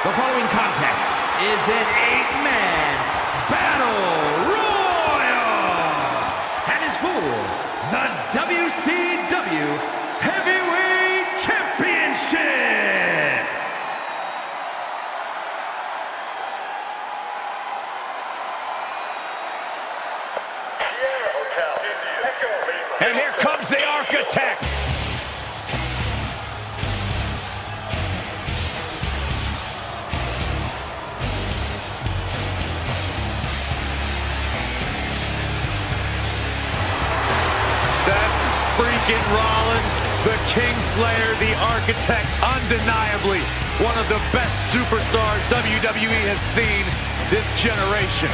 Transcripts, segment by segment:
The following contest is an 8-man battle royal and is for the WCW Heavyweight Championship. And here comes the Architect. Seth freaking Rollins, the Kingslayer, the Architect, undeniably one of the best superstars WWE has seen this generation.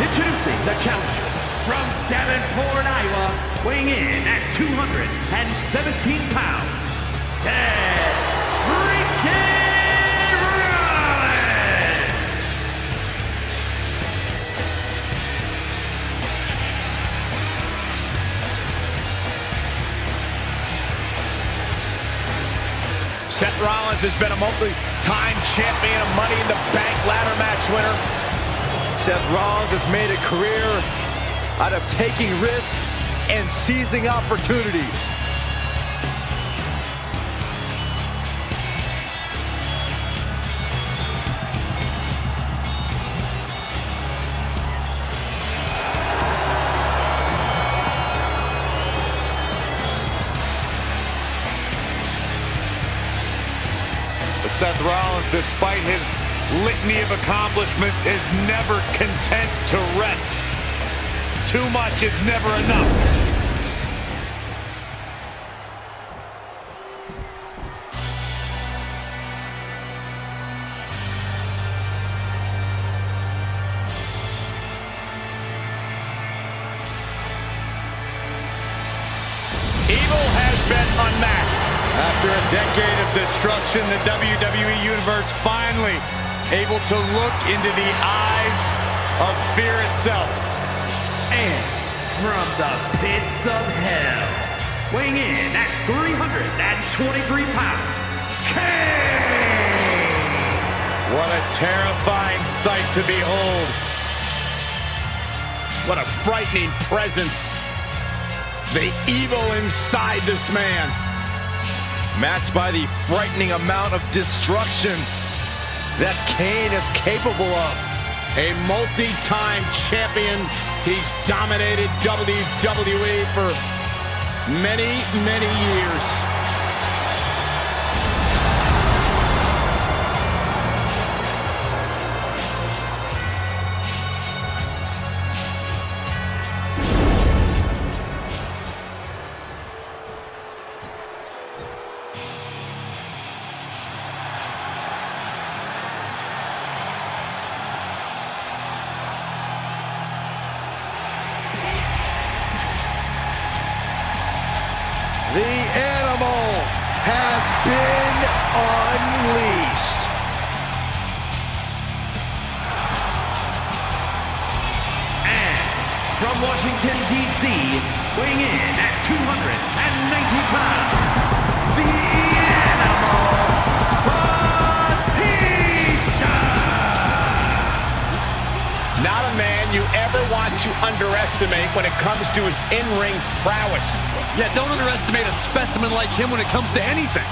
Introducing the challenger from Davenport, Iowa, weighing in at 217 pounds, Seth freaking Seth Rollins has been a multi-time champion, a Money in the Bank ladder match winner. Seth Rollins has made a career out of taking risks and seizing opportunities. But Seth Rollins, despite his litany of accomplishments, is never content to rest. Too much is never enough. Evil has been unmasked. After a decade of destruction, the WWE Universe finally able to look into the eyes of fear itself. and from the pits of hell, weighing in at 323 pounds, Kane! What a terrifying sight to behold. What a frightening presence. The evil inside this man, matched by the frightening amount of destruction that Kane is capable of. A multi-time champion. He's dominated WWE for many, many years. from Washington, D.C., weighing in at 290 pounds, the Animal, Batista! Not a man you ever want to underestimate when it comes to his in-ring prowess. Yeah, don't underestimate a specimen like him when it comes to anything,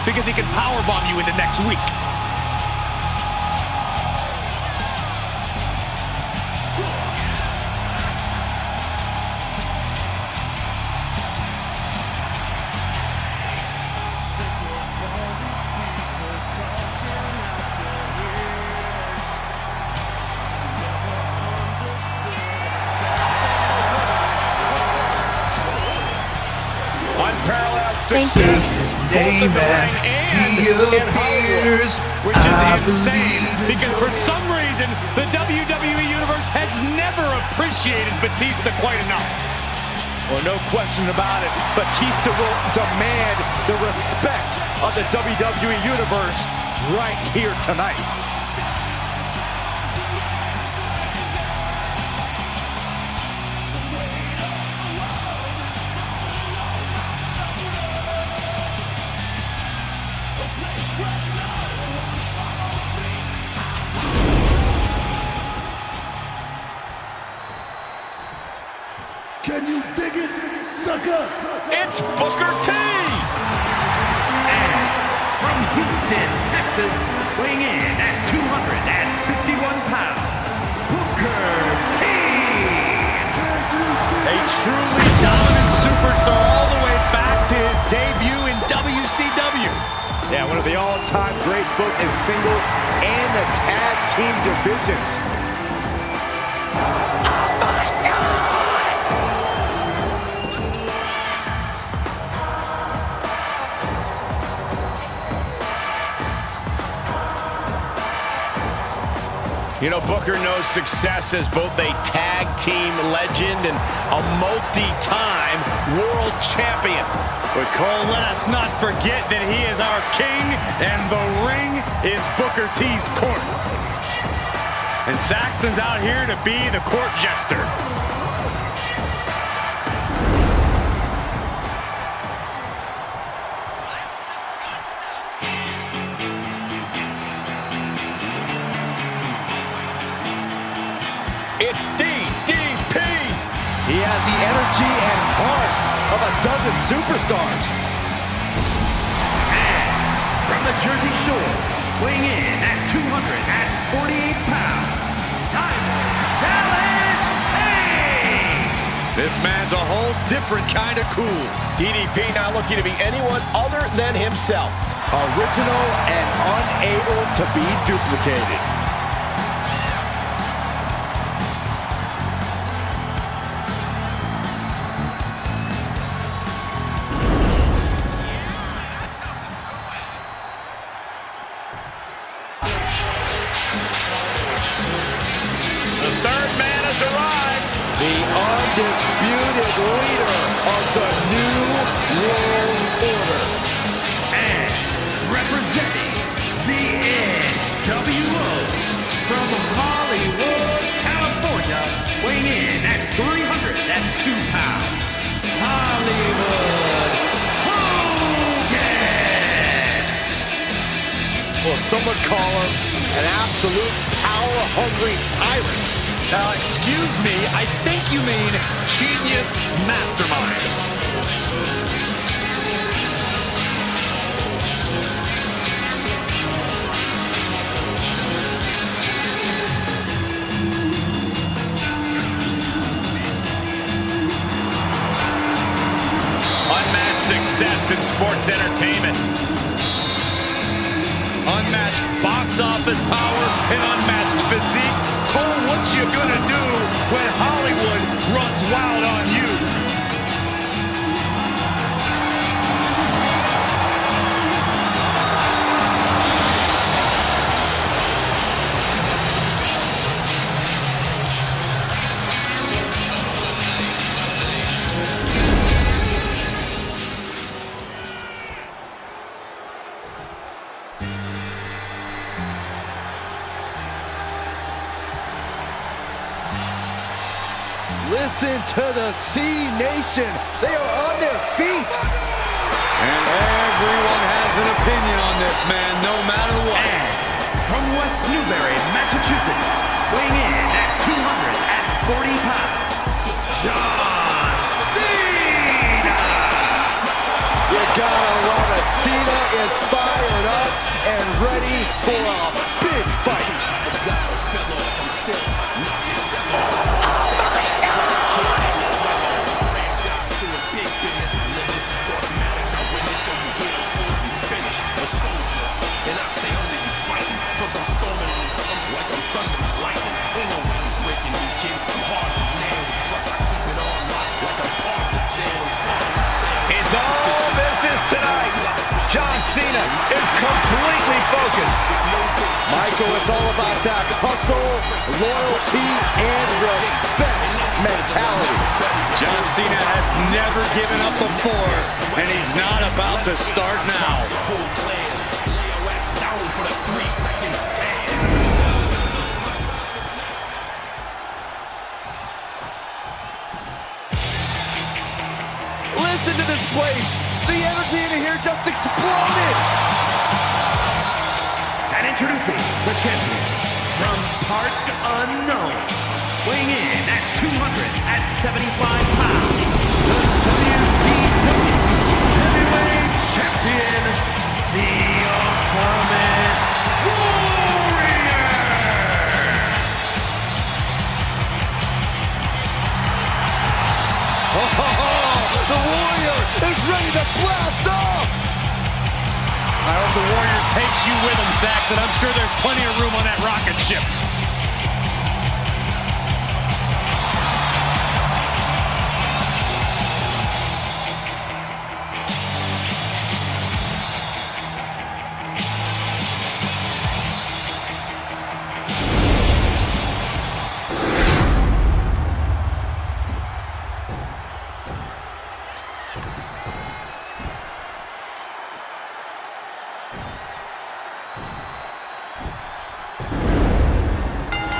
because he can powerbomb you into next week. Unparalleled success, His both name in the ring and and he in Hollywood, appears. which is I insane believe because for some reason the WWE Universe has never appreciated Batista quite enough. Well, no question about it, Batista will demand the respect of the WWE Universe right here tonight. Can you dig it, sucker? It's Booker T! And from Houston, Texas, weighing in at 251 pounds, Booker T! A truly dominant superstar all the way back to his debut in WCW. Yeah, one of the all-time greats both in singles and the tag team divisions. You know, Booker knows success as both a tag team legend and a multi-time world champion. But Cole, let us not forget that he is our king and the ring is Booker T's court. And Saxton's out here to be the court jester. It's DDP. He has the energy and heart of a dozen superstars. And from the Jersey Shore, weighing in at 248 pounds, Diamond Dallas Page! This man's a whole different kind of cool. DDP not looking to be anyone other than himself. Original and unable to be duplicated. The undisputed leader of the New World Order. And representing the NWO from Hollywood, California, weighing in at 302 pounds, Hollywood Hogan! Well, some would call him an absolute power-hungry tyrant. Excuse me, I think you mean genius mastermind. Unmatched success in sports entertainment. Unmatched box office power and unmatched physique. Cole, what you gonna do when Hollywood runs wild on you? Listen to the C Nation. They are on their feet. And everyone has an opinion on this man, no matter what. And from West Newbury, Massachusetts, weighing in at 240 pounds, John Cena! You gotta love it. Cena is fired up and ready for a big fight. It's all business tonight. John Cena is completely focused. Michael, it's all about that hustle, loyalty, and respect mentality. John Cena has never given up before, and he's not about to start now. Listen to this place. The energy in here just exploded. And introducing the champion from parts unknown, weighing in at 275 pounds, the WCW Heavyweight Champion, the Ultimate Warrior! The Warrior is ready to blast off. I hope the Warrior takes you with him, Saxton. I'm sure there's plenty of room on that rocket ship.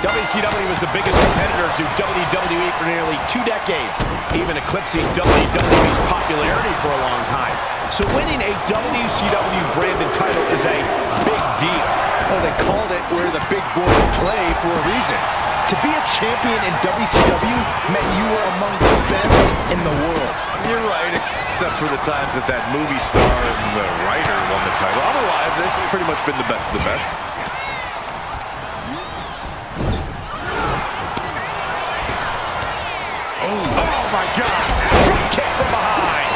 WCW was the biggest competitor to WWE for nearly 2 decades, even eclipsing WWE's popularity for a long time. So winning a WCW branded title is a big deal. Oh, they called it where the big boys play for a reason. To be a champion in WCW meant you were among the best in the world. You're right, except for the times that that movie star and the writer won the title. Otherwise, it's pretty much been the best of the best. Oh my God! Drop kick from behind.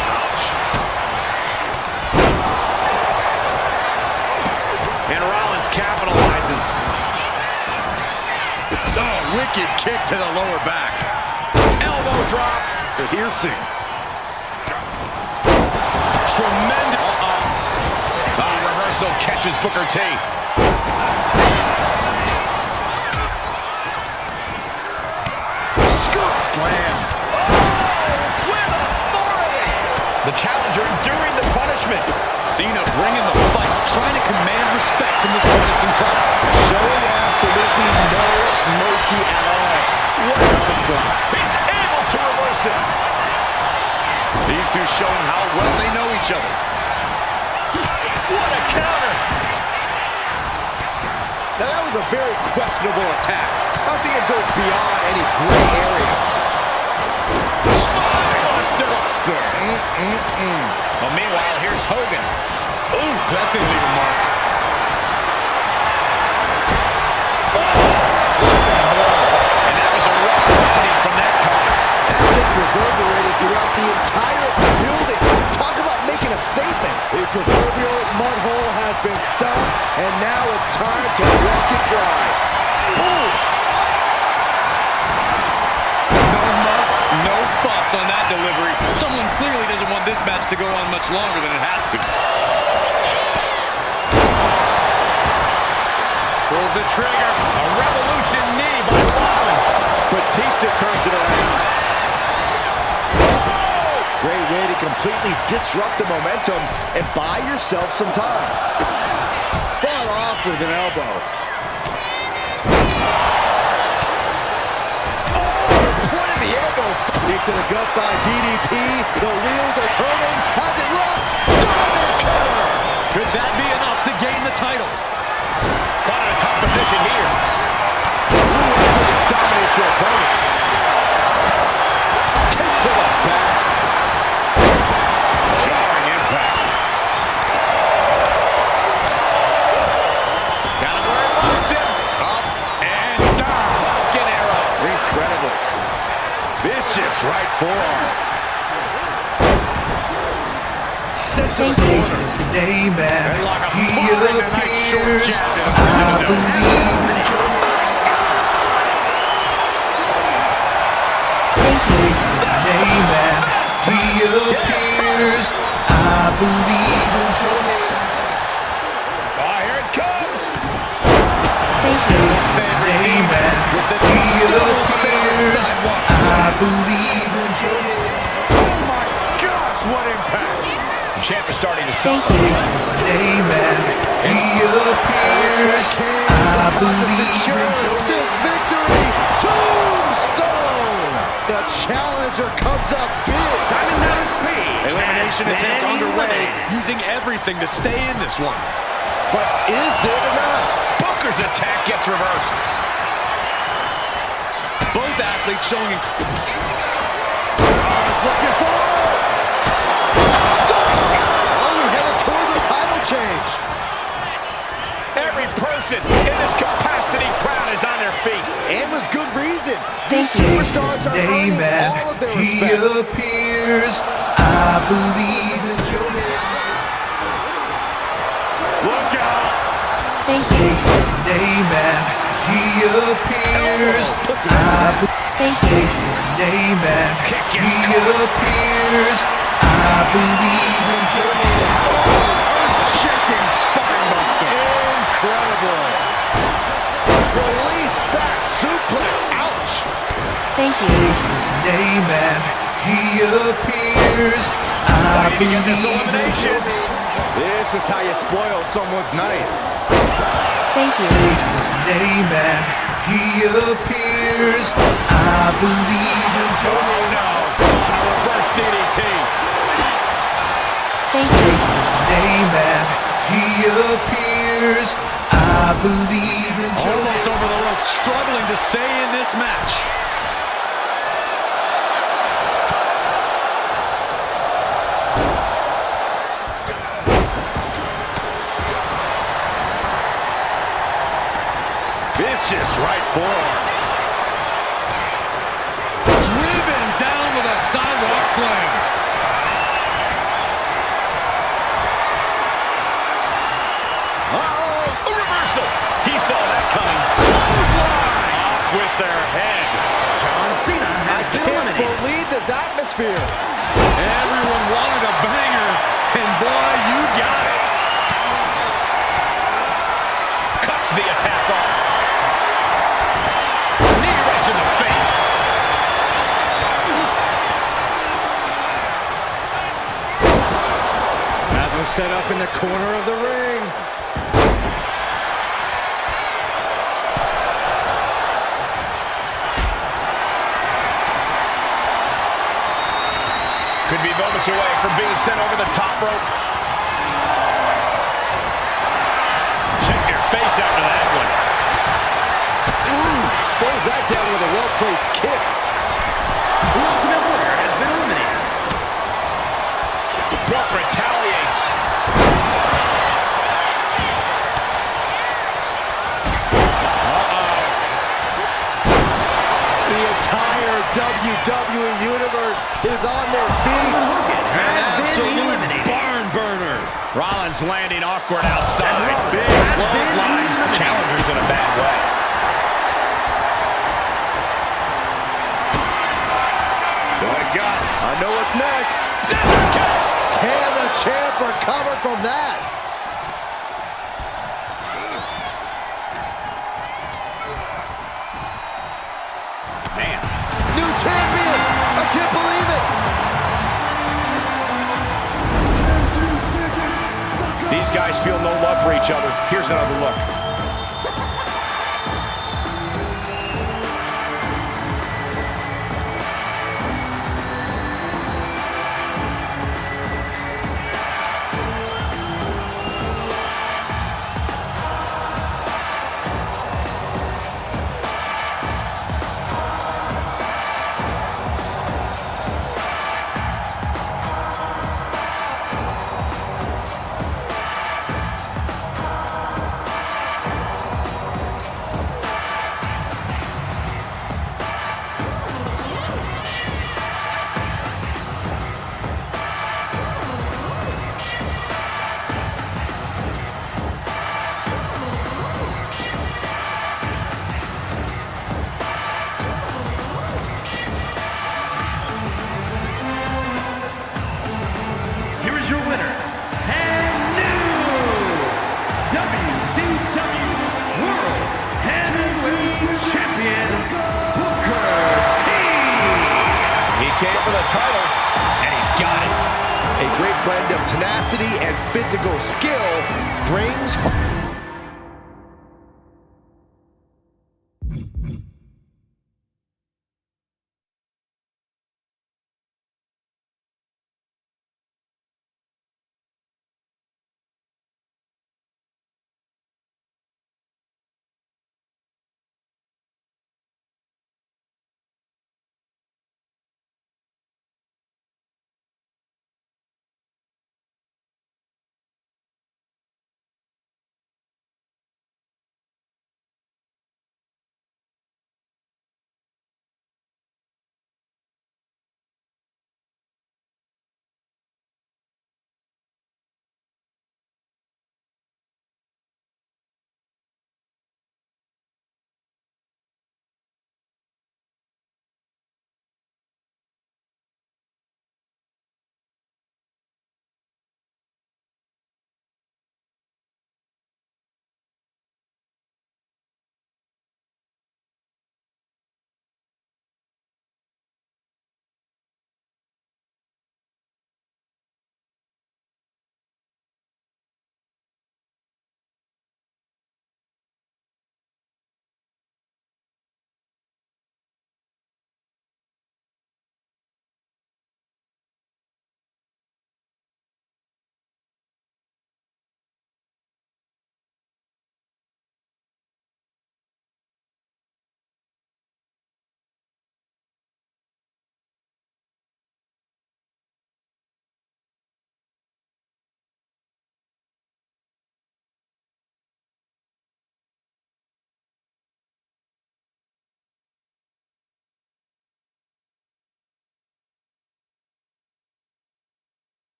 And Rollins capitalizes. Oh, wicked kick to the lower back. Elbow drop. Piercing. Tremendous. Reversal catches Booker T. Scoop slam. With authority. The challenger enduring the punishment. Cena bringing the fight, trying to command respect from this partisan crowd. Showing absolutely no mercy at all. What awesome. He's able to reverse it. These two showing how well they know each other. What a counter. Now that was a very questionable attack. I think it goes beyond any gray area. Buster. Well, meanwhile, here's Hogan. Ooh, that's going to leave a mark. And that was a rough landing from that toss. That just reverberated throughout the entire building. Talk about making a statement. The proverbial mud hole has been stomped, and now it's time to walk it dry. Oof. No muss, no fuss on that delivery. Someone clearly doesn't want this match to go on much longer than it has to. Pulls the trigger. A revolution knee by Rollins. Batista turns it around. Great way to completely disrupt the momentum and buy yourself some time. Far off with an elbow. Oh, the point of the elbow Into the gut by DDP. The wheels are turning. Has it rough. Diamond cutter. Could that be enough to gain the title? Caught in a tough position here. Dominate your opponent. Kick to the back. Jarring impact. Got him where he wants him. Up and down. Falcon arrow. Incredible. Vicious right forearm. Say his name and he appears. I believe in your Say his name and he appears. I believe in your Oh, here it comes. Say his name and he appears. I believe in your Oh my gosh, what impact. The champ is starting to suffer. Say his name and he appears. I believe in your This victory. Tombstone. The challenger comes up big. Diamond Dallas Page Elimination has attempt been underway. eliminated. Using everything to stay in this one. But is it enough? Booker's attack gets reversed. Both athletes showing Looking for it. Oh, we're headed towards a title change. Every person in this capacity crowd is on their feet. And with good reason. These superstars are earning all of their respect. Appears. I believe in your Look out. Say his name and he appears. Say his name and he appears. I believe in your Shaking spine buster. Incredible. Release back suplex. Ouch. Say his name and he appears. I believe in your This is how you spoil someone's night. Say his name and he appears. I believe in your Reverse DDT. Say his name and he appears. I believe in your almost over the rope, struggling to stay in this match. Vicious right forearm. Driven down with a sidewalk slam. A reversal. He saw that coming. Clothesline. Off with their head. John Cena has been Can't eliminated. believe this atmosphere. Everyone wanted a banger, and boy, you got it. Cuts the attack off. Knee right to the face. As was set up in the corner of the ring. Could be moments away from being sent over the top rope. Check your face after that one. Ooh, slows that down with a well-placed kick. The Ultimate Warrior has been eliminated. Brock retaliates. The entire WWE Universe is on their feet. Absolute barn burner. Rollins landing awkward outside. Big has been clothesline. eliminated. Challenger's in a bad way. What a gun. I know what's next. Scissor kick. Can the champ recover from that? Man. New champion! I can't believe it! These guys feel no love for each other. Here's another look. champ for the title. And he got it. A great blend of tenacity and physical skill brings home.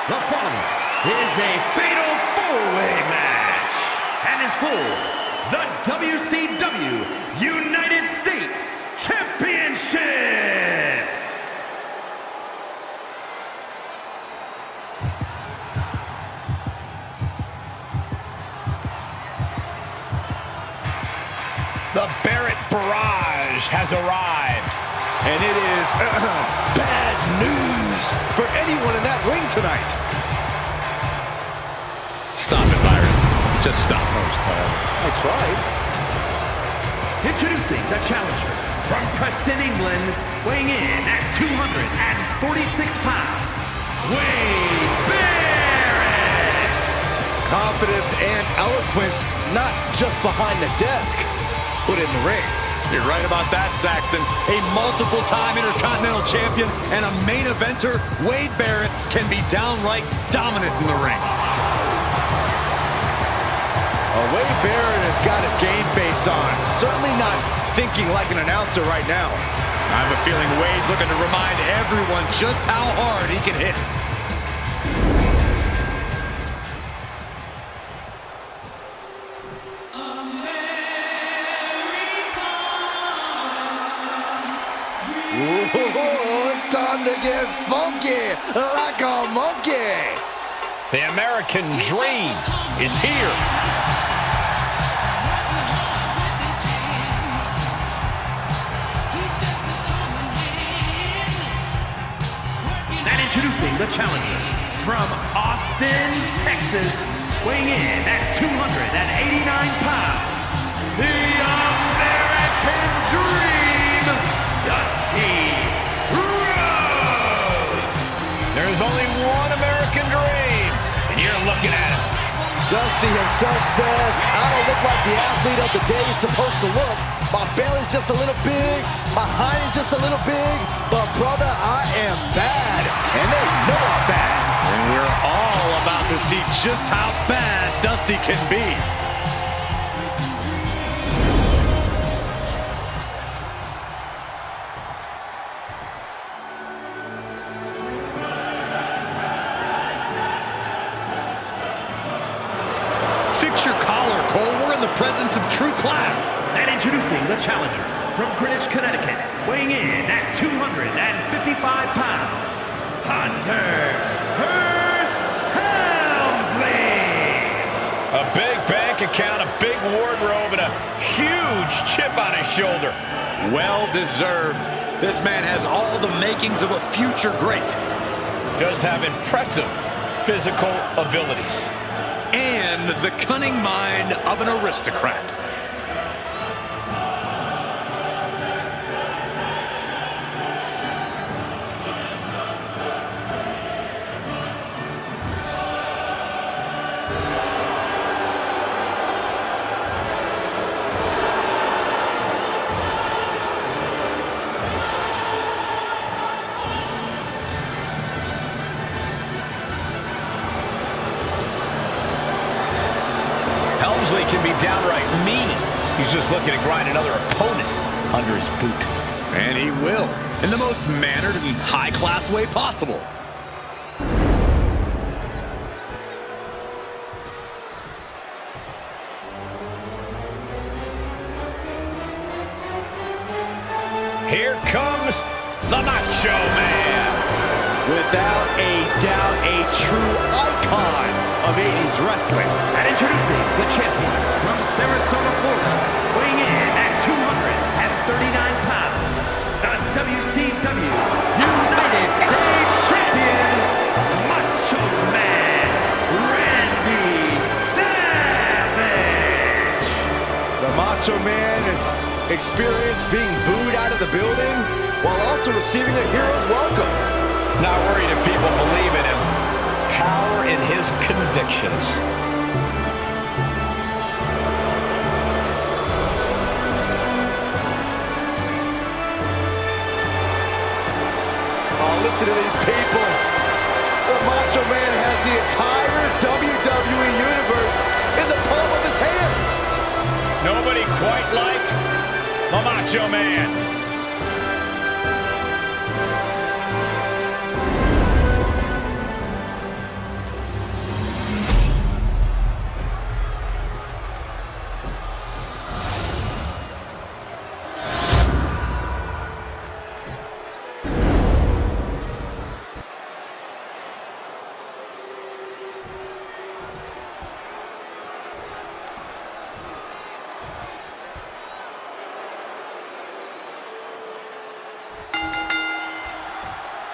The following is a fatal four-way match and is for the WCW United States Championship. The Barrett Barrage has arrived. And it is bad news for anyone in that ring tonight. Stop it, Byron. Just stop. I tried. Introducing the challenger from Preston, England, weighing in at 246 pounds, Wade Barrett. Confidence and eloquence, not just behind the desk, but in the ring. You're right about that, Saxton. A multiple-time Intercontinental Champion and a main eventer, Wade Barrett, can be downright dominant in the ring. Wade Barrett has got his game face on. Certainly not thinking like an announcer right now. I have a feeling Wade's looking to remind everyone just how hard he can hit. Ooh, it's time to get funky like a monkey. The American Dream is here. And introducing the challenger from Austin, Texas, weighing in at 289 pounds, the American Dream, Dusty Rhodes. There's only one American Dream, and you're looking at him. Dusty himself says, I don't look like the athlete of the day is supposed to look. My belly's just a little big, my height is just a little big, but brother, I am bad, and they know I'm bad. And we're all about to see just how bad Dusty can be. Fix your collar, Cole. We're in the presence of true class. And introducing the challenger from Greenwich, Connecticut, weighing in at 255 pounds, Hunter Hearst Helmsley. A big bank account, a big wardrobe, and a huge chip on his shoulder. Well deserved. This man has all the makings of a future great. Does have impressive physical abilities. And the cunning mind of an aristocrat. Helmsley can be downright mean. He's just looking to grind another opponent under his boot. And he will, in the most mannered and high-class way possible. Here comes the Macho Man. Without a doubt, a true icon of 80s wrestling. And introducing the champion from Sarasota, Florida, weighing in at 239 pounds, the WCW United States Champion, Macho Man Randy Savage. The Macho Man has experienced being booed out of the building while also receiving a hero's welcome. Not worried if people believe in him. Power in his convictions. Oh, listen to these people. The Macho Man has the entire WWE Universe in the palm of his hand. Nobody quite like the Macho Man.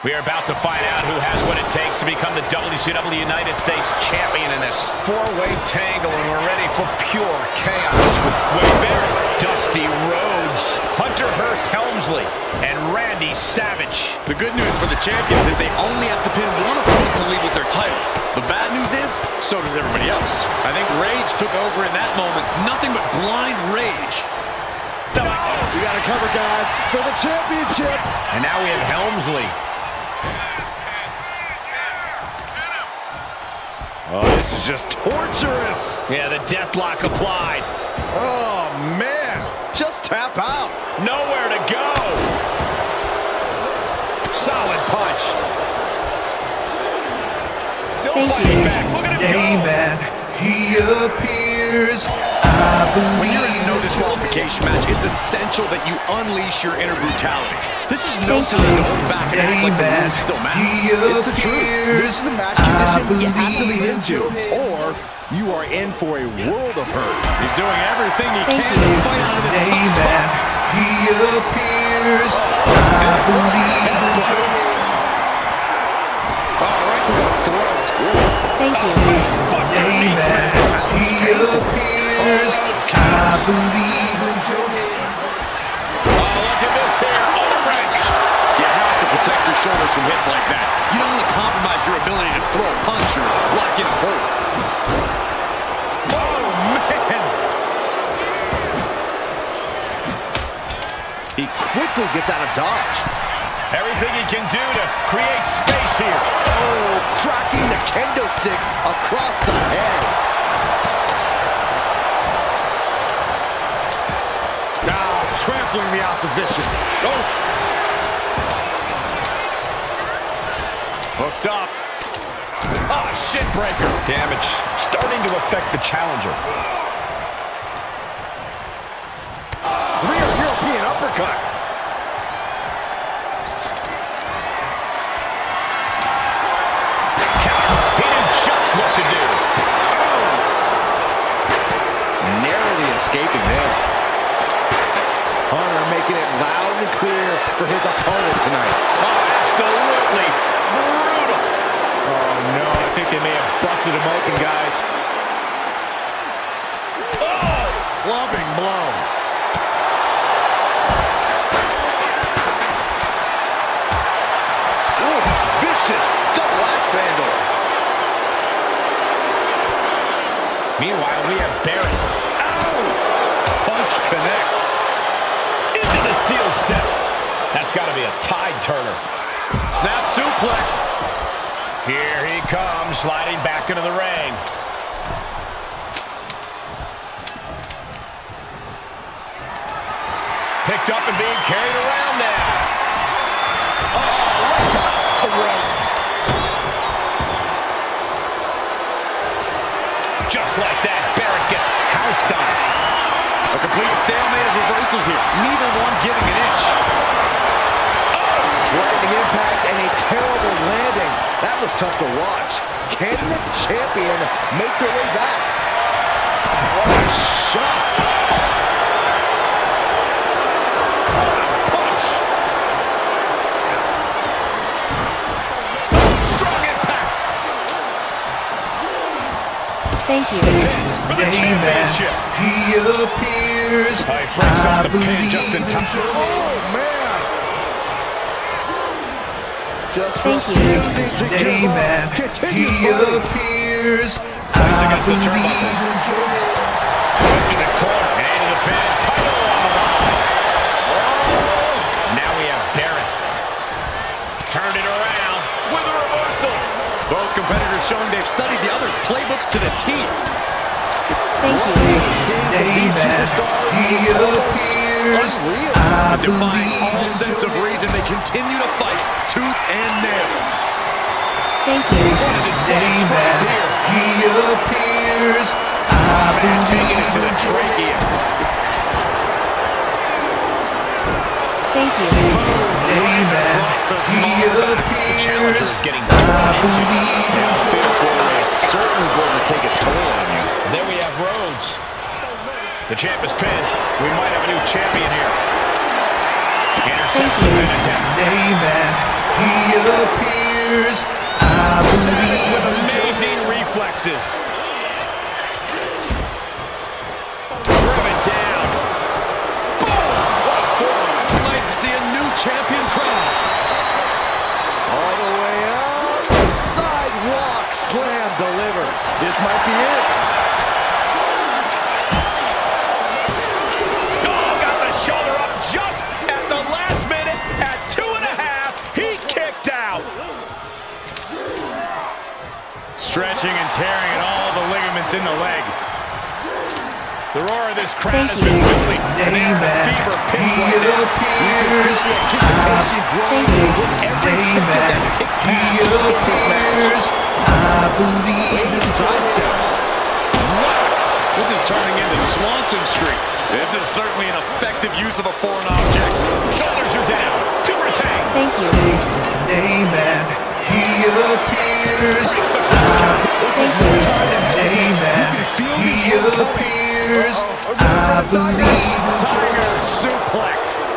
We are about to find out who has what it takes to become the WCW United States Champion in this four-way tangle, and we're ready for pure chaos with Wade Barrett, Dusty Rhodes, Hunter Hearst Helmsley, and Randy Savage. The good news for the champions is they only have to pin one opponent to leave with their title. The bad news is, so does everybody else. I think Rage took over in that moment. Nothing but blind rage. We got to cover, guys, for the championship. And now we have Helmsley. Oh, this is just torturous. Yeah, the deathlock applied. Oh, man. Just tap out. Nowhere to go. Solid punch. Still fighting back. Look at him go. He appears. I believe. When you're in a no disqualification match, it's essential that you unleash your inner brutality. This is no time to hold back and act like the rules still matter. It's the truth. This is a match condition you have to lean into, or you are in for a world of hurt. He's doing everything he can to fight out of this tough spot. He appears. I believe in Joe. Right to the throat. Thank you. Amen. He appears. I believe in Joe. Oh, look at this here. Oh, the wrench. You have to protect your shoulders from hits like that. You don't want to compromise your ability to throw a punch or lock in a hold. Oh, man. He quickly gets out of dodge. Everything he can do to create space here. Oh, cracking the kendo stick across the head. Now trampling the opposition. Oh. Hooked up. Oh, shin breaker. Damage starting to affect the challenger. Rear European uppercut. He knew just what to do. Narrowly escaping there. Hunter making it loud and clear for his opponent tonight. Oh, absolutely brutal. Oh, no, I think they may have busted him open, guys. Oh, clubbing blow. Ooh, vicious double axe handle. Meanwhile, we have Barrett. Ow! Punch connects. Into the steel steps. That's got to be a tide turner. Snap suplex. Here he comes, sliding back into the ring. Picked up and being carried around now. Oh, right to the throat. Just like that, Barrett gets pounced on. A complete stalemate of reversals here. Neither one giving an inch. Lightning impact and a terrible landing. That was tough to watch. Can the champion make their way back? What a shot. Punch. Strong impact. Thank you. For the championship. He appears. He breaks I out the pin believe just in in time. Joe. Oh, man. Just Thank you. refusing to give Amen. up. Continues He fighting. appears. I against the believe turnbuckle. in Joe. Into the corner and into the pin. Title on the line. Now we have Barrett. Turned it around with a reversal. Both competitors showing they've studied the other's playbooks to the T. Thank you. Amen. He appears. I Defying all believe in sense of Joe. reason, they continue to fight tooth and nail. Thank you. Amen. He appears. I Taking it believe to the in Joe. trachea. Thank you. Amen. He appears. Getting I believe in Joe. It's certainly going to take its toll on you. There we have Rhodes. The champ is pinned. We might have a new champion here. Intercepts the pin attempt. Amen. he appears. I Savage with believe in amazing reflexes. Driven down. Boom! What a forearm. We'd like to see a new champion crown. All the way up. Sidewalk slam delivered. This might be it. Oh, got the shoulder up just at the last minute. At 2.5, he kicked out. Stretching and tearing at all the ligaments in the leg. The roar of this crowd has been building. And they're in a fever pitch he right now. appears. I say his name and he appears. I believe in Sidesteps. This is turning into Swanson Street. This is certainly an effective use of a foreign object. Shoulders are down. To retain. Thank you. say his name and he appears. Thank you. His name and he appears. I believe in Tiger suplex.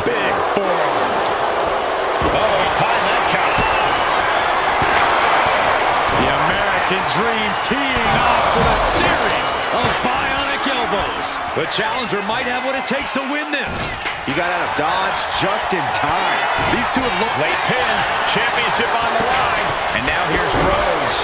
Big forearm. Oh, he timed that count. The American Dream teeing off with a series Of bionic elbows. The challenger might have what it takes to win this. He got out of dodge just in time. These two have looked late pin. Championship on the line. And now here's Rhodes.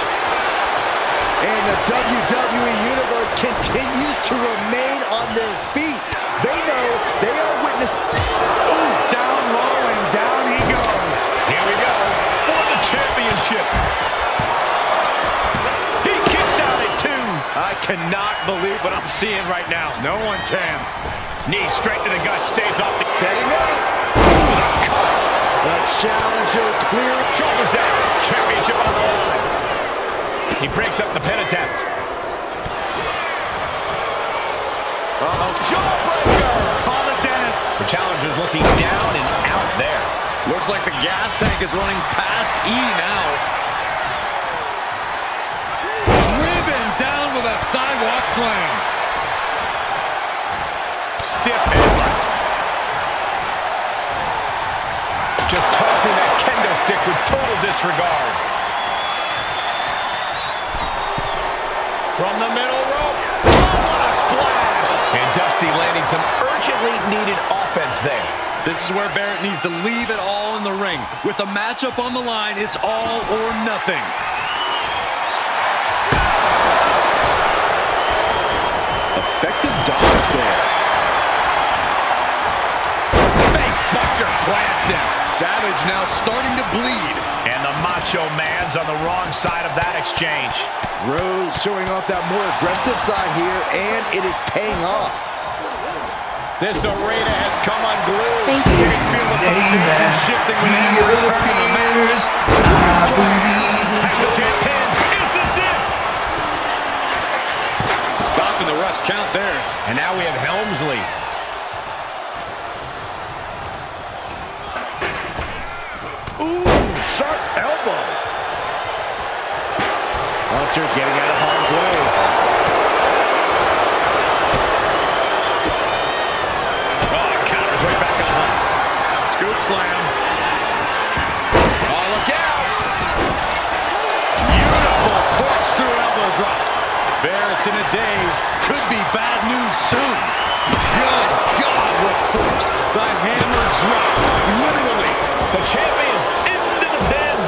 And the WWE Universe continues to remain on their feet. They know they are witnessing. Ooh, down low and down he goes. Here we go for the championship. He kicks out at 2. I cannot believe what I'm seeing right now. No one can. Knee straight to the gut, stays off. Setting up. Ooh, the cut. The challenger clearing. Shoulders down. Championship on the line. He breaks up the pin attempt. Jawbreaker. Call the dentist. The challenger's looking down and out there. Looks like the gas tank is running past E now. Driven down with a sidewalk slam. Stiff headbutt. Just tossing that kendo stick with total disregard. From the middle rope. Oh, what a splash. And Dusty landing some urgently needed offense there. This is where Barrett needs to leave it all in the ring. With a matchup on the line, it's all or nothing. Effective dodge there. Face buster plants him. Savage now starting to bleed. And the Macho Man's on the wrong side of that exchange. Rhodes showing off that more aggressive side here, and it is paying off. This arena has come unglued. Thank say you. his name and he appears. I believe in Has the champ pinned. Is this it? Stopping the ref's count there. And now we have Helmsley. Ooh, sharp elbow. Hunter getting out of harm's way. Oh, counters right back on. Scoop slam. Oh, look out. Beautiful corkscrew elbow drop. Barrett's in a daze. Could be bad news soon. Good God, what force. The hammer dropped. Literally. The champion into the pin.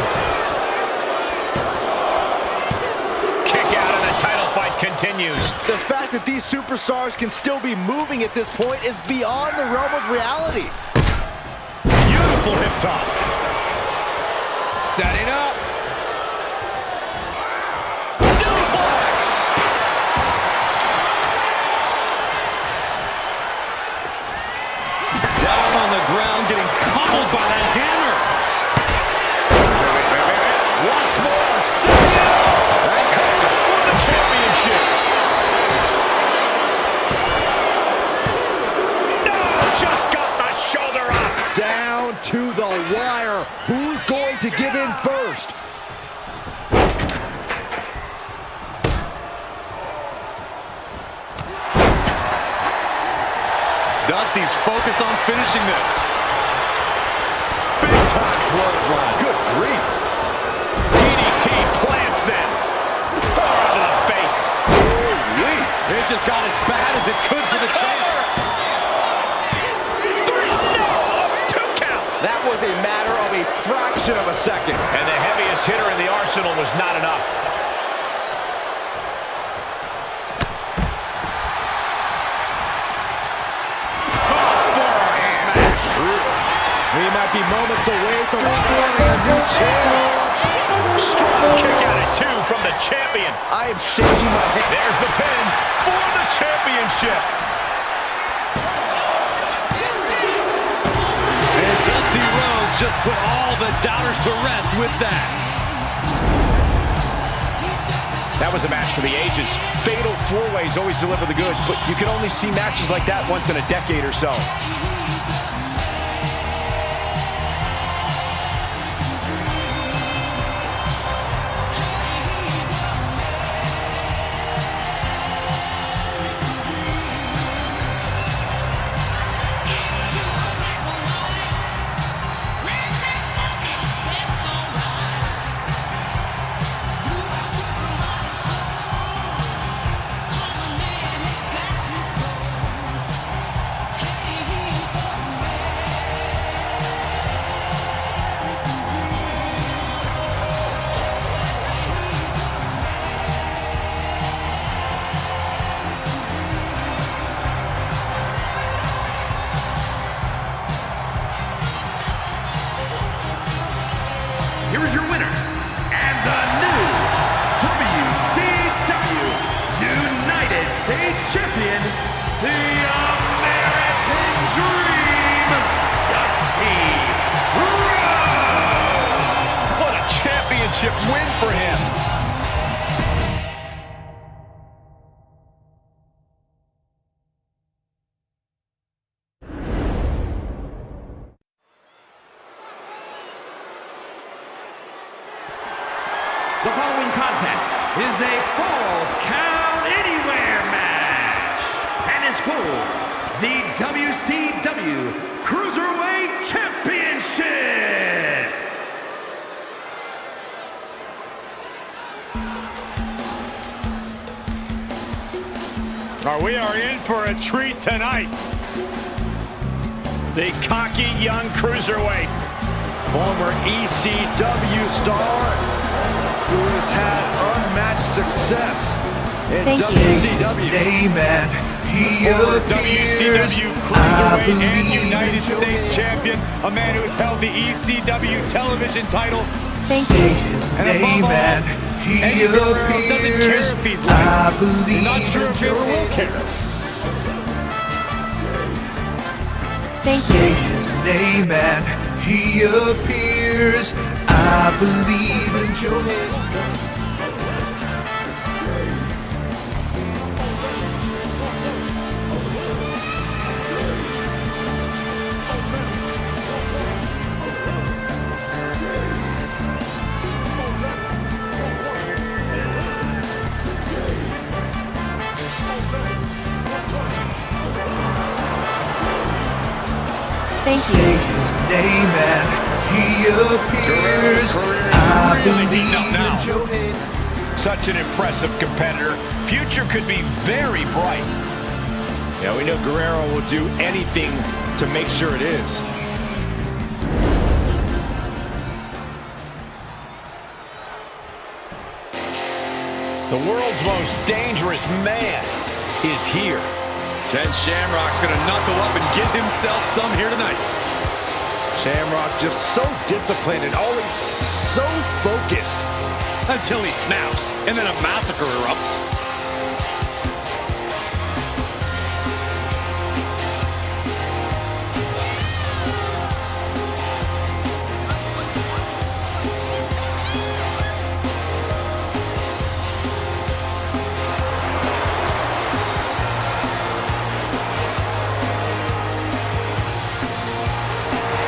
Kick out and the title fight continues. The fact that these superstars can still be moving at this point is beyond the realm of reality. Beautiful hip toss. Setting up. Down on the ground, getting pummeled by that hammer. Once more, second. And for the championship. No, just got the shoulder up. Down to the wire. Who's going to give in first? Dusty's focused on finishing this. Big time clothesline. Good grief. DDT plants them. Forearm to the face. Holy. It just got as bad as it could for the champ. That was a matter of a fraction of a second. And the heaviest hitter in the arsenal was not enough. He might be moments away from scoring a new champ. Strong kick out at 2 from the champion. I am shaking my head. There's the pin for the championship. And Dusty Rhodes just put all the doubters to rest with that. That was a match for the ages. Fatal 4-ways always deliver the goods, but you can only see matches like that once in a decade or so. Here is your winner, and the new WCW United States Champion, the American Dream, Dusty Rhodes. What a championship win for him. The following contest is a Falls Count Anywhere match and is for the WCW Cruiserweight Championship. We are in for a treat tonight. The cocky young cruiserweight, Former ECW star who has had unmatched success in WCW. Amen. He appears. WCW I Cruiserweight and believe United in States joy. Champion, a man who has held the ECW television title. Say his And name above all, and he Eddie Guerrero doesn't care appears. if he's I liked. believe Not sure if he ever will care. Say his name and he appears. I believe in joy. Say his name and he appears. I really believe heating up now. in joy. Such an impressive competitor. Future could be very bright. Yeah, we know Guerrero will do anything to make sure it is. The world's most dangerous man is here. Ken Shamrock's going to knuckle up and get himself some here tonight. Shamrock just so disciplined and always so focused. Until he snaps, and then a massacre erupts.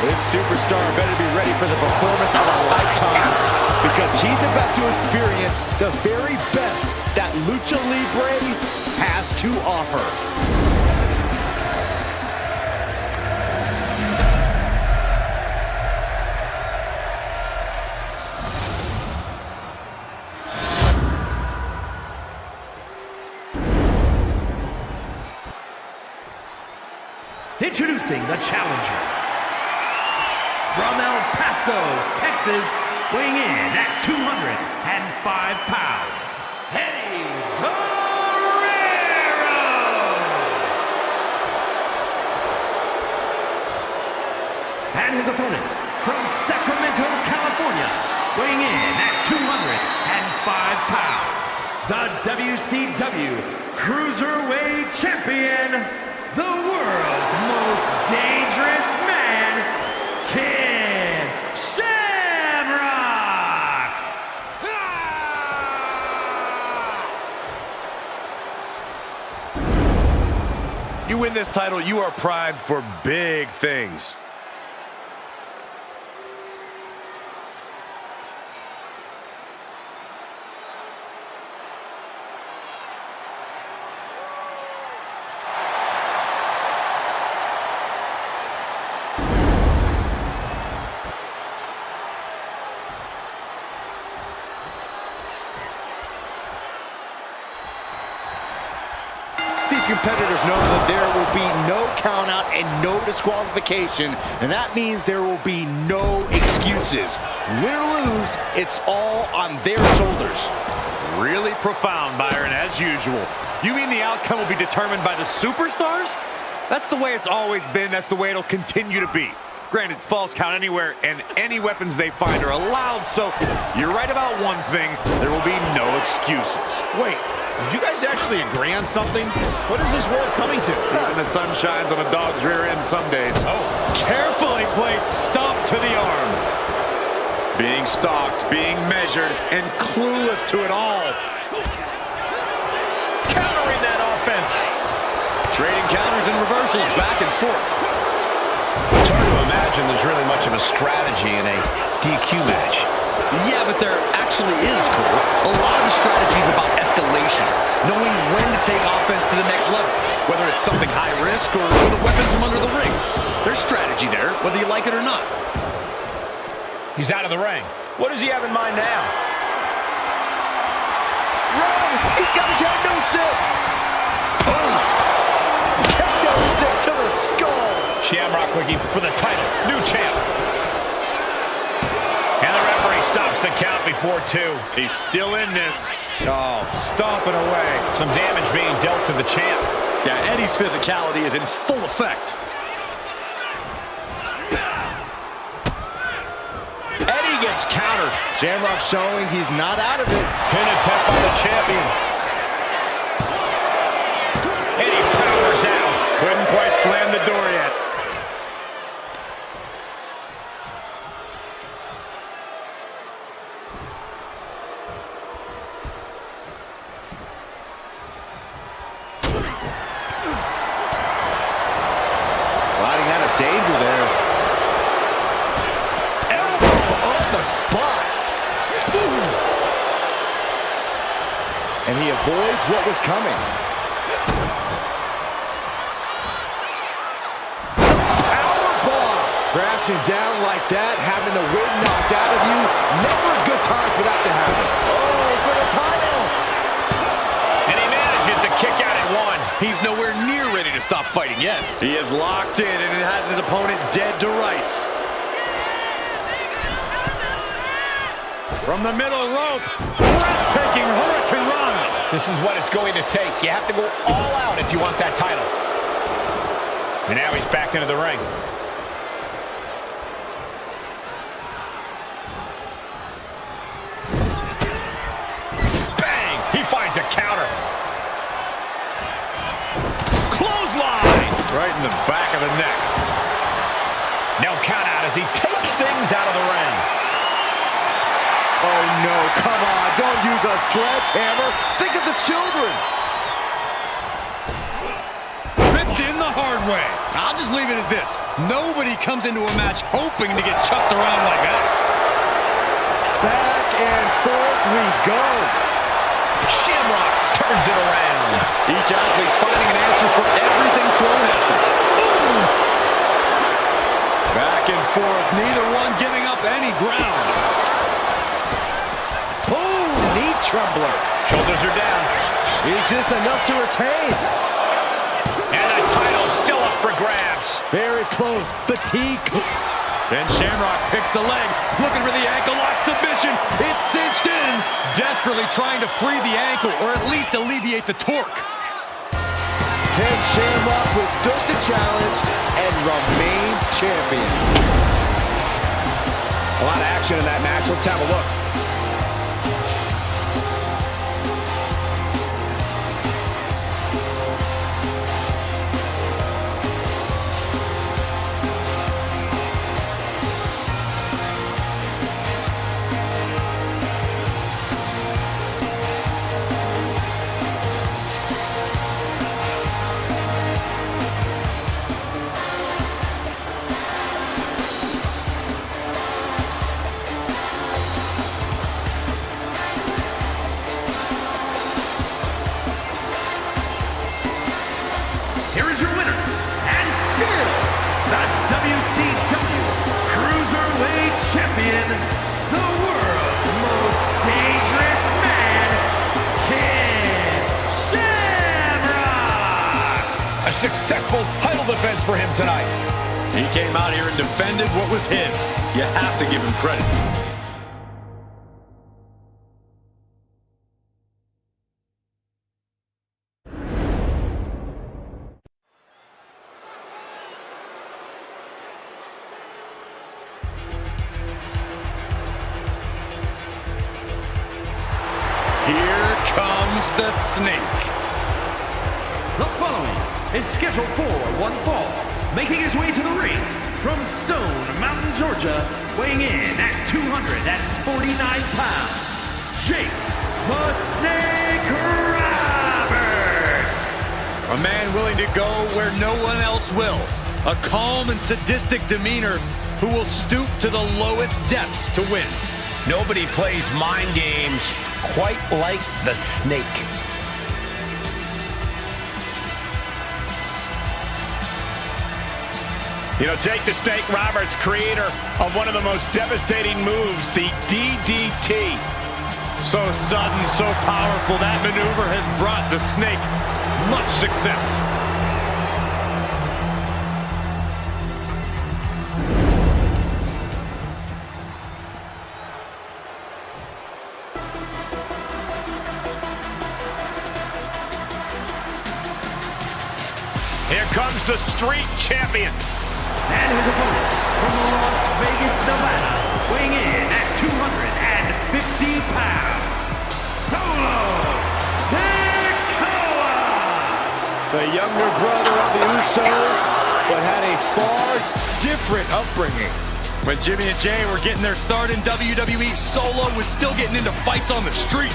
This superstar better be ready for the performance of a lifetime, because he's about to experience the very best that Lucha Libre has to offer. introducing the challenger from El Paso, Texas, weighing in at 205 pounds, Eddie Guerrero. And his opponent from Sacramento, California, weighing in at 205 pounds, the WCW Cruiserweight Champion, the world's most dangerous man, Ken Shamrock! You win this title, you are primed for big things. Competitors know that there will be no count out and no disqualification, and that means there will be no excuses. Win or lose, it's all on their shoulders. Really profound, Byron, as usual. You mean the outcome will be determined by the superstars? That's the way it's always been. That's the way it'll continue to be. Granted, falls count anywhere, and any weapons they find are allowed, so you're right about one thing. There will be no excuses. Wait, did you guys actually agree on something? What is this world coming to? Even the sun shines on a dog's rear end some days. Oh. Carefully placed stomp to the arm. Being stalked, being measured, and clueless to it all. Countering that offense. Trading counters and reversals back and forth. It's hard to imagine there's really much of a strategy in a DQ match. Yeah, but there actually is, Cole. A lot of the strategy is about escalation, knowing when to take offense to the next level, whether it's something high risk or with a weapon from under the ring. There's strategy there, whether you like it or not. He's out of the ring. What does he have in mind now? Run! He's got his kendo stick! Kendo stick to the skull! Shamrock looking for the title. New champ. And the referee stops the count before 2. He's still in this. Oh, stomping away. Some damage being dealt to the champ. Yeah, Eddie's physicality is in full effect. Eddie gets countered. Shamrock showing he's not out of it. Pin attempt by the champion. Eddie powers out. Couldn't quite slam the door yet. Sliding out of danger there. Elbow on the spot. Ooh. And he avoids what was coming. Powerbomb. Crashing down like that, having the wind knocked out of you. Never a good time for that to happen. Oh, for the title. And he manages to kick out at 1. He's nowhere near ready to stop fighting yet. He is locked in and has his opponent dead to rights. From the middle rope, breathtaking Hurricane Rana. This is what it's going to take. You have to go all out if you want that title. And now he's back into the ring. Bang! He finds a counter. Clothesline! Right in the back of the neck. No count out as he takes things out of the ring. Oh no, come on, don't use a sledgehammer. Think of the children. Ripped in the hard way. I'll just leave it at this. Nobody comes into a match hoping to get chucked around like that. Back and forth we go. Shamrock turns it around. Each athlete finding an answer for everything thrown at them. Ooh. Back and forth, neither one giving up any ground. Boom, knee trembler. Shoulders are down. Is this enough to retain? And the title's still up for grabs. Very close. Fatigue. Ken Shamrock picks the leg, looking for the ankle lock submission. It's cinched in, desperately trying to free the ankle or at least alleviate the torque. Ken Shamrock withstood the challenge and remains champion. A lot of action in that match. Let's have a look. Here is your winner, and still the WCW Cruiserweight Champion, the world's most dangerous man, Ken Shamrock! A successful title defense for him tonight. He came out here and defended what was his. You have to give him credit. Here comes the Snake. The following is scheduled for one fall, making his way to the ring from Stone Mountain, Georgia, weighing in at 249 pounds, Jake the Snake Roberts. A man willing to go where no one else will. A calm and sadistic demeanor who will stoop to the lowest depths to win. Nobody plays mind games quite like the Snake. You know, Jake the Snake Roberts, creator of one of the most devastating moves, the DDT. So sudden, so powerful, that maneuver has brought the Snake much success. Here comes the Street Champion. And his opponent from Las Vegas, Nevada, weighing in at 250 pounds, Solo Sikoa! The younger brother of the Usos, but had a far different upbringing. When Jimmy and Jay were getting their start in WWE, Solo was still getting into fights on the street.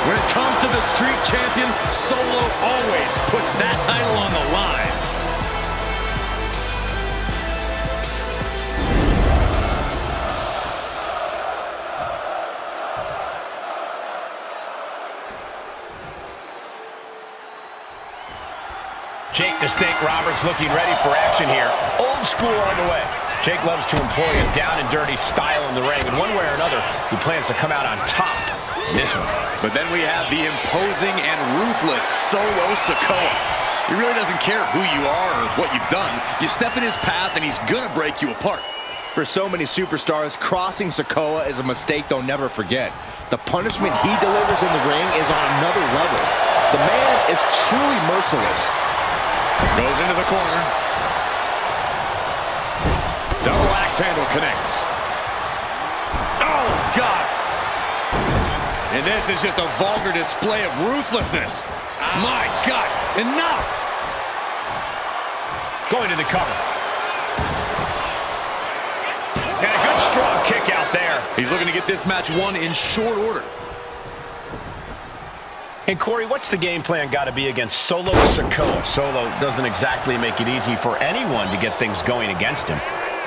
When it comes to the Street Champion, Solo always puts that title on the line. Jake the Snake Roberts looking ready for action here. Old school on the way. Jake loves to employ a down and dirty style in the ring, and one way or another, he plans to come out on top this one. But then we have the imposing and ruthless Solo Sikoa. He really doesn't care who you are or what you've done. You step in his path and he's gonna break you apart. For so many superstars, crossing Sikoa is a mistake they'll never forget. The punishment he delivers in the ring is on another level. The man is truly merciless. Goes into the corner. Double axe handle connects. Oh, God. And this is just a vulgar display of ruthlessness. My God, enough. Going to the cover. And a good strong kick out there. He's looking to get this match won in short order. And Corey, what's the game plan got to be against Solo Sikoa? Solo doesn't exactly make it easy for anyone to get things going against him.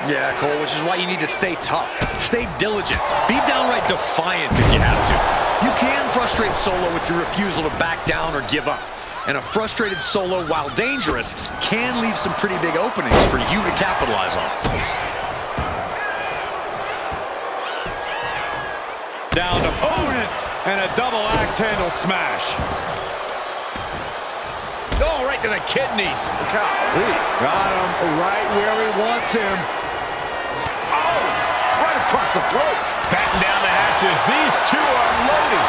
Yeah, Cole, which is why you need to stay tough, stay diligent, be downright defiant if you have to. You can frustrate Solo with your refusal to back down or give up. And a frustrated Solo, while dangerous, can leave some pretty big openings for you to capitalize on. Down to opponent, and a double axe handle smash. Oh, right to the kidneys. Golly. Got him right where he wants him. Oh, right across the throat. Batten down the hatches. These two are loaded.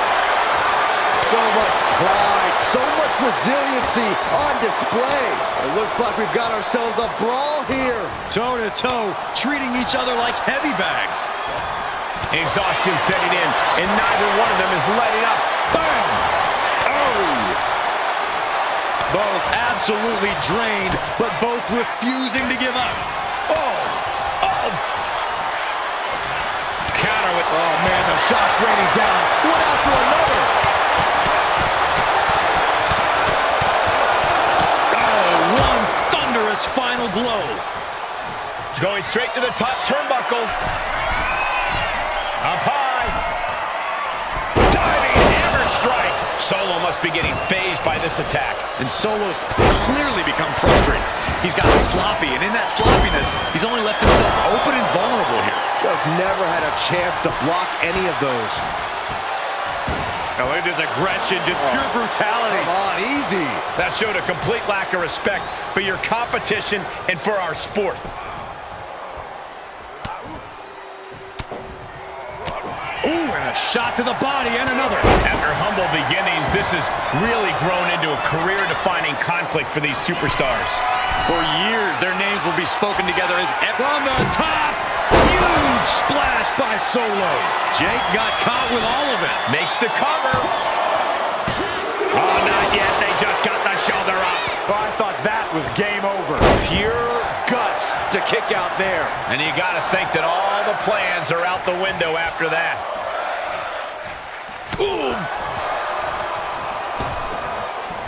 So much pride, so much resiliency on display. It looks like we've got ourselves a brawl here. Toe to toe, treating each other like heavy bags. Exhaustion setting in, and neither one of them is letting up. Bam! Oh! Both absolutely drained, but both refusing to give up. Oh! Oh! Counter with... Oh, man, the shots raining down, one after another. Oh, one thunderous final blow. Going straight to the top turnbuckle. Up high. Diving hammer strike. Solo must be getting phased by this attack. And Solo's clearly become frustrated. He's gotten sloppy, and in that sloppiness, he's only left himself open and vulnerable here. Just never had a chance to block any of those. Oh, look at this aggression, just pure brutality. Come on, easy. That showed a complete lack of respect for your competition and for our sport. Ooh, and a shot to the body and another. After humble beginnings, this has really grown into a career-defining conflict for these superstars. For years, their names will be spoken together as from the top. Huge splash by Solo. Jake got caught with all of it. Makes the cover. Oh, not yet. They just got the shoulder up. Oh, I thought that was game over. Pure Guts to kick out there. And you got to think that all the plans are out the window after that. Ooh.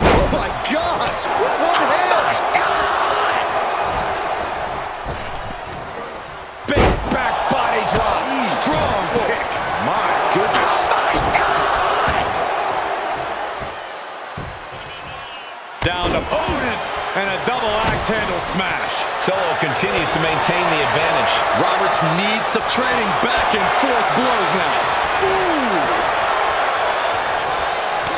Oh, my gosh. One hand. Big back body drop. Strong kick. My goodness. Down to opponent and a double axe handle smash. Solo continues to maintain the advantage. Roberts needs to trading back and forth blows now. Ooh.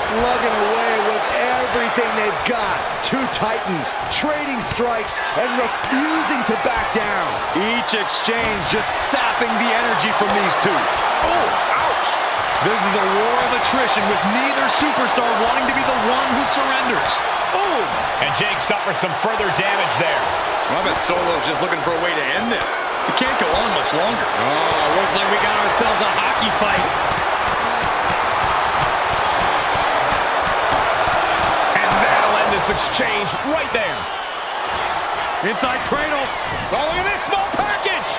Slugging away with everything they've got. Two titans trading strikes and refusing to back down. Each exchange just sapping the energy from these two. Oh, ouch. This is a war of attrition with neither superstar wanting to be the one who surrenders. Oh. And Jake suffered some further damage there. I bet Solo's just looking for a way to end this. It can't go on much longer. Oh, looks like we got ourselves a hockey fight. And that'll end this exchange right there. Inside cradle. Oh, look at this small package.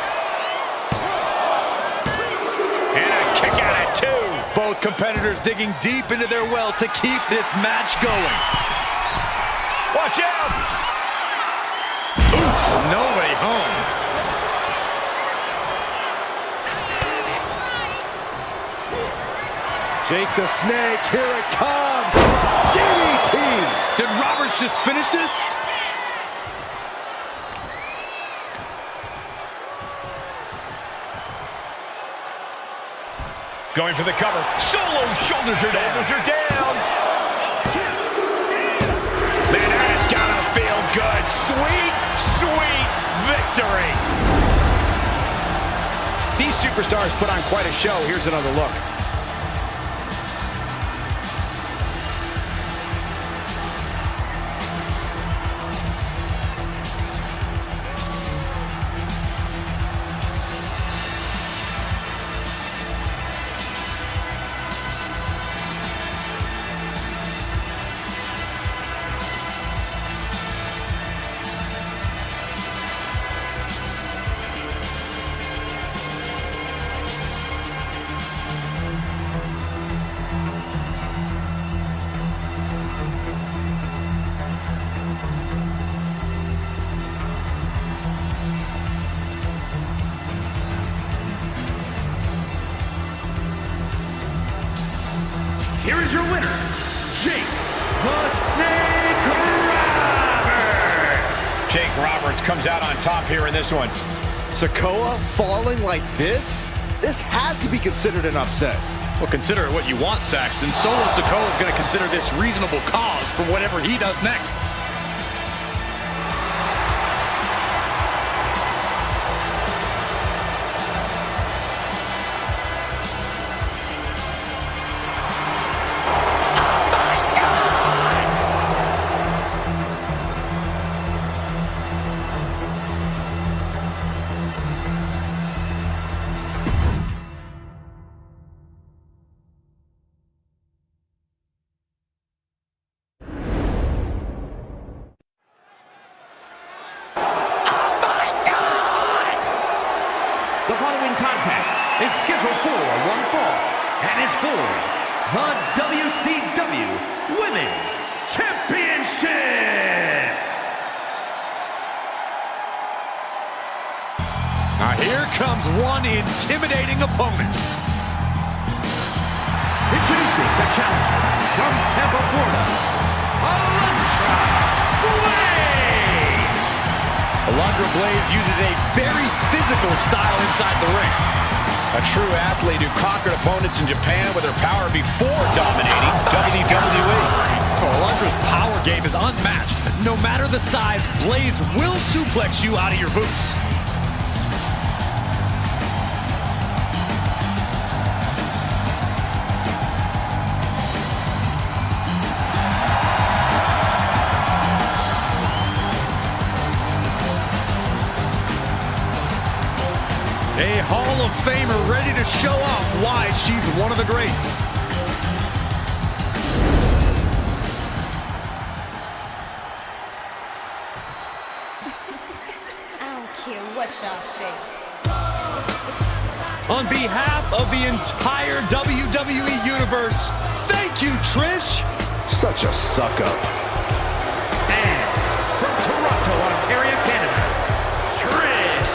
And a kick out at two. Both competitors digging deep into their well to keep this match going. Watch out. Oof, nobody home. Jake the Snake, here it comes. DDT. Did Roberts just finish this? Going for the cover. Solo's shoulders are down. Shoulders are down. Man, that's gotta feel good. Sweet, sweet victory. These superstars put on quite a show. Here's another look. Roberts comes out on top here in this one. Sikoa falling like this? This has to be considered an upset. Well, consider it what you want, Saxton. Solo Sikoa is going to consider this reasonable cause for whatever he does next. The following contest is scheduled for one fall and is for the WCW Women's Championship. Now here comes one intimidating opponent. Introducing the challenger from Tampa, Florida, Alundra Blaze. Alundra Blaze uses a very physical style inside the ring. A true athlete who conquered opponents in Japan with her power before dominating WWE. Alundra's power game is unmatched. No matter the size, Blaze will suplex you out of your boots. A Hall of Famer ready to show off why she's one of the greats. I don't care what y'all say. On behalf of the entire WWE Universe, thank you, Trish. Such a suck-up. And from Toronto, Ontario, Canada, Trish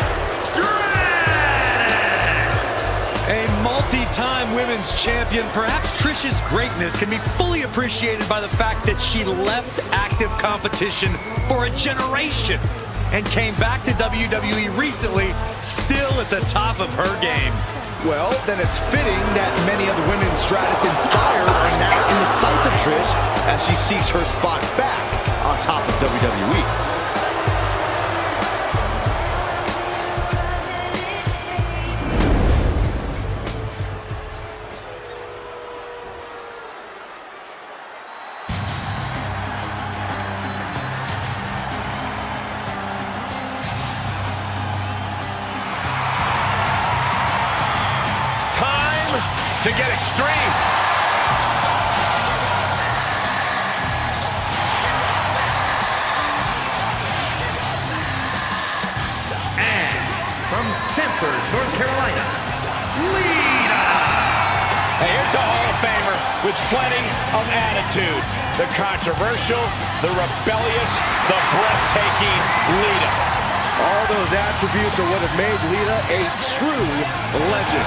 Stratus. A multi-time women's champion, perhaps Trish's greatness can be fully appreciated by the fact that she left active competition for a generation and came back to WWE recently, still at the top of her game. Well, then it's fitting that many of the women Stratus inspired are now in the sights of Trish as she seeks her spot back on top of WWE. To get extreme. And from Sanford, North Carolina, Lita. Hey, here's a Hall of Famer with plenty of attitude. The controversial, the rebellious, the breathtaking Lita. All those attributes are what have made Lita a true legend.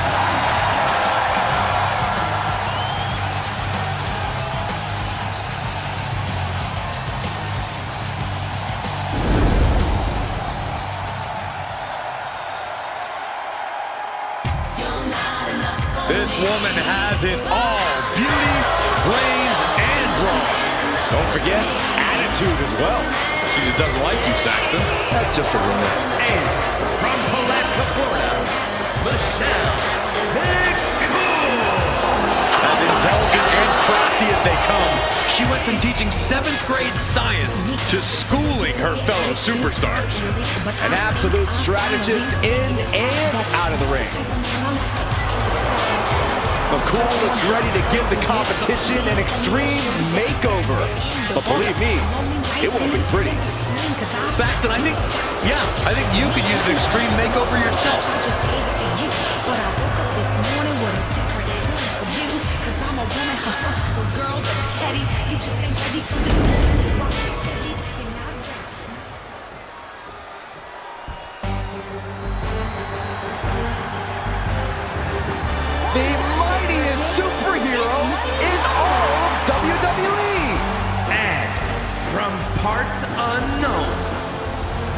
This woman has it all. Beauty, brains, and brawn. Don't forget, attitude as well. She just doesn't like you, Saxton. That's just a rumor. And from Palatka, Florida, Michelle McCool. As intelligent and crafty as they come, she went from teaching 7th grade science to schooling her fellow superstars. An absolute strategist in and out of the ring. McCool looks ready to give the competition an extreme makeover. But believe me, it won't be pretty. Saxton, I think you could use an extreme makeover yourself. The mightiest superhero in all of WWE. And from parts unknown,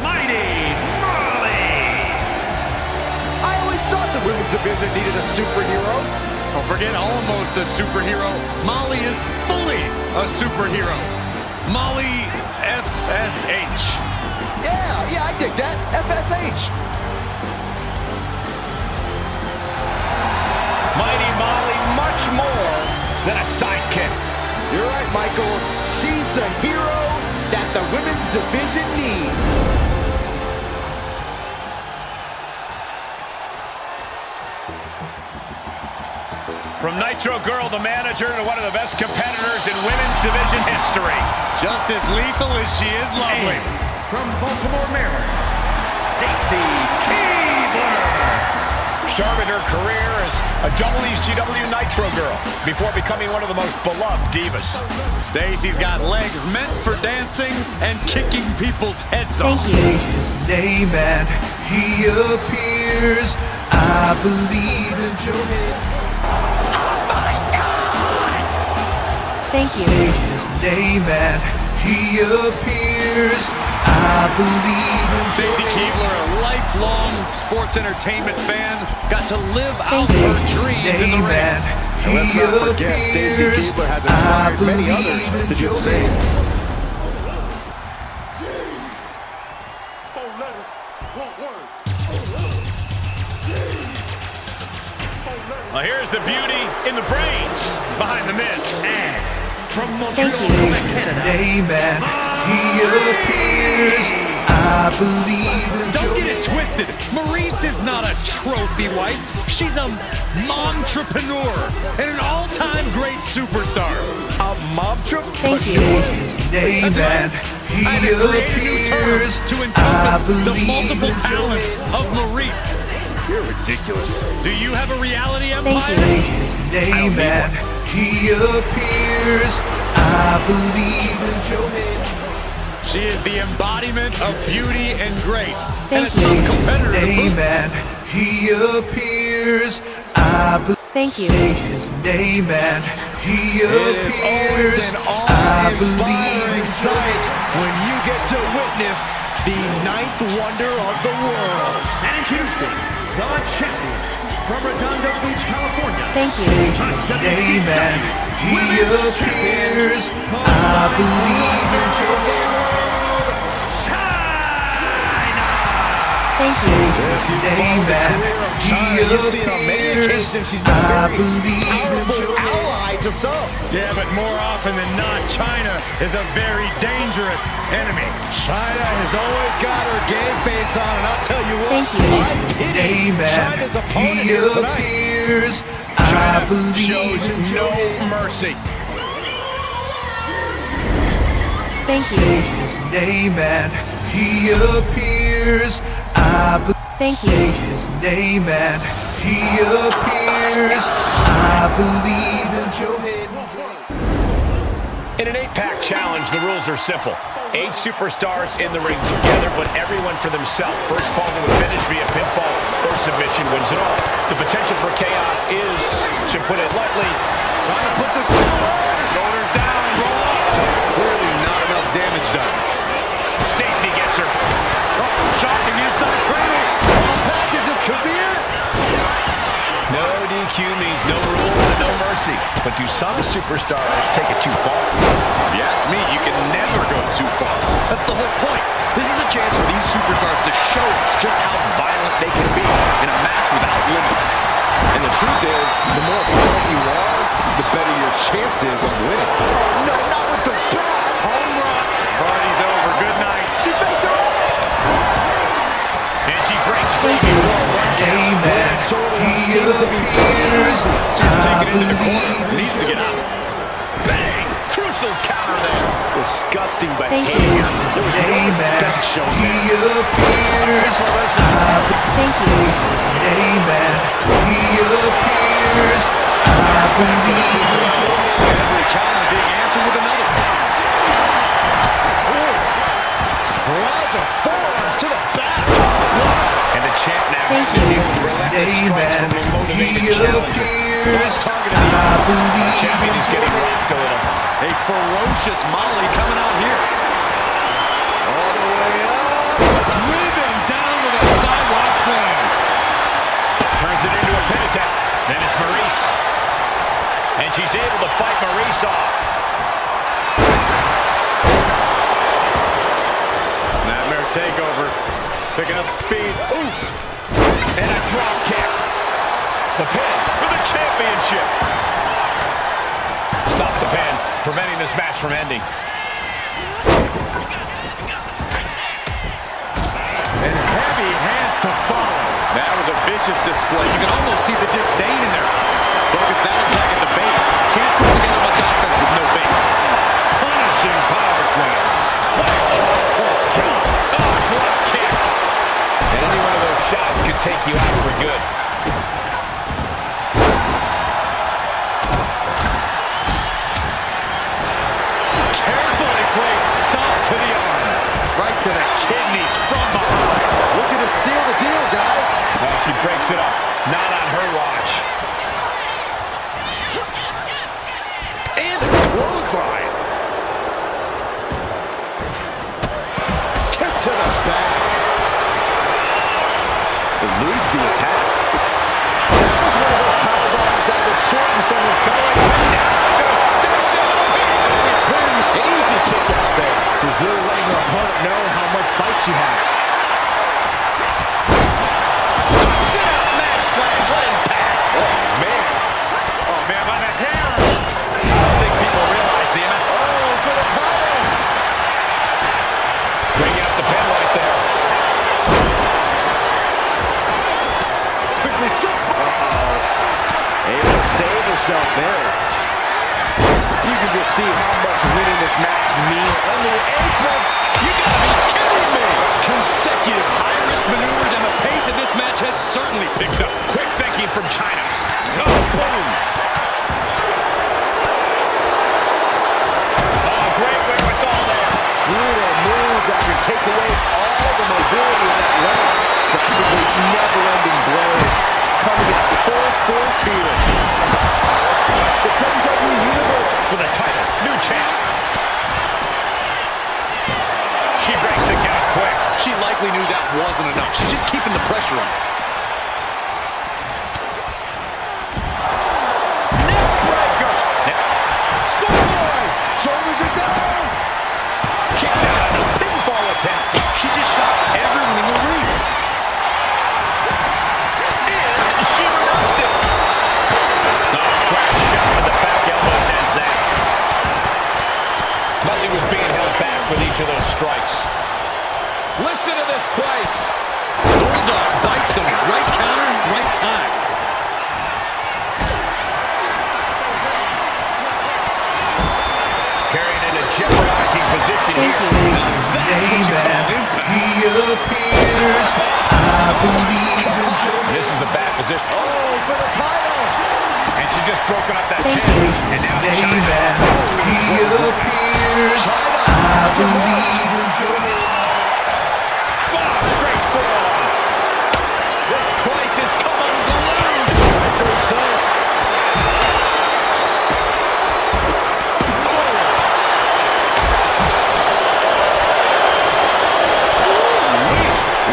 Mighty Molly. I always thought the women's division needed a superhero. Don't forget, almost a superhero. Molly is fully a superhero. Molly FSH. Yeah, I dig that. FSH. Mighty Molly, much more than a sidekick. You're right, Michael. She's the hero that the women's division needs. From Nitro Girl, the manager, to one of the best competitors in women's division history. Just as lethal as she is lovely. And from Baltimore, Maryland, Stacy Keibler. Started her career as a WCW Nitro Girl before becoming one of the most beloved divas. Stacy's got legs meant for dancing and kicking people's heads off. Say his name and he appears. I believe in Joe. Thank you. Say his name and he appears. I believe in Stacy Joe. Keibler, a lifelong sports entertainment fan, got to live out Say her his dreams in the name ring. and And let's he not forget, Stacy appears. Keibler has I inspired many believe others in to do Joe. the same. Well, here's the beauty in the brains behind the Miz. And from Thank Montreal, you. His Canada, name and he appears. I believe in Don't Joe. get it twisted. Maurice is not a trophy wife. She's a momtrepreneur and an all-time great superstar. A momtrep? Thank Say you. his name That's and he I had to create a new term appears. to I encompass the believe multiple in Joe. talents of Maurice. You're ridiculous. Do you have a reality empire? Thank Say you. his name and he appears. I believe in Joe. She is the embodiment of beauty and grace. Thank and a you. top competitor to Name boot. and he appears. I believe. Thank you. Say his name and he appears. An I believe awe-inspiring in sight when you get to witness the ninth wonder of the world. and introducing the champion from Redondo Beach, California. Thank Say you. his name and he appears. I believe in Joe. Thank Say you. his name and he You've seen on many appears. occasions she's been a I very believe in powerful Joe. ally to some. Yeah, but more often than not, China is a very dangerous enemy. China has always got her game face on, and I'll tell you what, Thank you. I'm kidding. Name China's and opponent he here tonight. appears. I believe Shows in no Joe. mercy. Thank Say you. his name and he appears. I Thank say you. his name and he appears. I believe in Joe Hayden. In an 8-pack challenge, the rules are simple. 8 superstars in the ring together, but everyone for themselves. First fall to a finish via pinfall or submission wins it all. The potential for chaos is, to put it lightly, Trying to put the shoulders down, roll up. Clearly not enough damage done. Stacy gets her. Shocking inside cradle. All packages could be it. No DQ means no rules and no mercy. But do some superstars take it too far? If you ask me, you can never go too far. That's the whole point. This is a chance for these superstars to show us just how violent they can be in a match without limits. And the truth is, the more violent you are, the better your chances of winning. No, not with the bat. Home run. Party's over. Good night. She faked her. And she breaks Say free. his name and he appears. I Taken into the corner. believe in Needs to get Joe. out. Bang! Crucial counter there. Disgusting Thank behavior. you. His There was no name respect and shown he there. appears. Thank Say you. his name and he appears. I believe in Joe. Every counter being answered with another. Browser forearms to the back. And the champ now Thank can you. throw His out the name strikes and from a he motivated challenger. appears. Targeting I the believe champion in is getting Joe. rocked a little. A ferocious Molly coming out here. All the way up. she's able to fight Maryse off. Snapmare takeover. Picking up speed. Ooh! And a drop kick. The pin for the championship. Stop the pin, preventing this match from ending. And heavy hands to follow. That was a vicious display. You can almost see the disdain in their eyes. Focus that attack at the base. Can't put together much offense with no base. Punishing power slam. Drop kick. And any one of those shots could take you out for good. Carefully placed stop to the arm. Right to the kidneys from behind. Looking to seal the deal, guys. She breaks it up. Not on her watch. And a clothesline. Kick to the back. Eludes the attack. That was one of those power bombs that would shorten someone's belly. Now gonna step down here. An easy kick out there. She's really letting her opponent know how much fight she has. Sit-out match slam. What impact. Oh, man, by the hair. I don't think people realize the amount. Oh, for the title. Bring out the pin right there. Quickly slip. Able to save herself there. You can just see how much winning this match means. Under the apron. You gotta be kidding me! Consecutive high-risk maneuvers, and the pace of this match has certainly picked up. Quick thinking from China. Oh, boom! Oh, great wherewithal there. Brutal move that can take away all the mobility of that leg. Practically never-ending blows. Coming at full force here. The WWE Universe For the title. New champ. She breaks the count quick. She likely knew that wasn't enough. She's just keeping the pressure on. neck breaker. Schoolboy. Shoulders are down. Kicks out on a pinfall attempt. She just shocked everyone in the ring. And she reversed it. A square shot with the back elbows ends that. Nothing was being held back with each of those strikes. Listen to this place. Bulldog bites them. Right counter, right time. Carrying in a jeopardizing position Say here. his name and he appears. I believe in Joe. This is a bad position. Oh, for the title. And she just broken up that Say pin. And his now name China. and he appears. I believe in Joe. Oh, straight forearm. This place has come unglued. I think so.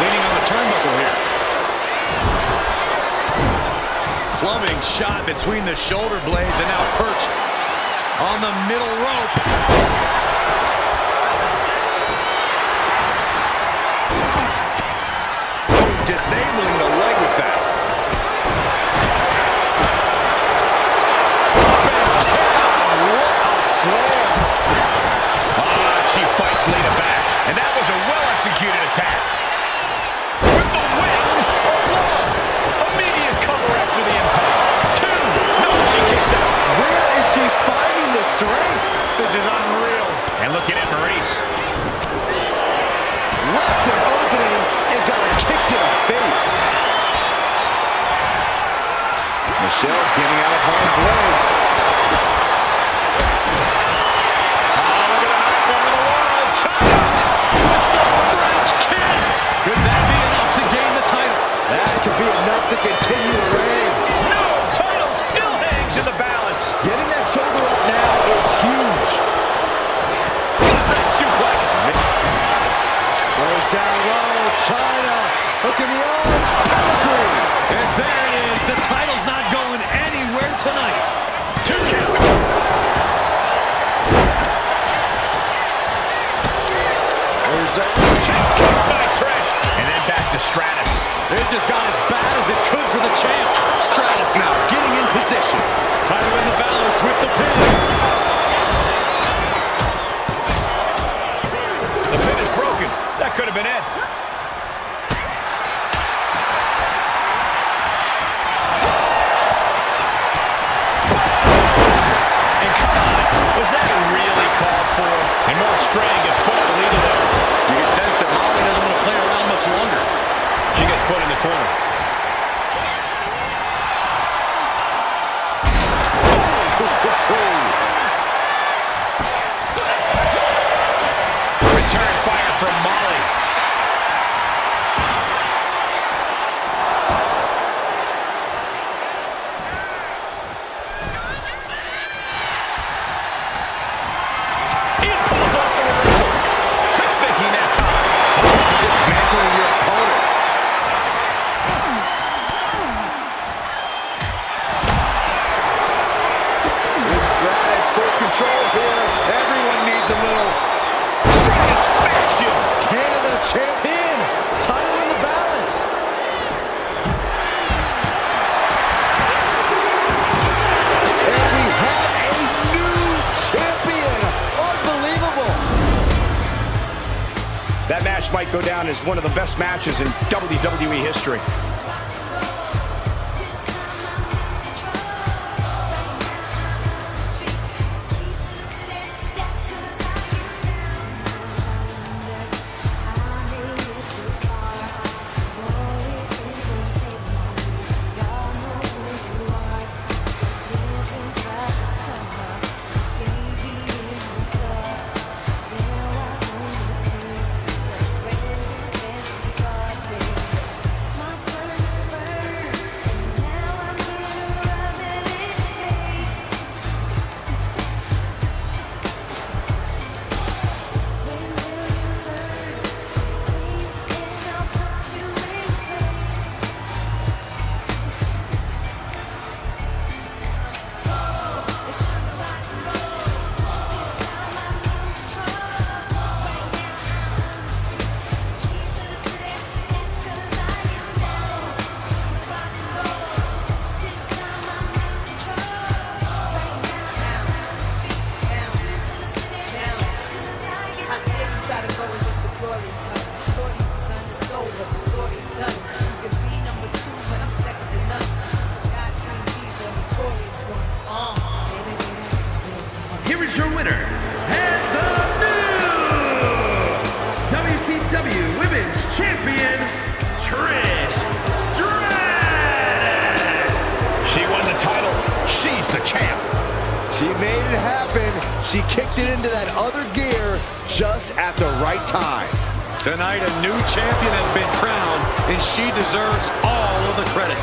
Leaning on the turnbuckle here. Plumbing shot between the shoulder blades and now perched on the middle rope. Disabling the leg with that. She fights Lita back. And that was a well-executed attack. With the wings of love. Immediate cover after the impact. Two. No, she kicks out. Where is she finding the strength? This is unreal. And looking at Maryse. Left an opening and got a kick to the face. Michelle getting out of harm's way. Could that be enough to gain the title? That could be enough to continue the reign. No, title still hangs in the balance. Getting that shoulder up now is huge. Suplex. Goes down low. China. Look in the arms. Pedigree. And there it is. The title's not going anywhere tonight. 2 count. Kick by Trish. And then back to Stratus. It just got as bad as it could for the champ. Stratus now getting in position. Title in the balance with the pin. The pin is broken. That could have been it. And come on, was that really called for? And more Strang gets put on Lita there. You can sense that Molly doesn't want to play around much longer. She gets put in the corner. Return fire from Molly. He pulls off the reversal. Quick thinking that time. Dismantling your opponent. With Stratus full control here. Everyone needs a little. Stratisfaction. Canada champion. Title in the balance. And we have a new champion. Unbelievable. That match might go down as one of the best matches in WWE history. Here is your winner, and the new WCW Women's Champion, Trish Stratus. She won the title. She's the champ. She made it happen. She kicked it into that other gear just at the right time. Tonight, a new champion has been crowned, and she deserves all of the credit.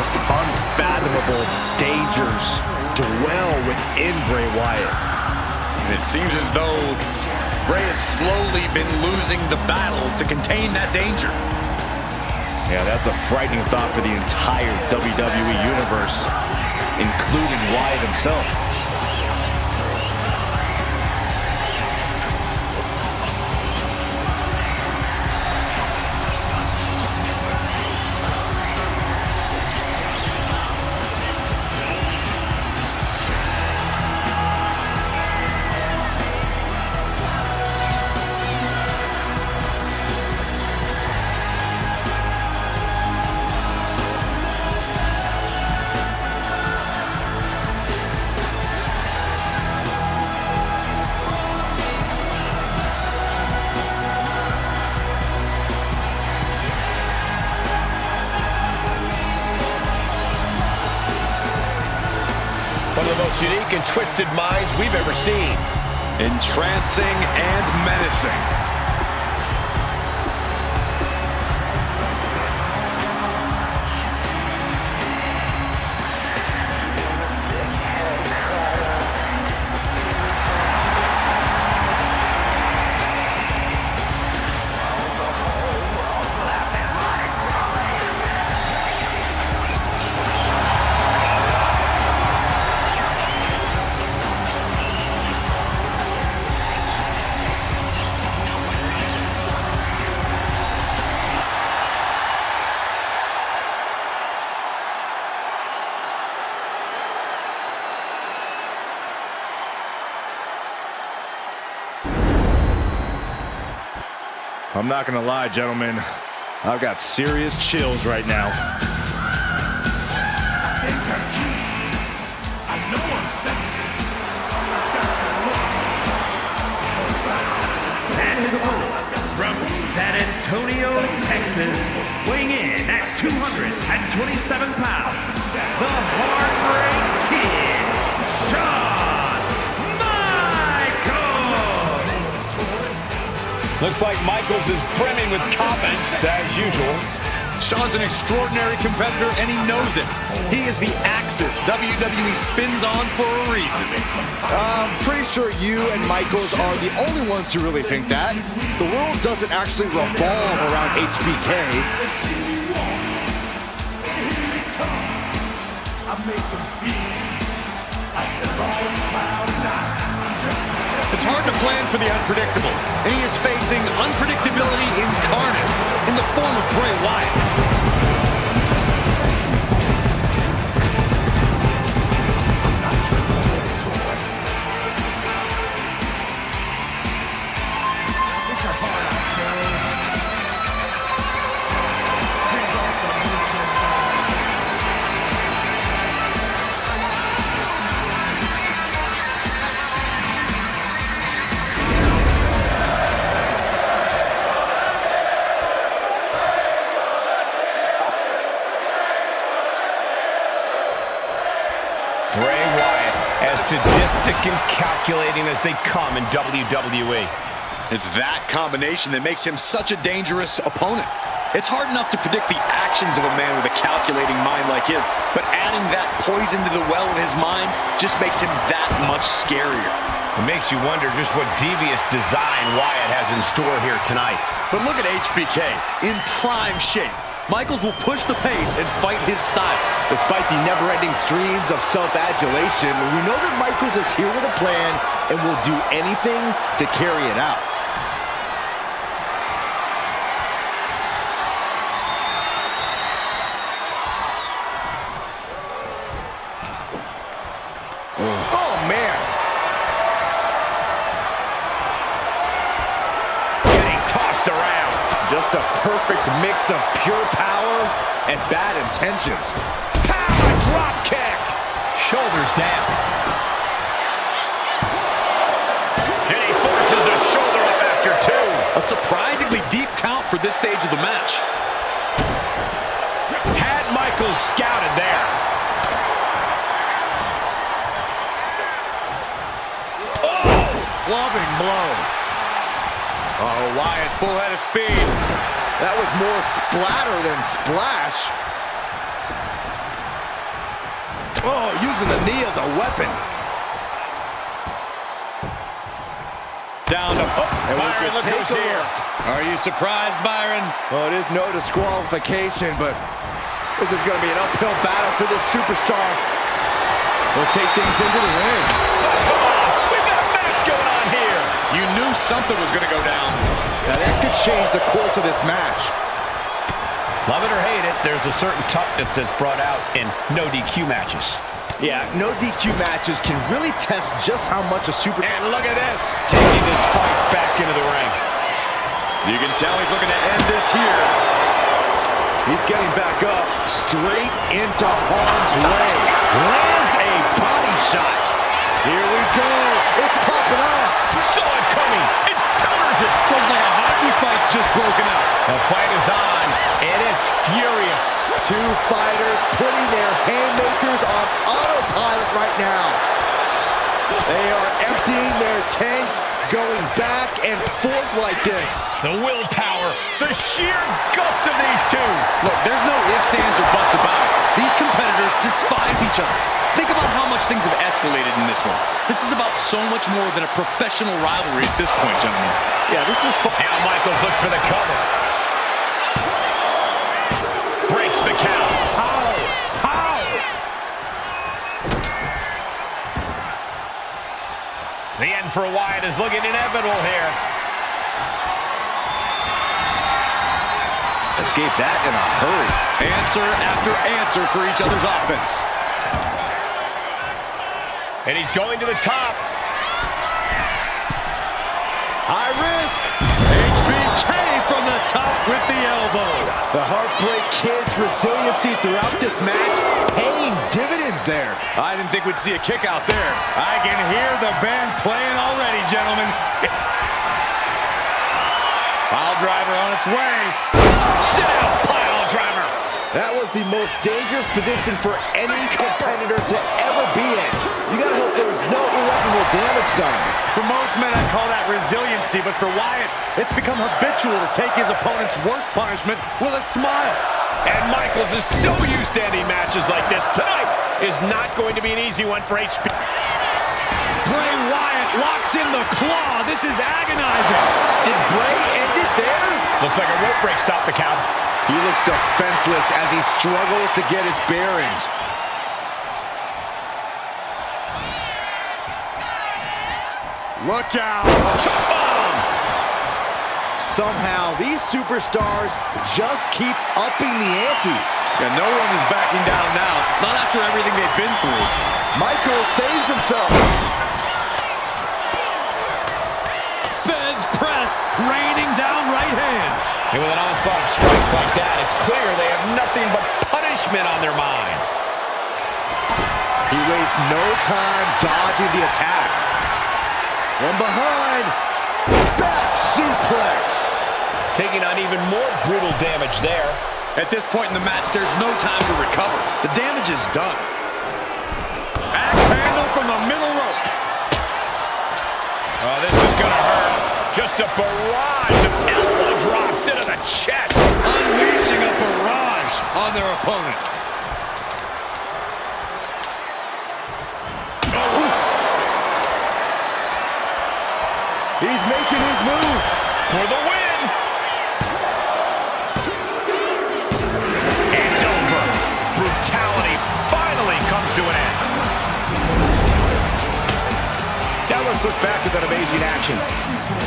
just unfathomable dangers dwell within Bray Wyatt. And it seems as though Bray has slowly been losing the battle to contain that danger. Yeah, that's a frightening thought for the entire WWE Universe, including Wyatt himself. One of the most unique and twisted minds we've ever seen. Entrancing and menacing. I'm not gonna lie, gentlemen. I've got serious chills right now. And his opponent, from San Antonio, Texas, weighing in at 227 pounds, the Heartbreak Kid, Shawn Michaels! Looks like Michaels is brimming with confidence, as usual. Shawn's an extraordinary competitor, and he knows it. He is the axis WWE spins on for a reason. I'm pretty sure you and Michaels are the only ones who really think that. The world doesn't actually revolve around HBK. It's hard to plan for the unpredictable, and he is facing unpredictability incarnate in the form of Bray Wyatt. Bray Wyatt, as sadistic and calculating as they come in WWE. It's that combination that makes him such a dangerous opponent. It's hard enough to predict the actions of a man with a calculating mind like his, but adding that poison to the well of his mind just makes him that much scarier. It makes you wonder just what devious design Wyatt has in store here tonight. But look at HBK, in prime shape. Michaels will push the pace and fight his style. Despite the never-ending streams of self-adulation, we know that Michaels is here with a plan and will do anything to carry it out. Oh, man. Getting tossed around. Just a perfect mix of pure power and bad intentions. Power drop kick. Shoulders down. And he forces a shoulder up after two. A surprisingly deep count for this stage of the match. Had Michaels scouted there. Clubbing blow. Oh, Wyatt, full head of speed. That was more splatter than splash. Oh, using the knee as a weapon. Down to And would you Byron, look take who's a here. look? Are you surprised, Byron? Well, it is no disqualification, but this is going to be an uphill battle for this superstar. We'll take things into the ring. We've got a match going on here. You knew something was going to go down. Now that could change the course of this match. Love it or hate it, there's a certain toughness that's brought out in no DQ matches. Yeah, no DQ matches can really test just how much a super... And look at this, taking this fight back into the ring. You can tell he's looking to end this here. He's getting back up, straight into harm's way. Lands a body shot. Here we go. It's popping off. Saw it coming. It counters it. Looks like a hockey fight's just broken out. The fight is on, and it's furious. Two fighters putting their haymakers on autopilot right now. They are emptying their tanks, going back and forth like this. The willpower, the sheer guts of these two. Look, there's no ifs, ands, or buts about it. These competitors despise each other. Think about how much things have escalated in this one. This is about so much more than a professional rivalry at this point, gentlemen. Yeah, this is fun. Now Michaels looks for the cover. Breaks the count. How? The end for Wyatt is looking inevitable here. Escape that in a hurry. Answer after answer for each other's offense. And he's going to the top. High risk. HBK from the top with the elbow. The Heartbreak Kid's resiliency throughout this match paying dividends there. I didn't think we'd see a kick out there. I can hear the band playing already, gentlemen. Pile driver on its way. Sit down, pile driver. That was the most dangerous position for any competitor to ever be in. You gotta hope there was no irreparable damage done. For most men, I'd call that resiliency, but for Wyatt, it's become habitual to take his opponent's worst punishment with a smile. And Michaels is so used to ending matches like this. Tonight is not going to be an easy one for HB. Bray Wyatt locks in the claw. This is agonizing. Did Bray end it there? Looks like a rope break stopped the count. He looks defenseless as he struggles to get his bearings. Look out. Chop bomb. Somehow, these superstars just keep upping the ante. And no one is backing down now. Not after everything they've been through. Michael saves himself. Fez press, raining down right hands. And with an onslaught of strikes like that, it's clear they have nothing but punishment on their mind. He wastes no time dodging the attack. One behind. Back suplex. Taking on even more brutal damage there. At this point in the match, there's no time to recover. The damage is done. Axe handle from the middle rope. Oh, this is going to hurt. Just a barrage of elbow drops into the chest. Unleashing a barrage on their opponent. He's making his move. For the win. It's over. Brutality finally comes to an end. Now let's look back at that amazing action.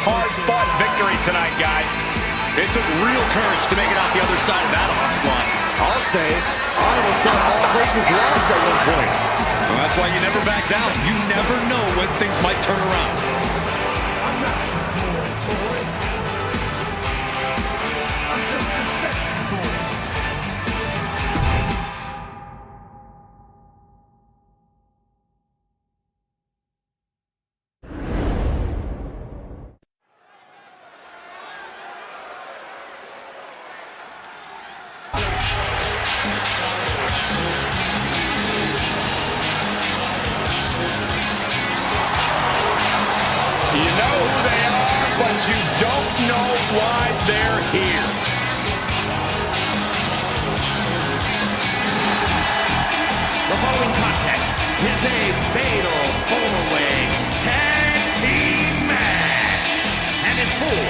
hard-fought victory tonight, guys. It took real courage to make it out the other side of that onslaught. I'll say, I almost thought all hope was lost at one point. Well, that's why you never back down. You never know when things might turn around. I'm not your boy toy. I'm just a sexy boy. You know who they are, but you don't know why they're here. The following contest is a fatal four-way tag team match and it's for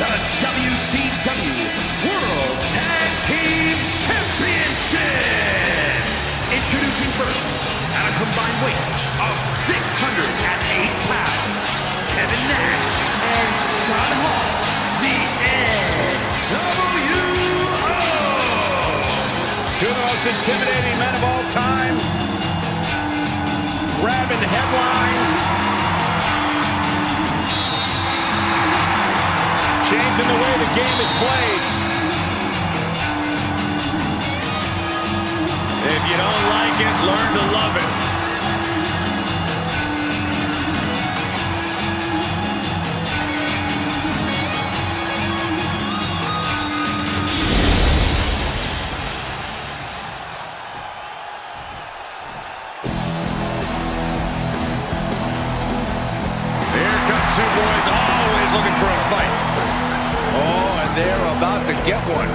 the WCW World Tag Team Championship. Introducing first, at a combined weight of 608 pounds, Kevin Nash and Scott Hall, the NWO. Two of the most intimidating men of all time. Grabbing headlines. Changing the way the game is played. If you don't like it, learn to love it. Here come two boys always looking for a fight. Oh, and they're about to get one.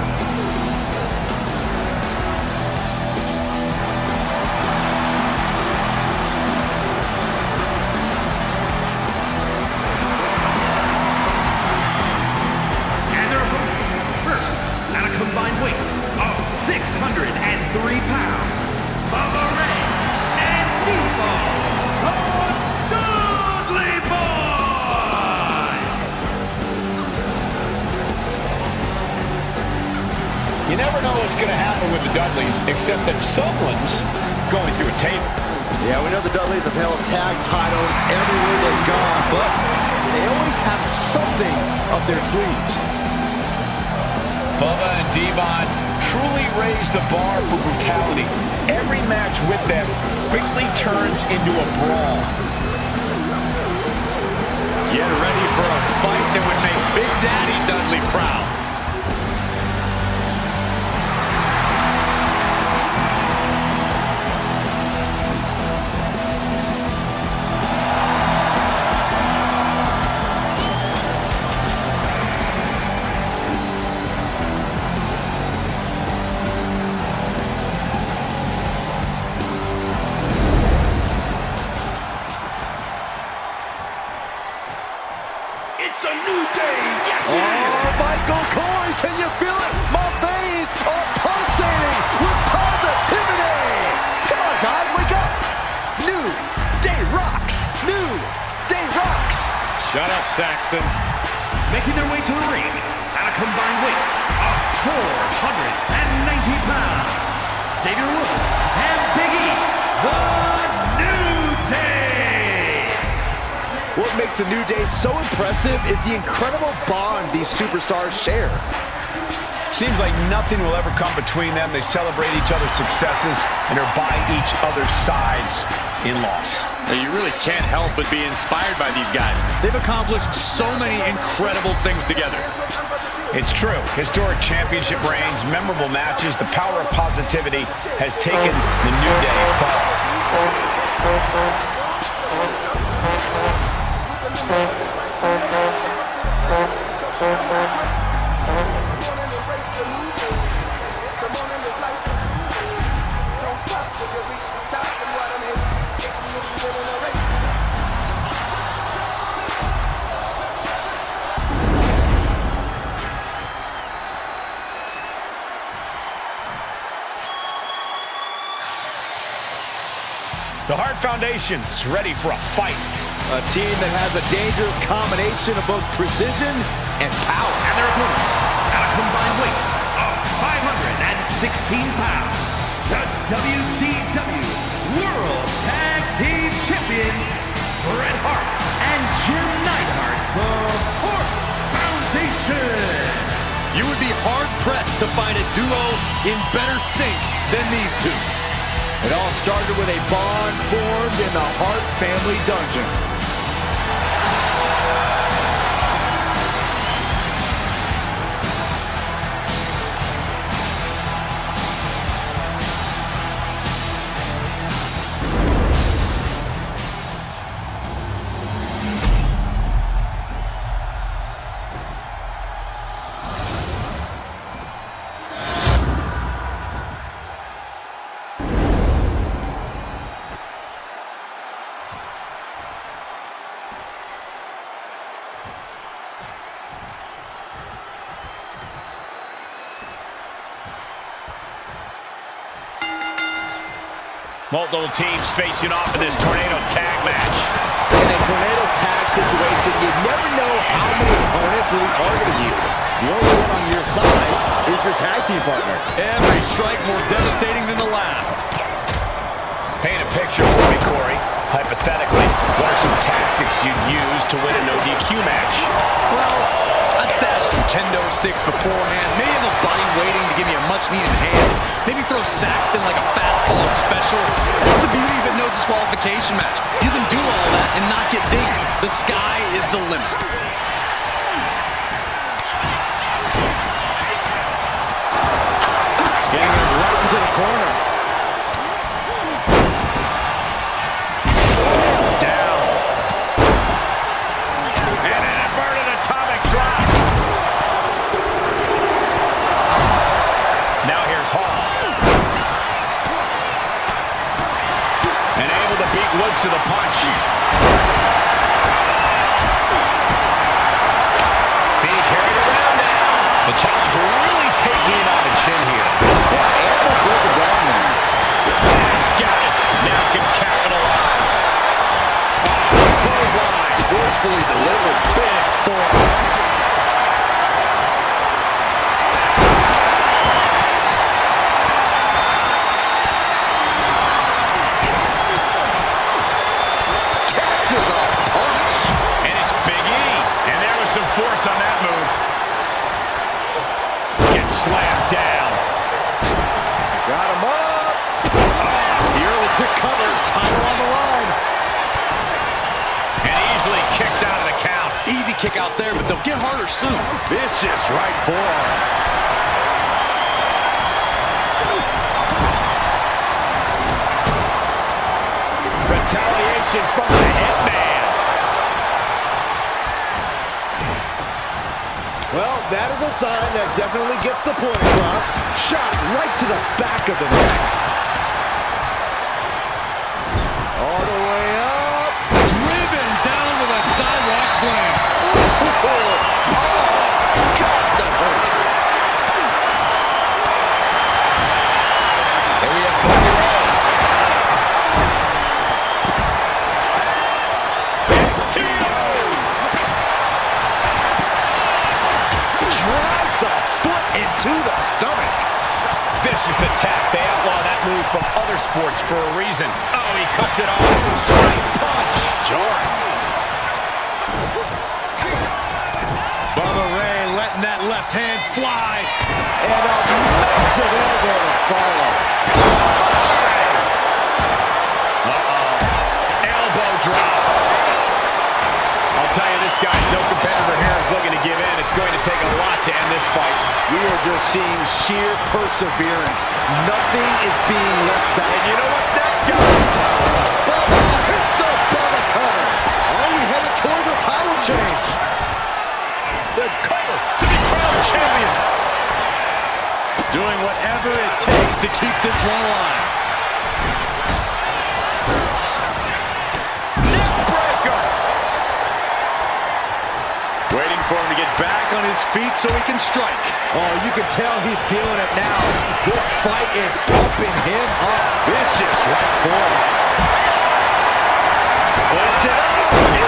And their opponents, first, at a combined weight of 603 pounds, Bubba Ray and Default, the Dudley Boyz. You never know what's going to happen with the Dudleys, except that someone's going through a table. Yeah, we know the Dudleys have held tag titles everywhere they've gone, but they always have something up their sleeves. Bubba and Devon truly raised the bar for brutality. Every match with them quickly turns into a brawl. Get ready for a fight that would make Big Daddy Dudley proud. It's a new day, yes it is! Oh, Michael Corey, can you feel it? My veins are pulsating with positivity! Come on, guys, wake up! New Day rocks! New Day rocks! Shut up, Saxton. Making their way to the ring at a combined weight of 490 pounds, Xavier Woods and Big E, the New Day. What makes the New Day so impressive is the incredible bond these superstars share. Seems like nothing will ever come between them. They celebrate each other's successes and are by each other's sides in loss. You really can't help but be inspired by these guys. They've accomplished so many incredible things together. It's true. Historic championship reigns, memorable matches, the power of positivity has taken the New Day The Hart Foundation is ready for a fight. A team that has a dangerous combination of both precision and power. And their opponents, at a combined weight of 516 pounds, the WCW World Tag Team Champions, Bret Hart and Jim Neidhart, the Hart Foundation. You would be hard-pressed to find a duo in better sync than these two. It all started with a bond formed in the Hart family dungeon. Multiple teams facing off in this tornado tag match. In a tornado tag situation, you never know how many opponents will be targeting you. The only one on your side is your tag team partner. Every strike more devastating than the last. Paint a picture for me, Corey. Hypothetically, what are some tactics you'd use to win a no DQ match? Well, I'd stash some kendo sticks beforehand. Maybe have a buddy waiting to give me a much-needed hand. Maybe throw Saxton like a fastball special. That's the beauty of a no disqualification match. You can do all that and not get dinged. The sky is the limit. Getting him right into the corner. Down. And an inverted atomic drop. Now here's Hall. And able to beat Woods to the punch. Being carried around now. The challenger really taking it on the chin here. Got it. Now can capitalize. Clothesline. Forcefully delivered. Big forearm. Catches a punch. And it's Big E. And there was some force on that move. Gets slammed down. Got him up. The early quick cover. Title on the line. And easily kicks out of the count. Easy kick out there, but they'll get harder soon. Vicious right forearm. Retaliation from the Hitman. Well, that is a sign that definitely gets the point across. Shot right to the back of the neck. All the way up. Driven down with a sidewalk slam. Oh, God, that hurt. Here we have Bully Ray. It's Tito. Drives a foot into the stomach. Vicious attack. They outlaw that move from other sports for a reason. Oh, he cuts it off. Straight punch. Jarring. Bubba Ray letting that left hand fly. And a massive elbow to follow. Elbow drop. I'll tell you, this guy's no competitor here is looking to give in. It's going to take a lot to end this fight. We are just seeing sheer perseverance. Nothing is being left back. And you know what's next, guys? Bubba hits the Bubba cutter. Are we headed towards a title change? The cover to be crowned champion. Doing whatever it takes to keep this one alive. Neckbreaker. Waiting for him to get back on his feet so he can strike. Oh, you can tell he's feeling it now. This fight is pumping him up. Vicious right forearm. Lifts it up.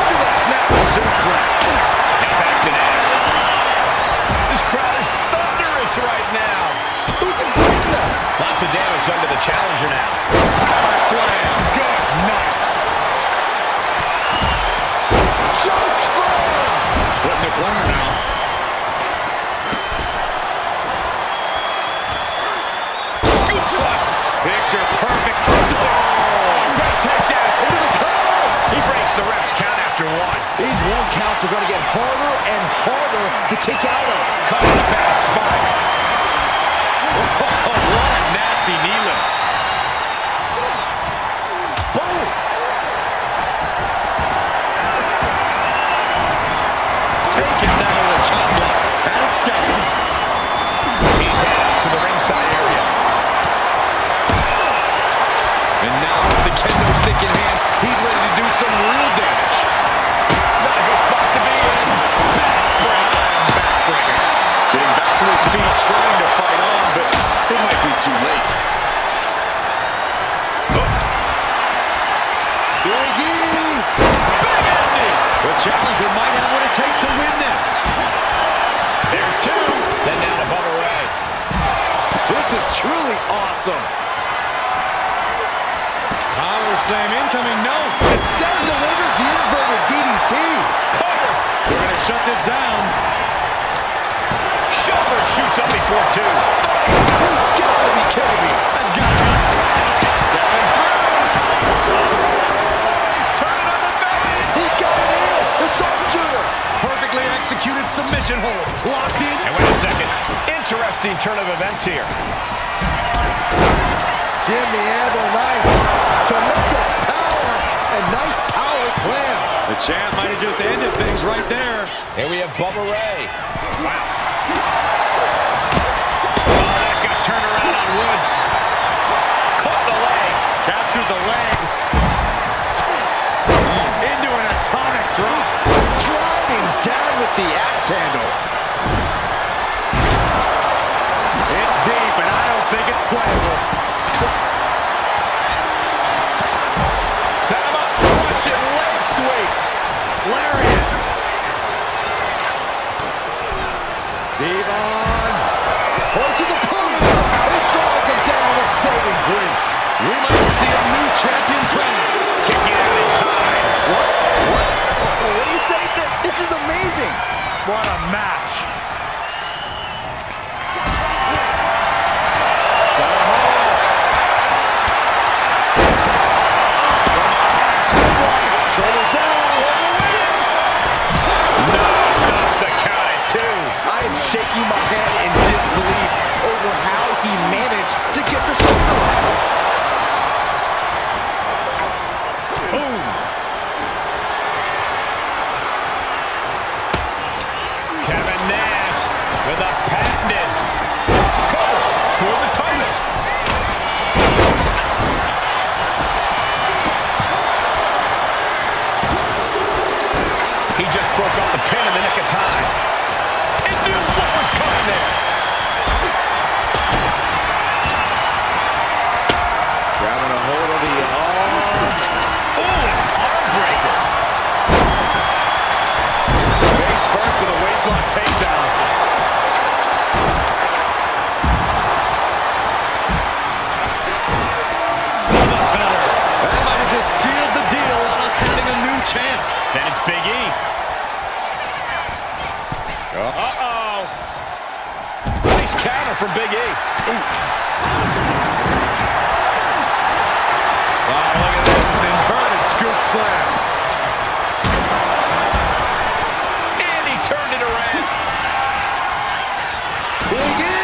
counts are going to get harder and harder to kick out of. Caught in a bad spot. Oh, what a nasty knee lift. Boom! Taken down with a chop block. And it's scalp. He's headed out to the ringside area. And now with the kendo stick in hand, he's ready to do some real damage. Not a good spot to be in. Backbreaker. Getting back to his feet, trying to fight on, but it might be too late. Big E! Big ending! The challenger might have what it takes to win this. There's two. Then down to Bubba Ray. This is truly awesome. Power slam incoming, no. And Stone delivers the inverted DDT. They're going to shut this down. Shoulder shoots up before two. You gotta be kidding me. That's got to be. Stepping through. He's turning on the belly. He's got it in. The sharpshooter. Perfectly executed submission hold. Locked in. And wait a second. Interesting turn of events here. Jim the Anvil Knight. Tremendous power and nice power slam. The champ might have just ended things right there. Here we have Bubba Ray. Wow. Oh, that got turned around on Woods. Caught the leg. Captured the leg. Into an atomic drop. Driving down with the axe handle. It's deep, and I don't think it's playable. Set him up. Russian leg sweep. Lariat. Devon. Horses the pony. He drives him down with saving grace. We might see a new champion crowned. Kicking out in time. What do you say? This is amazing. What a match. Shoulders down. No, stops the count at two. I am shaking my head in disbelief over how he managed to get the shoulder. Boom. Kevin Nash with a patented cover for the title. He just broke up the pin in the nick of time. And knew what was coming there. Grabbing a hold of the arm. Oh, an arm breaker. Face first with a waistlock takedown. Bubba cutter. That might have just sealed the deal on us having a new champ. Then it's Big E. Uh-oh. Nice counter from Big E. Oh, look at this. An inverted scoop slam. And he turned it around. Big E.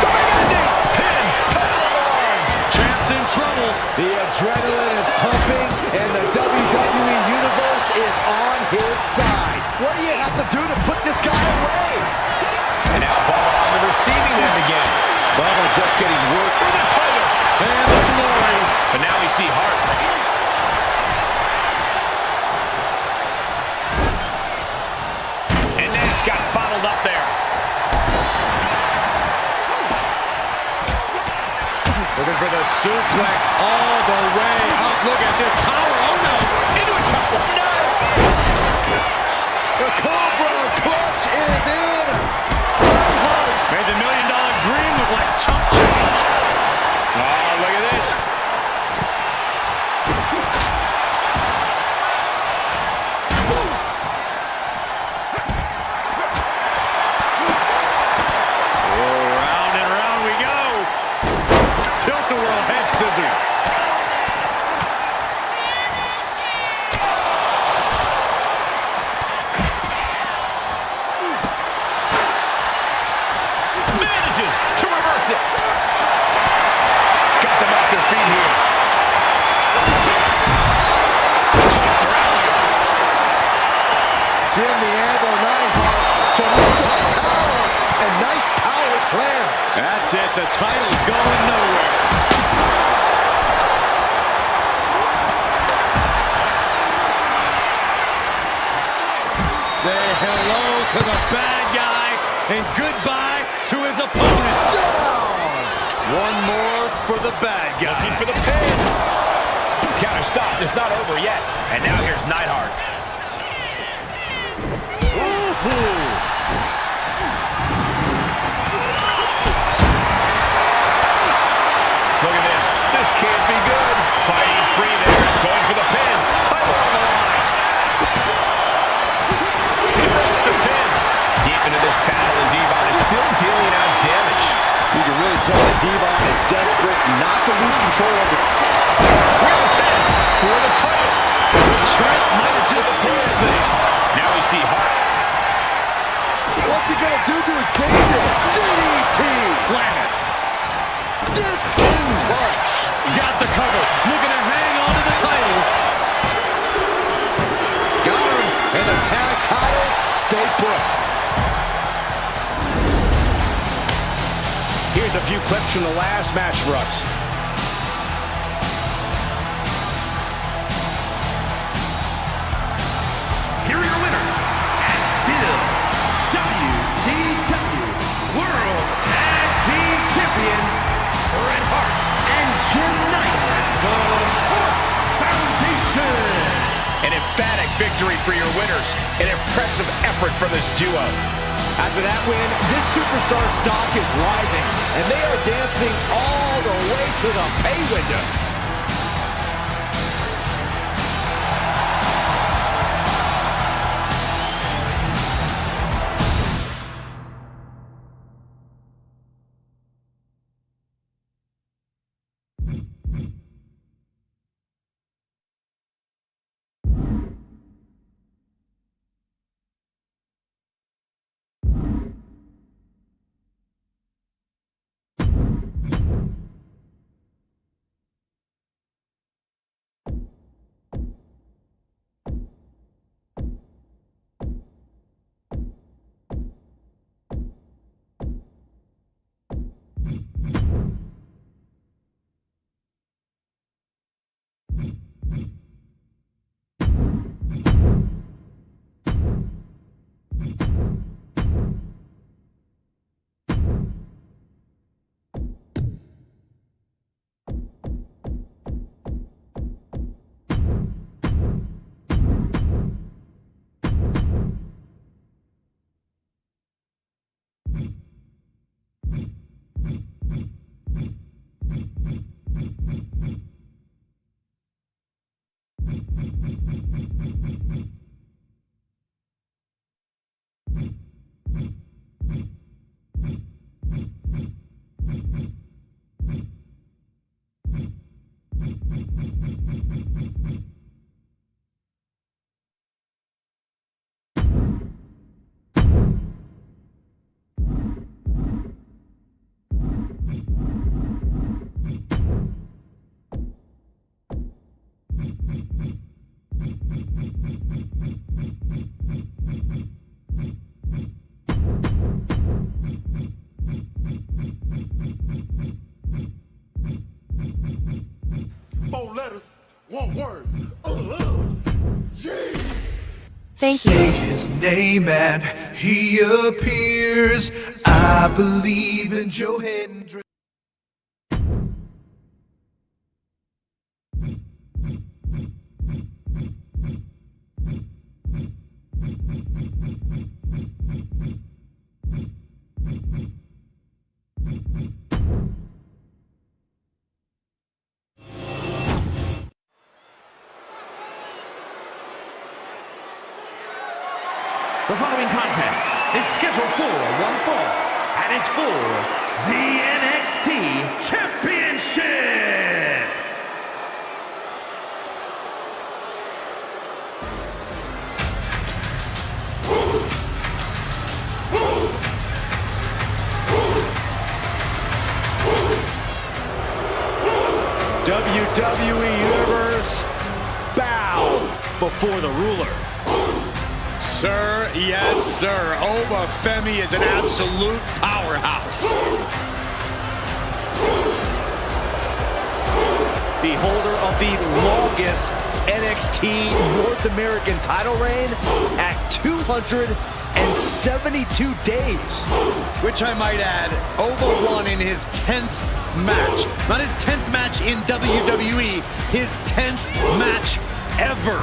Big ending. Pin. Title on the line. Champ's in trouble. The adrenaline is pumping, and the WWE Universe is on his side. What do you have to do to put this guy away? And now Bubba on the receiving end again. Bubba just getting work For the title. And the glory. But now we see Hart. And Nash got bottled up there. Looking for the suplex all the way up. Look at this power. Oh, no. Into a top. No. The Cobra Clutch is in. Made the $1 million dream look like chump change. Oh, look at this. Round and round we go. Tilt-a-whirl head scissors. That's it. The title's going nowhere. Say hello to the bad guy and goodbye to his opponent. Down! One more for the bad guy. Looking for the pin. Counter stop. It's not over yet. And now here's Neidhart. Look at this. This can't be good. Fighting free there. Going for the pin. Title on the line. He breaks the pin. Deep into this battle, and Devon is still dealing out damage. You can really tell that Devon is desperate not to lose control of the... Real pin for the title. Trent might have just saved things. Now we see Hart. What's he gonna do to Xavier? DDT! Slam it. Discus punch! Got the cover. Looking to hang on to the title. Got him! And the tag titles stay put. Here's a few clips from the last match for us. Here are your winners, and still WCW World Tag Team Champions, Bret Hart and Jim Neidhart, the Hart Foundation. An emphatic victory for your winners. An impressive effort from this duo. After that win, this superstar stock is rising, and they are dancing all the way to the pay window. Four letters, one word. Yeah. Thank Say you. his name and he appears. I believe in Joe Hendricks. The following contest is scheduled for one fall and is for the NXT Championship. WWE Universe, bow before the ruler. Sir, yes, sir. Oba Femi is an absolute powerhouse. the holder of the longest NXT North American title reign at 272 days. Which I might add, Oba won in his 10th match. Not his 10th match in WWE, his 10th match ever.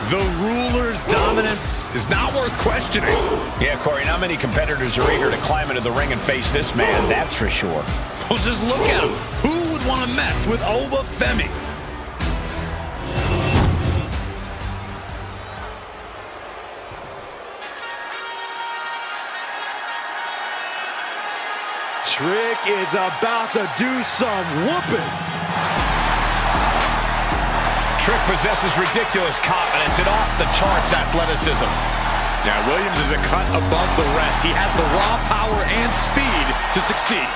The ruler's dominance is not worth questioning. Yeah, Corey, not many competitors are eager to climb into the ring and face this man, that's for sure. Well, just look at him. Who would want to mess with Oba Femi? Trick is about to do some whooping. Trick possesses ridiculous confidence and off-the-charts athleticism. Now, Williams is a cut above the rest. He has the raw power and speed to succeed.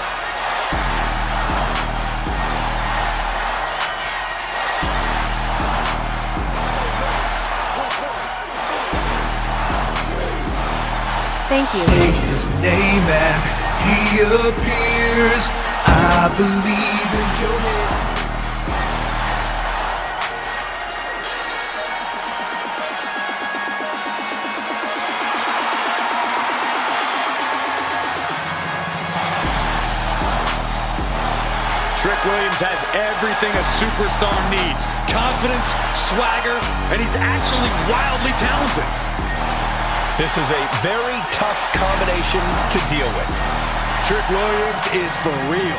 Thank you. Say his name and he appears. I believe in Joe. Trick Williams has everything a superstar needs. Confidence, swagger, and he's actually wildly talented. This is a very tough combination to deal with. Trick Williams is for real.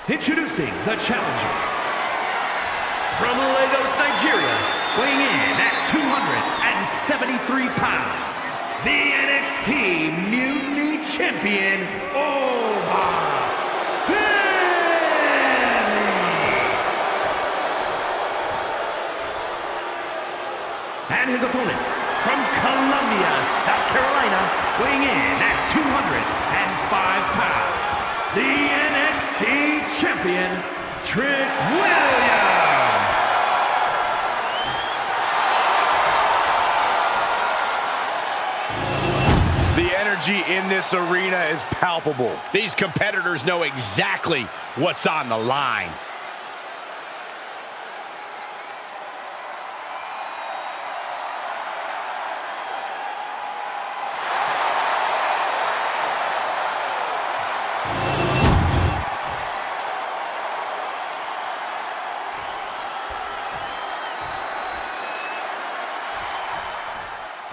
Introducing the challenger. From Lagos, Nigeria, weighing in at 273 pounds, the NXT Mutiny Champion, Oba Femi. And his opponent, from Columbia, South Carolina, weighing in at 205 pounds, the NXT Champion, Trick Williams. The energy in this arena is palpable. These competitors know exactly what's on the line.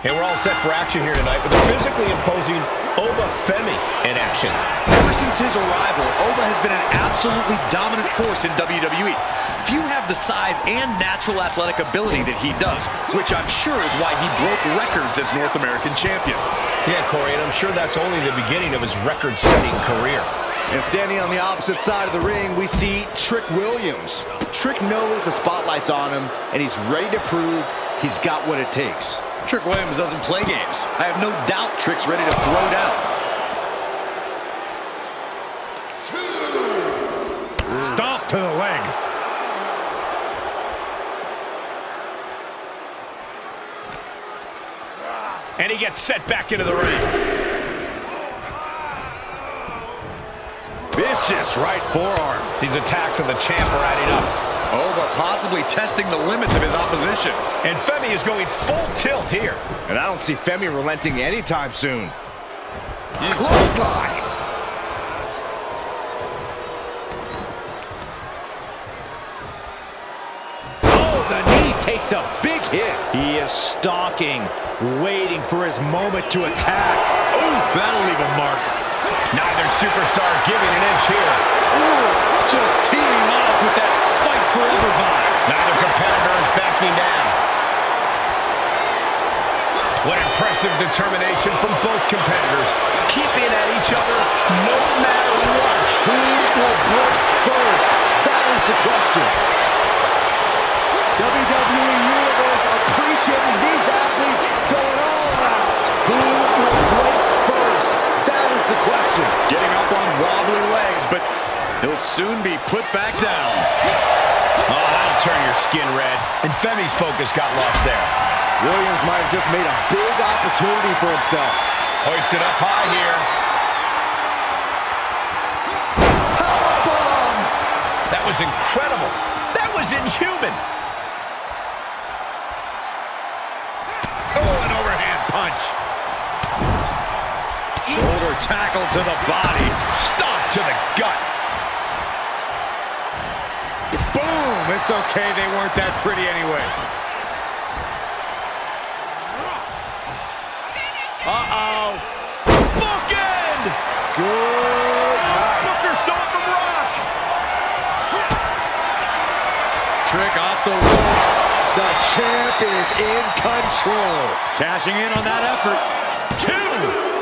And we're all set for action here tonight with a physically imposing Oba Femi in action. Ever since his arrival, Oba has been an absolutely dominant force in WWE. Few have the size and natural athletic ability that he does, which I'm sure is why he broke records as North American champion. Yeah, Corey, and I'm sure that's only the beginning of his record-setting career. And standing on the opposite side of the ring, we see Trick Williams. Trick knows the spotlight's on him, and he's ready to prove he's got what it takes. Trick Williams doesn't play games. I have no doubt Trick's ready to throw down. Stomp to the leg. And he gets set back into the ring. Vicious right forearm. These attacks of the champ are adding up. Oba possibly testing the limits of his opposition. And Femi is going full tilt here. And I don't see Femi relenting anytime soon. Clothesline. takes a big hit. He is stalking, waiting for his moment to attack. Ooh, that'll leave a mark. Neither superstar giving an inch here. Ooh, just teeing off with that fight forever vibe. Neither competitor is backing down. What impressive determination from both competitors, keeping at each other no matter what. Who will break first? That is the question. WWE Universe appreciating these athletes going all out. Who will break first? That is the question. Getting up on wobbly legs, but he'll soon be put back down. Oh, that'll turn your skin red. And Femi's focus got lost there. Williams might have just made a big opportunity for himself. Hoisted up high here. Powerbomb! That was incredible. That was inhuman. Oh, an overhand punch. Shoulder tackle to the body. Stomp to the gut. Boom! It's okay, they weren't that pretty anyway. Uh-oh. Bookend! Good night. Booker stole from Rock. Trick off the ropes. The champ is in control. Cashing in on that effort. Two.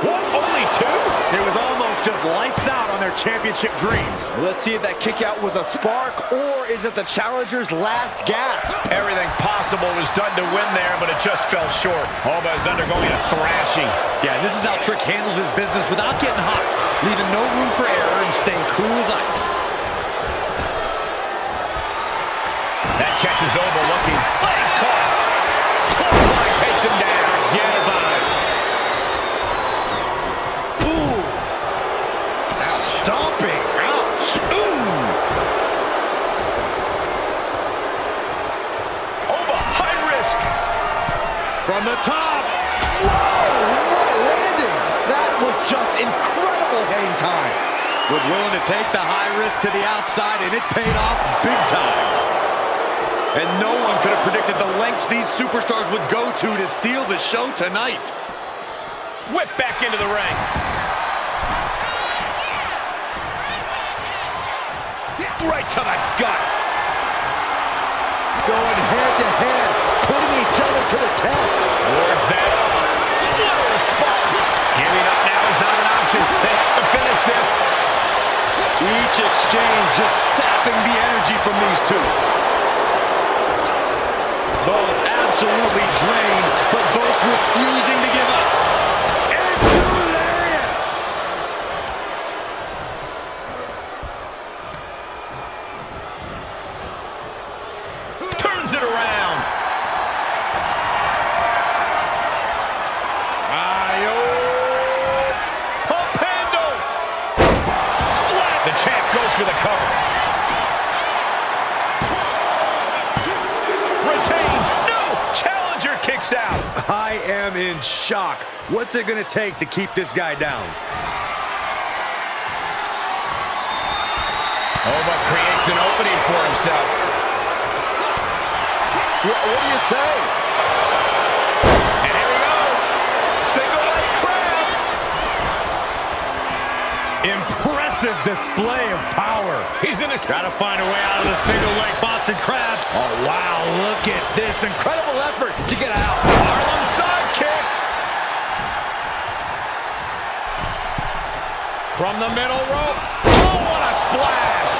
What? Only two? It was almost just lights out on their championship dreams. Let's see if that kick out was a spark, or is it the challenger's last gasp? Everything possible was done to win there, but it just fell short. Alba is undergoing a thrashing. Yeah, this is how Trick handles his business without getting hot, leaving no room for error and staying cool as ice. That catches Alba looking. Legs caught. Clothesline takes him down. Get it by. Ooh. Stomping. Ouch. Ooh. Alba, high risk. From the top. Whoa, what a landing. That was just incredible hang time. Was willing to take the high risk to the outside, and it paid off big time. And no one could have predicted the lengths these superstars would go to steal the show tonight. Whip back into the ring. Right to the gut. Going head to head, putting each other to the test. Wards that off. What a response. Giving up now is not an option. They have to finish this. Each exchange just sapping the energy from these two. Both absolutely drained, but both refusing to give up. It's a lariat. Turns it around. Papando. Slap. The champ goes for the cover. Retains. No. Challenger kicks out. I am in shock. What's it going to take to keep this guy down? Alba creates an opening for himself. What do you say? And here we go. Single leg crab. Impressive display of power. He's in his... Got to find a way out of the single leg Boston Crab. Oh, wow. Look at this incredible effort to get out. Harlem sidekick. From the middle rope. Oh, what a splash.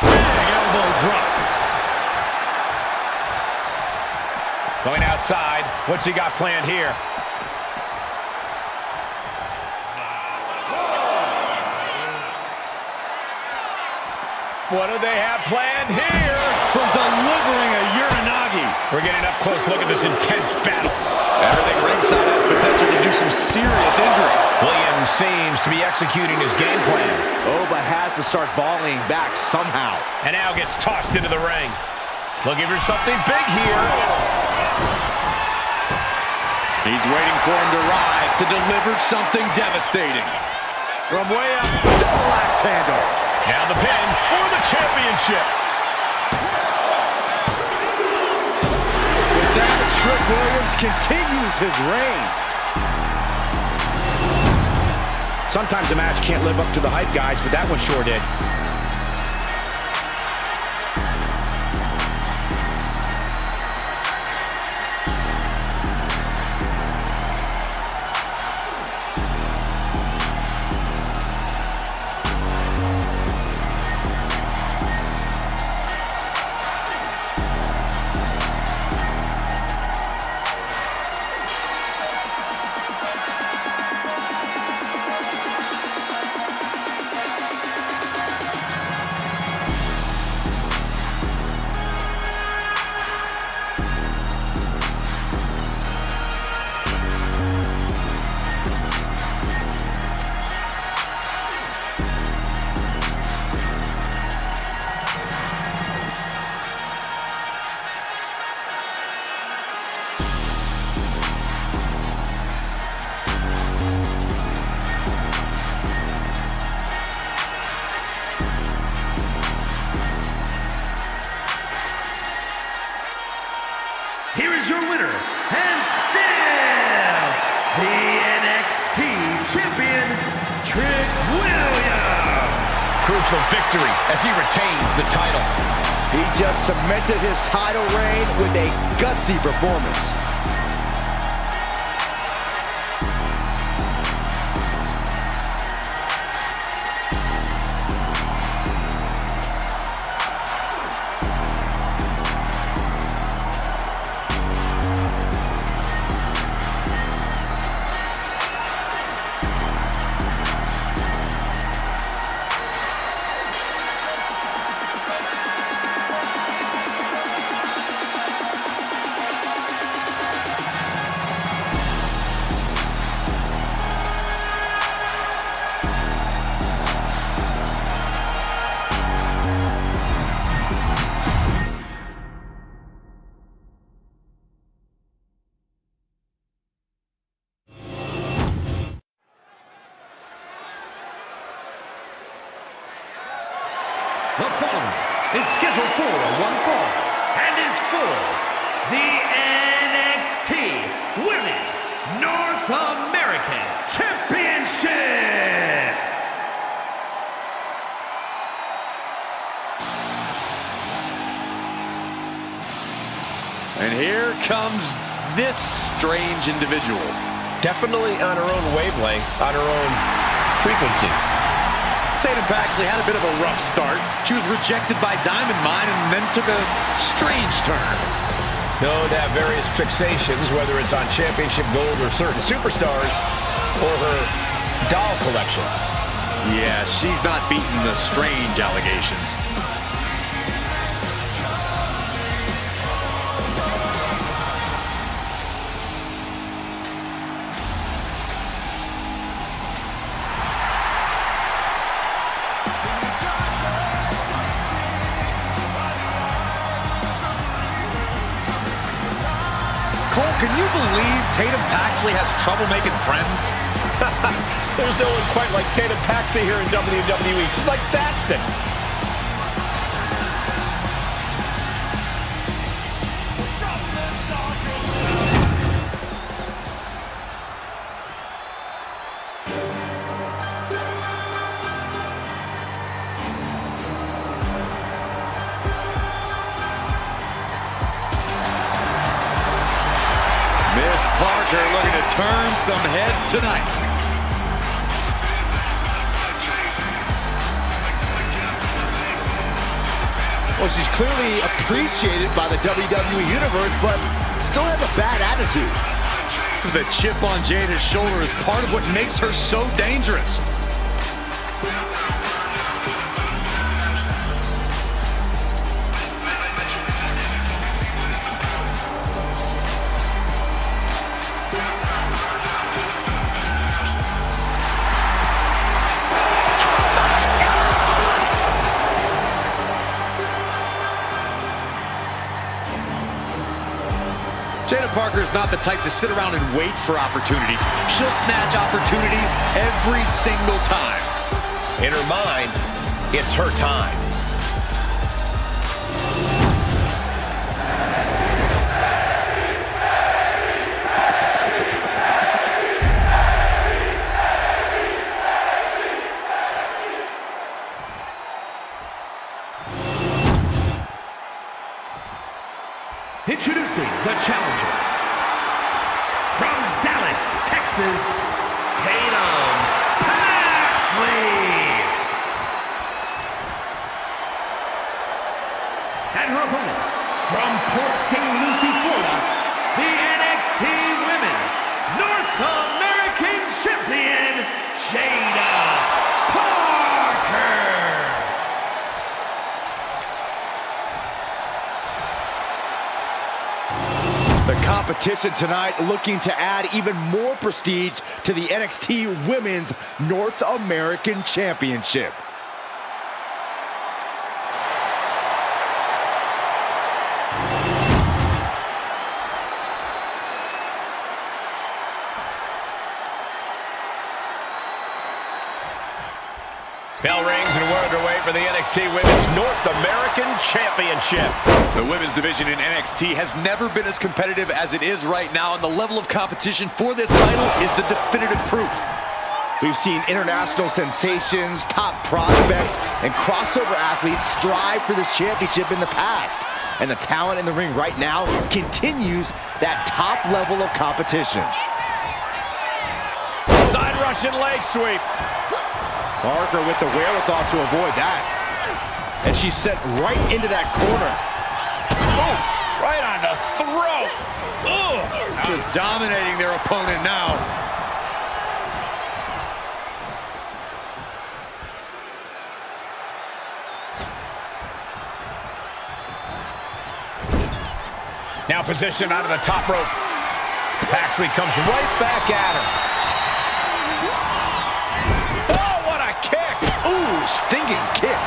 Big elbow drop. Going outside. What's he got planned here? What do they have planned here? From delivering a Uranagi. We're getting up close. Look at this intense battle. Everything ringside has potential to do some serious injury. Williams seems to be executing his game plan. Oba has to start volleying back somehow. And now gets tossed into the ring. Looking for something big here. He's waiting for him to rise to deliver something devastating. From way up. Double axe handle. Now the pin for the championship. that, Trick Williams continues his reign. Sometimes a match can't live up to the hype, guys, but that one sure did. Here is your winner, and still the NXT Champion, Trick Williams. Crucial victory as he retains the title. He just cemented his title reign with a gutsy performance. The following is scheduled for one fall and is for the NXT Women's North American Championship. And here comes this strange individual. Definitely on her own wavelength, on her own frequency. Tatum Paxley had a bit of a rough start. She was rejected by Diamond Mine and then took a strange turn. Known to have various fixations, whether it's on championship gold or certain superstars, or her doll collection. Yeah, she's not beating the strange allegations. Cole, can you believe Tatum Paxley has trouble making friends? There's no one quite like Tatum Paxley here in WWE. She's like Saxton. Miss Parker looking to turn some heads tonight. Well, she's clearly appreciated by the WWE Universe, but still has a bad attitude. It's because the chip on Jada's shoulder is part of what makes her so dangerous. Jada Parker is not the type to sit around and wait for opportunities. She'll snatch opportunity every single time. In her mind, it's her time. Introducing the challenger from Dallas, Texas, Tatum Paxley. And her opponent from Port St. Lucie, Florida, the NXT Women's North American Champion, Jada Parker. The competition tonight looking to add even more prestige to the NXT Women's North American Championship. Bell rings and we're underway for the NXT Women's North American Championship. The women's division in NXT has never been as competitive as it is right now, and the level of competition for this title is the definitive proof. We've seen international sensations, top prospects, and crossover athletes strive for this championship in the past. And the talent in the ring right now continues that top level of competition. Side Russian leg sweep. Parker with the wherewithal to avoid that. And she's sent right into that corner. Oh, right on the throat. Ugh. Just dominating their opponent now. Now positioned out of the top rope. Paxley comes right back at her. Oh, what a kick! Ooh, stinging kick.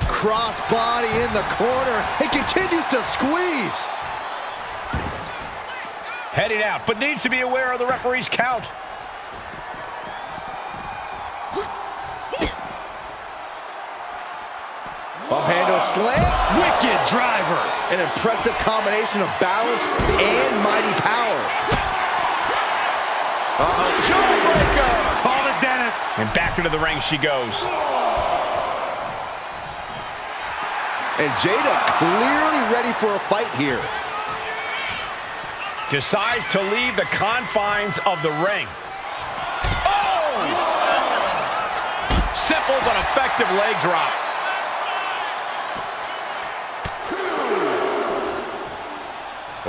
Cross body in the corner. It continues to squeeze. Heading out, but needs to be aware of the referee's count. Up handle slam. Wicked driver. An impressive combination of balance and mighty power. Jawbreaker! Call it, Dennis. And back into the ring she goes. And Jada clearly ready for a fight here. Decides to leave the confines of the ring. Oh! Simple but effective leg drop.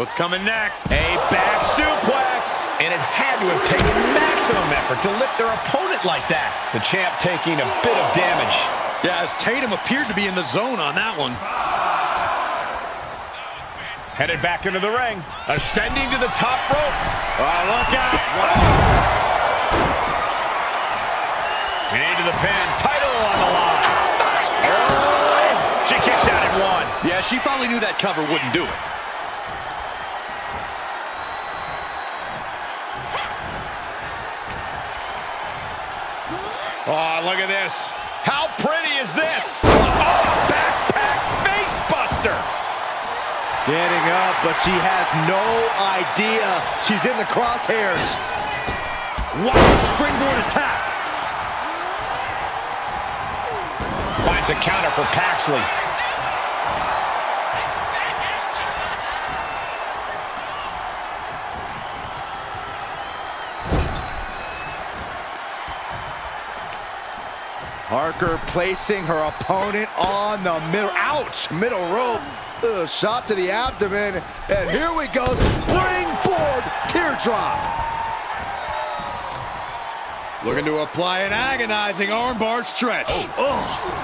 What's coming next? A back suplex. And it had to have taken maximum effort to lift their opponent like that. The champ taking a bit of damage. Yeah, as Tatum appeared to be in the zone on that one. Headed back into the ring. Ascending to the top rope. Oh, look out. And into the pin. Title on the line. Oh, she kicks out at one. Yeah, she probably knew that cover wouldn't do it. Oh, look at this. How pretty is this? Oh, backpack face buster. Getting up, but she has no idea she's in the crosshairs. Wow, springboard attack. Finds a counter for Paxley. Parker placing her opponent on the middle. Ouch! Middle rope. Shot to the abdomen. And here we go. Springboard teardrop. Looking to apply an agonizing armbar stretch.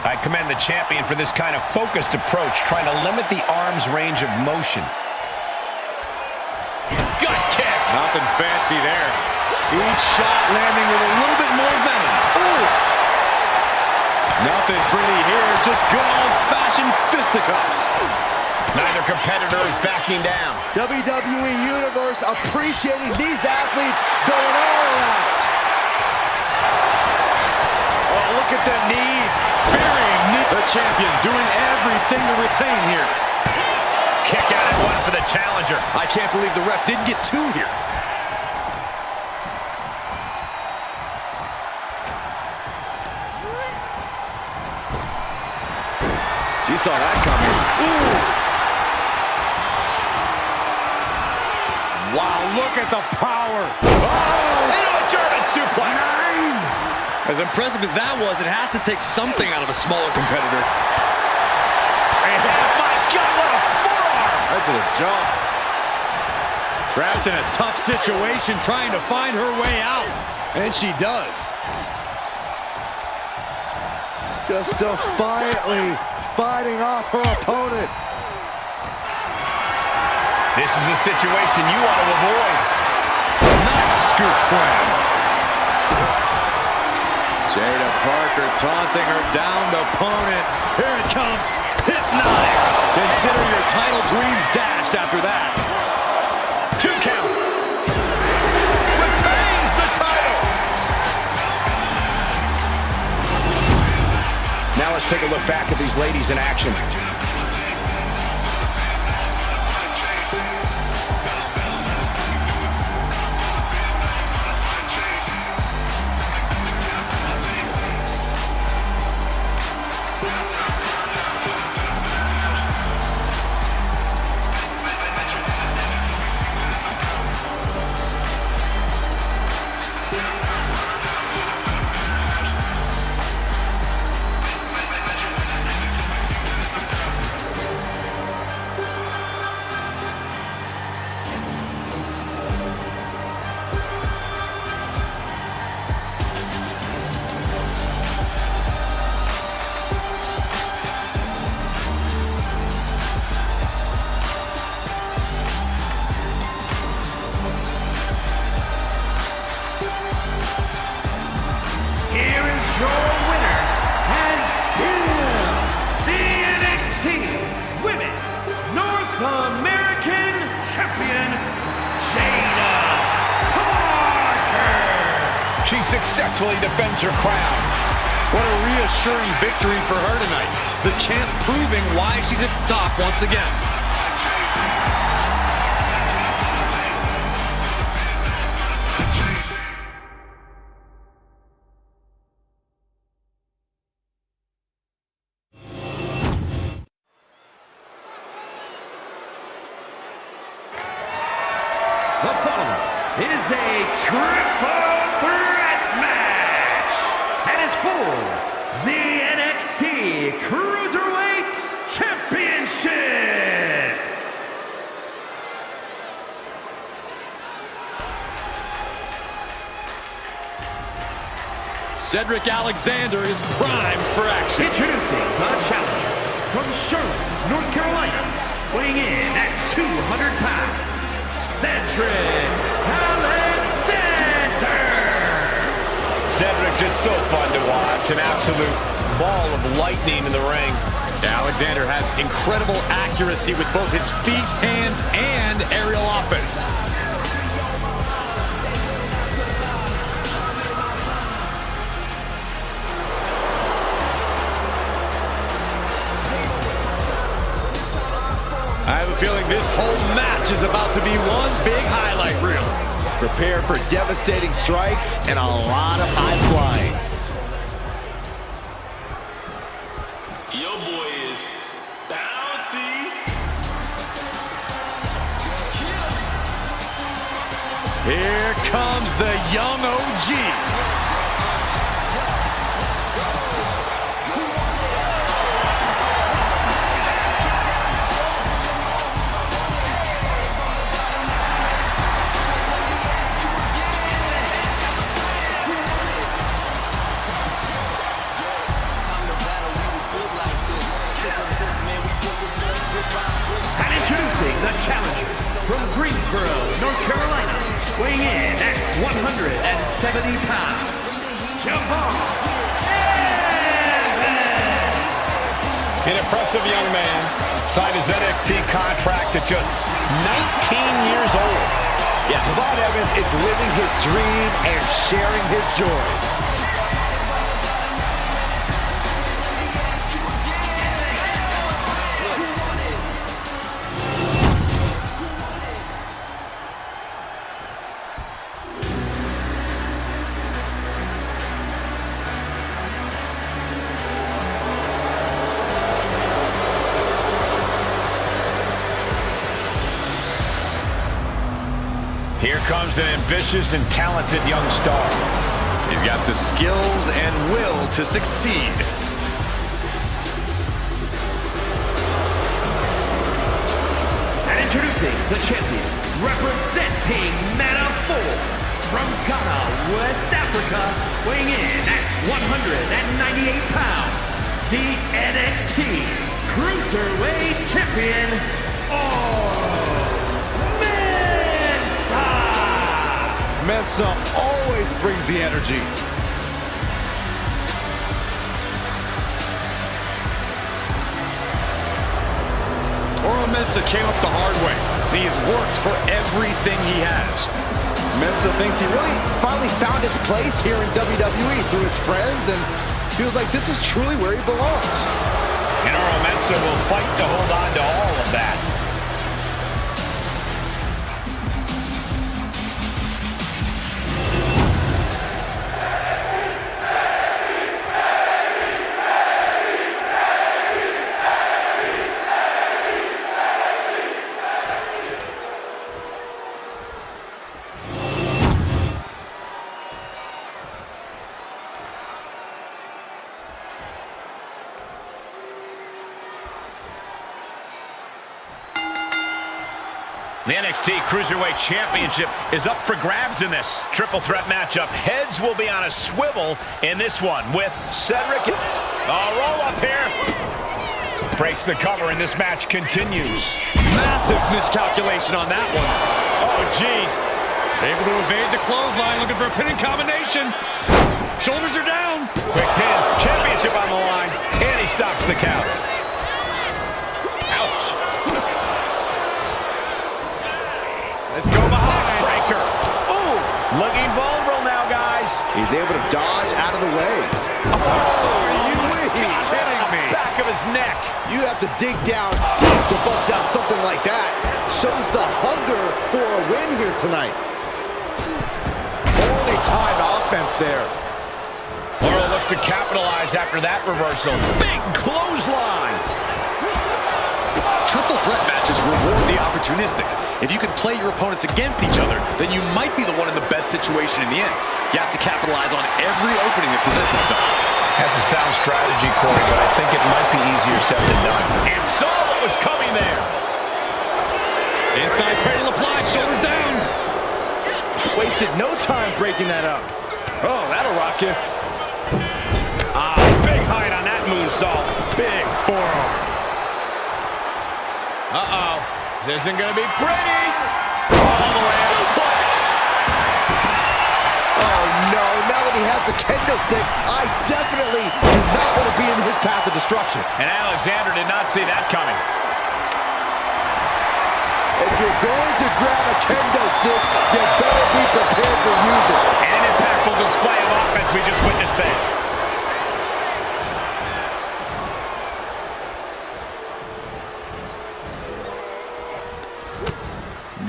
I commend the champion for this kind of focused approach, trying to limit the arm's range of motion. Gut kick. Nothing fancy there. Each shot landing with a little bit more venom. Nothing pretty here, just good old-fashioned fisticuffs. Neither competitor is backing down. WWE Universe appreciating these athletes going all out. Oh, look at the knees. Burying the champion, doing everything to retain here. Kick out at one for the challenger. I can't believe the ref didn't get two here. She saw that coming. Ooh. Wow, look at the power. Oh! Into a German suplex. 9! As impressive as that was, it has to take something out of a smaller competitor. And my God, what a forearm! Right to the jaw. Trapped in a tough situation, trying to find her way out. And she does. Just defiantly fighting off her opponent. This is a situation you want to avoid. Nice scoop slam. Jada Parker taunting her downed opponent. Here it comes. Hypnotic. Consider your title dreams dashed after that. 2 count. Retains the title. Now let's take a look back at these ladies in action. She successfully defends her crown. What a reassuring victory for her tonight. The champ proving why she's at the top once again. The following is a triple threat match and is for the NXT Cruiserweight Championship. Cedric Alexander is primed for action. Introducing the challenger from Charlotte, North Carolina, weighing in at 200 pounds. Cedric Alexander! Cedric just so fun to watch. An absolute ball of lightning in the ring. Alexander has incredible accuracy with both his feet, hands, and aerial offense. I have a feeling this whole match is about to be one big highlight reel. Prepare for devastating strikes and a lot of high flying. Your boy is bouncy. Here comes the young OG. And introducing the challenger from Greensboro, North Carolina, weighing in at 170 pounds, Javon Evans. An impressive young man. Signed his NXT contract at just 19 years old. Yeah, Javon Evans is living his dream and sharing his joy. Here comes an ambitious and talented young star. He's got the skills and will to succeed. And introducing the champion, representing Manafort from Ghana, West Africa, weighing in at 198 pounds, the NXT Cruiserweight Champion, Mensah always brings the energy. Oro Mensah came up the hard way. He has worked for everything he has. Mensah thinks he really finally found his place here in WWE through his friends and feels like this is truly where he belongs. And Oro Mensah will fight to hold on to all of that. The NXT Cruiserweight Championship is up for grabs in this triple threat matchup. Heads will be on a swivel in this one with Cedric. Roll up here. Breaks the cover and this match continues. Massive miscalculation on that one. Oh, geez. Able to evade the clothesline, looking for a pinning combination. Shoulders are down. Quick pin, championship on the line, and he stops the count. Ouch. Let's go behind. Breaker. Ooh, looking vulnerable now, guys. He's able to dodge out of the way. Kidding me. Back of his neck. You have to dig down deep to bust out something like that. Shows the hunger for a win here tonight. Only timed offense there. Oro looks to capitalize after that reversal. Big clothesline. Triple threat matches reward the opportunistic. If you can play your opponents against each other, then you might be the one in the best situation in the end. You have to capitalize on every opening that presents itself. That's a sound strategy, Corey, but I think it might be easier said than done. And saw what was coming there. Inside cradle applied, shoulders down. Wasted no time breaking that up. Oh, that'll rock you. Big height on that moonsault. Big forearm. Uh-oh. This isn't going to be pretty. All the way suplex. Oh, no. Now that he has the kendo stick, I definitely do not want to be in his path of destruction. And Alexander did not see that coming. If you're going to grab a kendo stick, you better be prepared to use it. And an impactful display of offense we just witnessed there.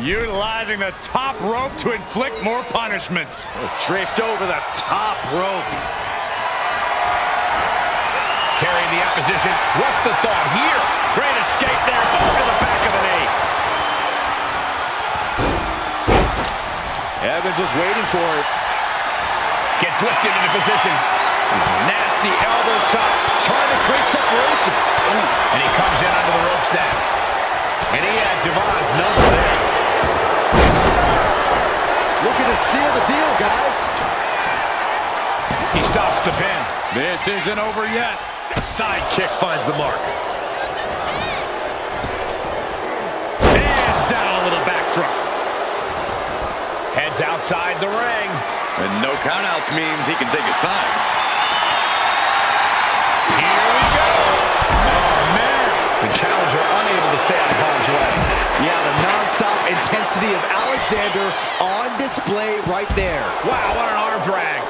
Utilizing the top rope to inflict more punishment. Draped over the top rope. Carrying the opposition. What's the thought here? Great escape there. Boom to the back of the knee. Evans was waiting for it. Gets lifted into position. Nasty elbow shot. Trying to create separation. Ooh. And he comes in under the ropes now. And he had Javon's number there. Looking to seal the deal, guys. He stops the pin. This isn't over yet. Side kick finds the mark. And down a little backdrop. Heads outside the ring. And no countouts means he can take his time. Here we go. Oh, man. The challenger unable to stay out of harm's way. Yeah, the non-stop intensity of Alexander on display right there. Wow, what an arm drag.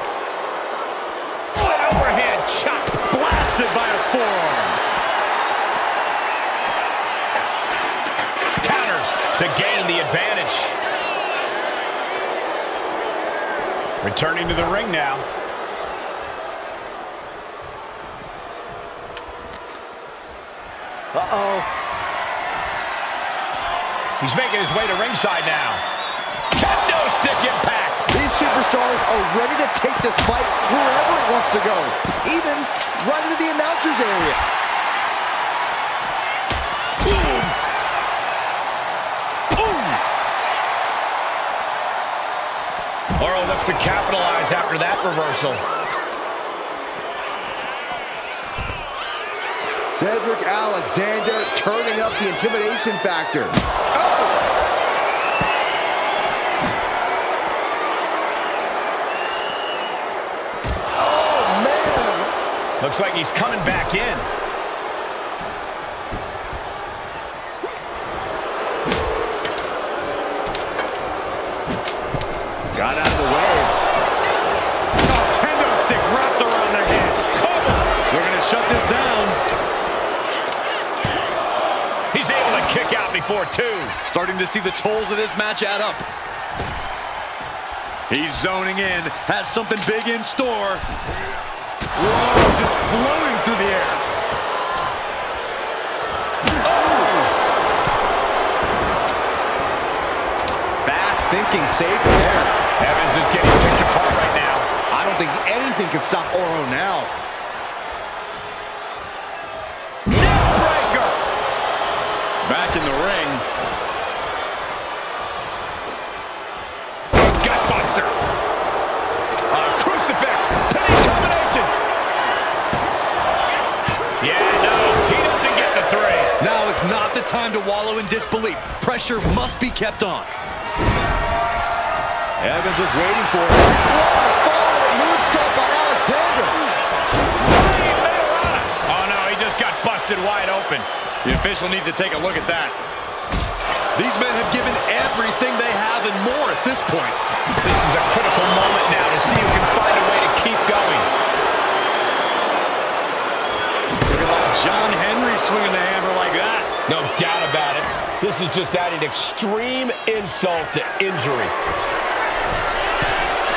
What an overhead chop. Blasted by a forearm. Counters to gain the advantage. Returning to the ring now. Uh-oh. He's making his way to ringside now. Kendo stick impact. These superstars are ready to take this fight wherever it wants to go, even right into the announcer's area. Boom. Boom. Oro looks to capitalize after that reversal. Cedric Alexander turning up the intimidation factor. Oh, man. Looks like he's coming back in. Got out of the way. Oh, kendo stick wrapped around the head. Cover. We're going to shut this down. He's able to kick out before two. Starting to see the tolls of this match add up. He's zoning in, has something big in store. Whoa, just floating through the air. Oh! Fast thinking save there. Evans is getting picked apart right now. I don't think anything can stop Oro now. Back in the ring. Gutbuster. Crucifix. Pinning combination. Yeah, no, he doesn't get the three. Now is not the time to wallow in disbelief. Pressure must be kept on. Evans was waiting for it. Following moonsault by Alexander. Oh, no, he just got busted wide open. The official needs to take a look at that. These men have given everything they have and more at this point. This is a critical moment now to see who can find a way to keep going. Look at that John Henry swinging the hammer like that. No doubt about it. This is just adding extreme insult to injury.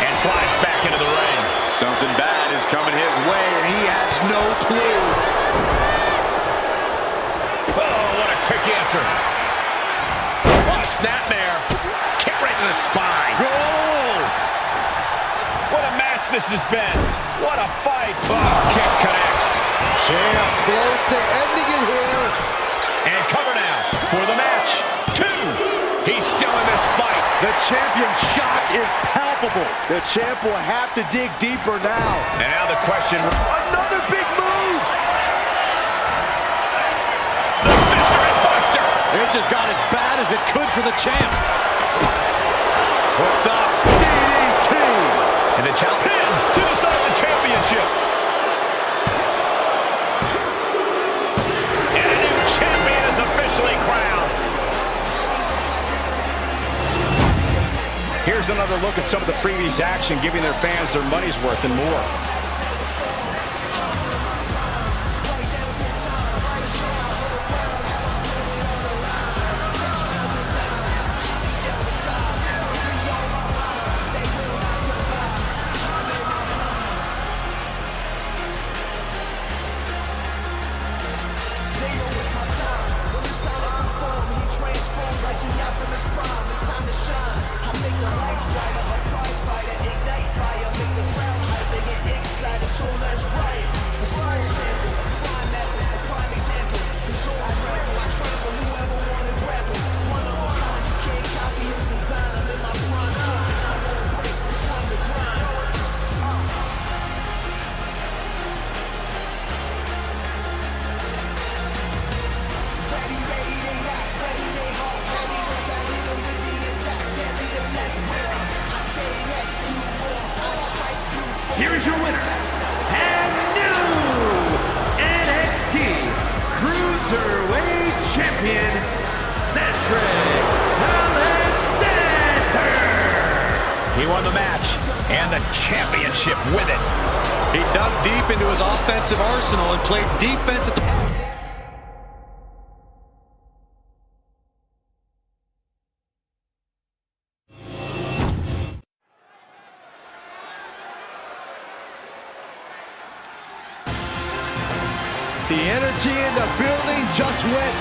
And slides back into the ring. Something bad is coming his way, and he has no clue. Oh, what a quick answer. What a snapmare. Kick right to the spine. Oh! What a match this has been. What a fight. Oh, kick connects. Champ close to ending it here. And cover now for the match. 2. He's still in this fight. The champion's shock is palpable. The champ will have to dig deeper now. And now the question. Another big move. The Fisherman Buster. It just got as bad as it could for the champ. Hooked up. DDT. And the champion to decide the championship. And a new champion is officially crowned. Here's another look at some of the previous action, giving their fans their money's worth and more. Here is your winner, and new NXT Cruiserweight Champion, Cedric Alexander. He won the match and the championship with it. He dug deep into his offensive arsenal and played defense at the... The energy in the building just went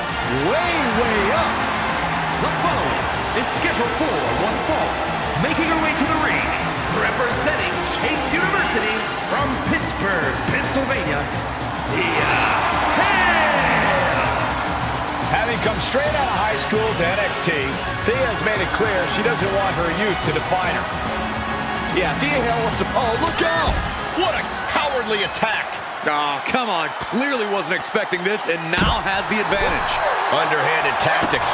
way, way up. The following is scheduled for one fall, making her way to the ring, representing Chase University from Pittsburgh, Pennsylvania, Thea Hale. Having come straight out of high school to NXT, Thea has made it clear she doesn't want her youth to define her. Yeah, Thea Hale wants to... Oh, look out! What a cowardly attack. Oh, come on. Clearly wasn't expecting this and now has the advantage. Underhanded tactics.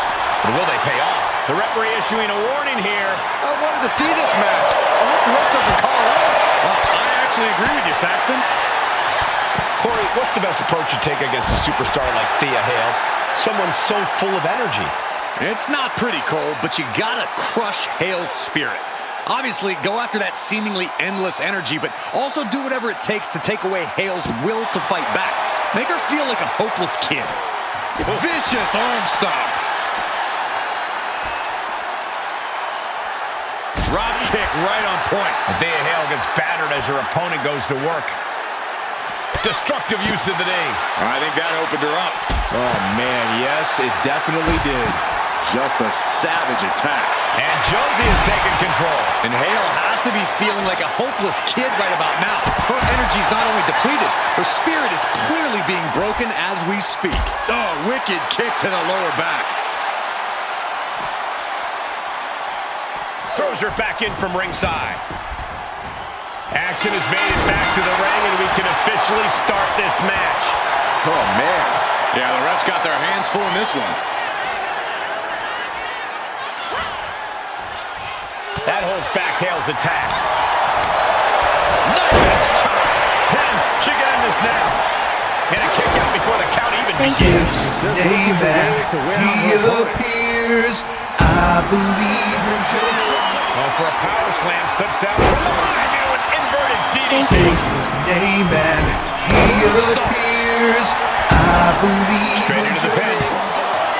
But will they pay off? The referee issuing a warning here. I wanted to see this match. I hope the ref doesn't call it out. I actually agree with you, Saxton. Corey, what's the best approach you take against a superstar like Thea Hale? Someone so full of energy. It's not pretty, Cole, but you gotta crush Hale's spirit. Obviously, go after that seemingly endless energy, but also do whatever it takes to take away Hale's will to fight back. Make her feel like a hopeless kid. Vicious arm stomp. Drop kick right on point. Thea Hale gets battered as her opponent goes to work. Destructive use of the knee. I think that opened her up. Oh, man, yes, it definitely did. Just a savage attack. And Josie is taking control. And Hale has to be feeling like a hopeless kid right about now. Her energy's not only depleted, her spirit is clearly being broken as we speak. Oh, wicked kick to the lower back. Throws her back in from ringside. Action has made it back to the ring, and we can officially start this match. Oh, man. Yeah, the refs got their hands full in this one. That holds back Hale's attacks. Knife and chop. And she can end this now. And a kick out before the count even begins. Name and he appears. I believe in Joe. Oh, for a power slam, steps down from the line into an inverted DDT. Say his name and he appears. I believe Straight in into the pin.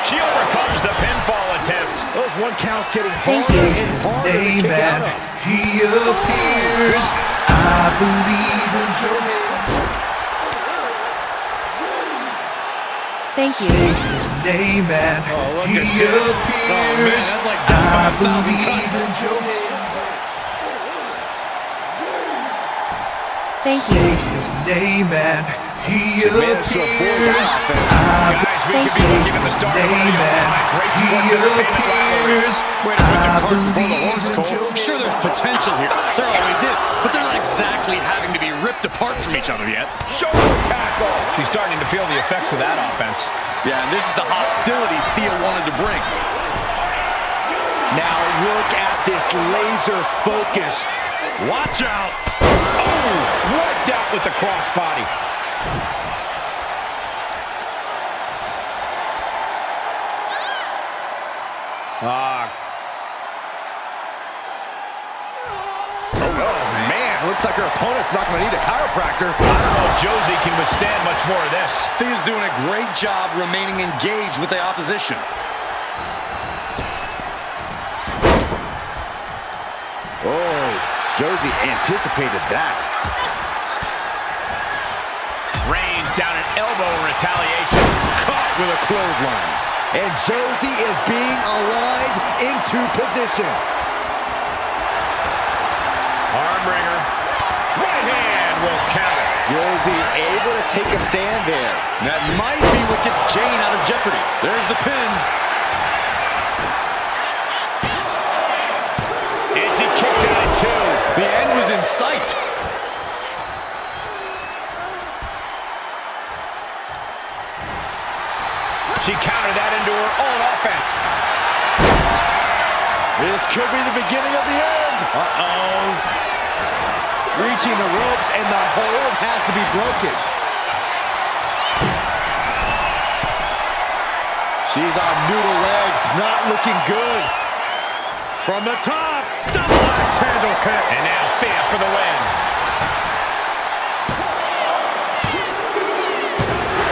She overcomes the pinfall attempt. Those one counts getting Say harder and his harder to name kick out and of. he appears. I believe in Joe. Thank you. Say his name and he appears. That's like I 5,000 believe cuts. in Joe. Thank Say you. his name and he managed to avoid appears. that offense. Guys, we could be looking at the start of one of the all-time great He sports entertainment rivalries. appears. Way to put the I cart before the believe horse, in Cole. Joe. I'm sure there's potential here. There always is. But they're not exactly having to be ripped apart from each other yet. Shoulder tackle. She's starting to feel the effects of that offense. Yeah, and this is the hostility Thea wanted to bring. Now look at this laser focus. Watch out. Oh, right out with the crossbody. Oh, man. Looks like her opponent's not going to need a chiropractor. I don't know if Josie can withstand much more of this. Thea's doing a great job remaining engaged with the opposition. Oh, Josie anticipated that. Reigns down an elbow in retaliation. Caught with a clothesline. And Josie is being aligned into position. Armbringer. Right hand will count it. Josie able to take a stand there. That might be what gets Jane out of jeopardy. There's the pin. And she kicks out at two. The end was in sight. She countered that into her own offense. This could be the beginning of the end. Uh-oh. Reaching the ropes, and the hold has to be broken. She's on noodle legs, not looking good. From the top, double axe handle kick. And now Thea for the win.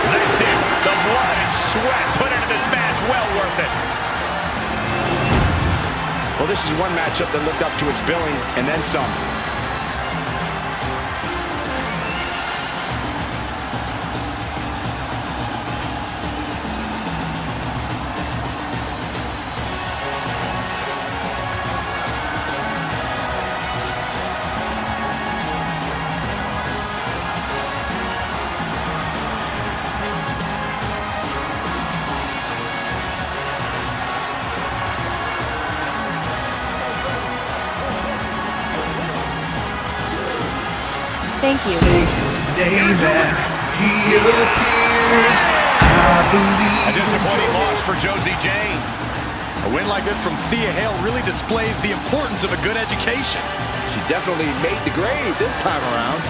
That's it. The blood and sweat put into this match. Well worth it. Well, this is one matchup that lived up to its billing and then some. Thank you. Say his name and he appears. I believe A disappointing loss for Josie Jane. A win like this from Thea Hale really displays the importance of a good education. She definitely made the grade this time around.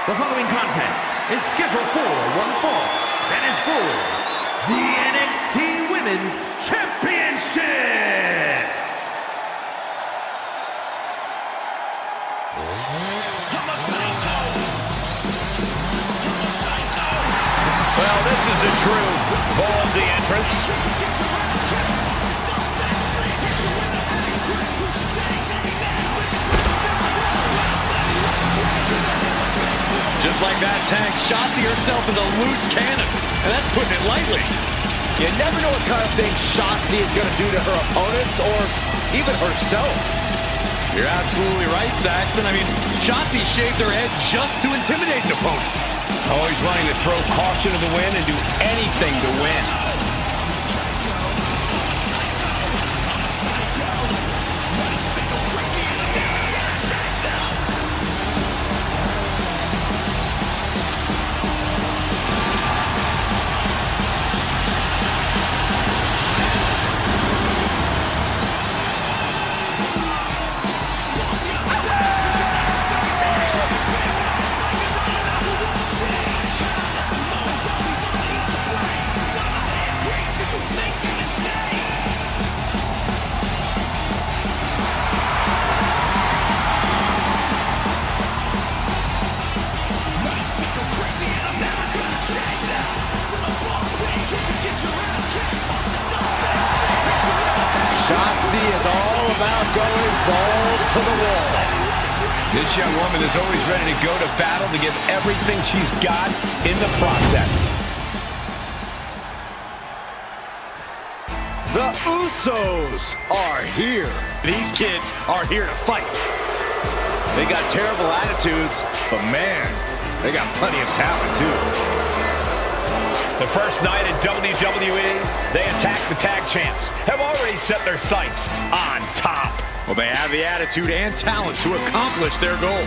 The following contest is scheduled for one fall. That is for the NXT Women's Championship. Well, this is a true ballsy entrance. Just like that tag, Shotzi herself is a loose cannon, and that's putting it lightly. You never know what kind of thing Shotzi is going to do to her opponents or even herself. You're absolutely right, Saxton. I mean, Shotzi shaved her head just to intimidate an opponent. Always wanting to throw caution to the wind and do anything to win. Shotzi is all about going balls to the wall. This young woman is always ready to go to battle to give everything she's got in the process. The Usos are here. These kids are here to fight. They got terrible attitudes, but man, they got plenty of talent too. The first night in WWE, they attacked the tag champs, have already set their sights on top. Well, they have the attitude and talent to accomplish their goal.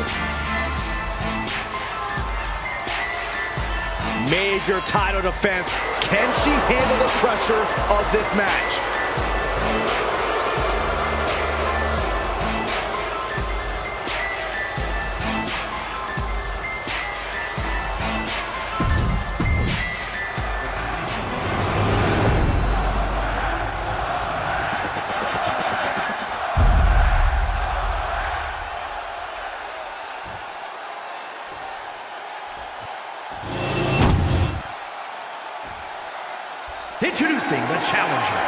Major title defense. Can she handle the pressure of this match? Introducing the challenger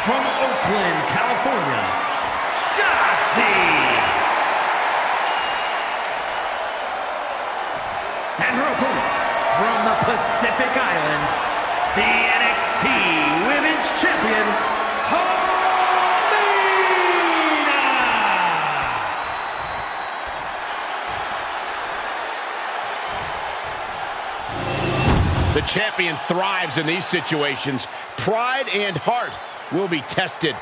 from Oakland, California, Shotzi. And her opponent from the Pacific Islands, the NXT Women's Champion, Tamina. The champion thrives in these situations. Pride and heart will be tested.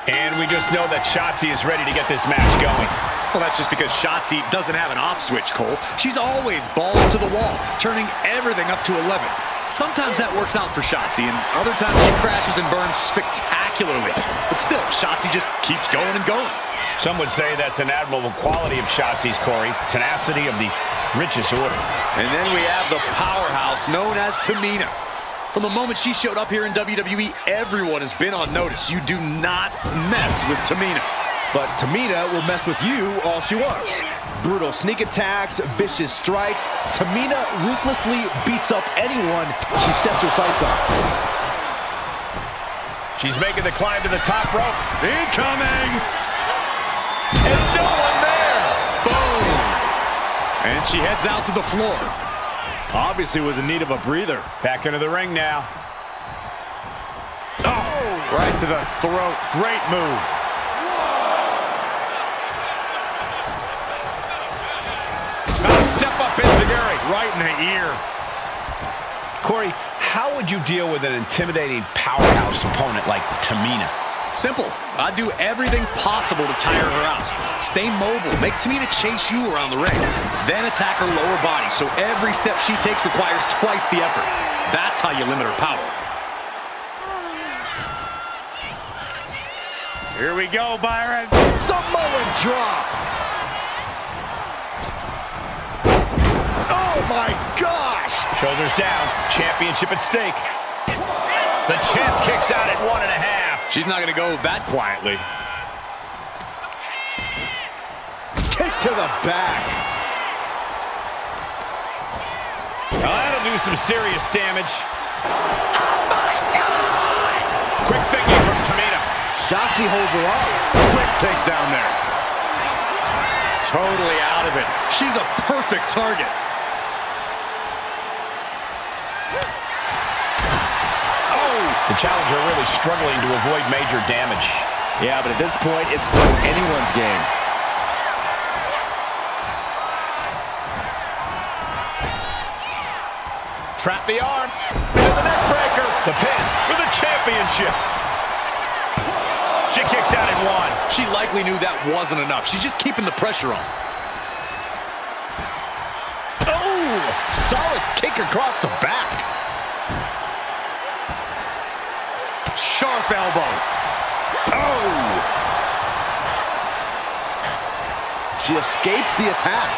And we just know that Shotzi is ready to get this match going. Well, that's just because Shotzi doesn't have an off switch, Cole. She's always balls to the wall, turning everything up to 11. Sometimes that works out for Shotzi, and other times she crashes and burns spectacularly. But still, Shotzi just keeps going and going. Some would say that's an admirable quality of Shotzi's, Corey. Tenacity of the richest order. And then we have the powerhouse known as Tamina. From the moment she showed up here in WWE, everyone has been on notice. You do not mess with Tamina. But Tamina will mess with you all she wants. Brutal sneak attacks, vicious strikes. Tamina ruthlessly beats up anyone she sets her sights on. She's making the climb to the top rope. Incoming! And no one there! Boom! And she heads out to the floor. Obviously was in need of a breather. Back into the ring now. Oh! Right to the throat. Great move. Step up Enziguri. Right in the ear. Corey, how would you deal with an intimidating powerhouse opponent like Tamina? Simple. I'd do everything possible to tire her out. Stay mobile. Make Tamina chase you around the ring. Then attack her lower body, so every step she takes requires twice the effort. That's how you limit her power. Here we go, Byron. Samoan drop. Oh my gosh! Shoulders down. Championship at stake. The champ kicks out at 1.5. She's not going to go that quietly. Kick to the back. Now that'll do some serious damage. Oh my God! Quick thinking from Tamina. Shotzi holds her off. Quick takedown there. Totally out of it. She's a perfect target. The challenger really struggling to avoid major damage. Yeah, but at this point, it's still anyone's game. Trap the arm. Into the neck breaker. The pin for the championship. She kicks out at 1. She likely knew that wasn't enough. She's just keeping the pressure on. Oh, solid kick across the back. Sharp elbow. Oh! She escapes the attack.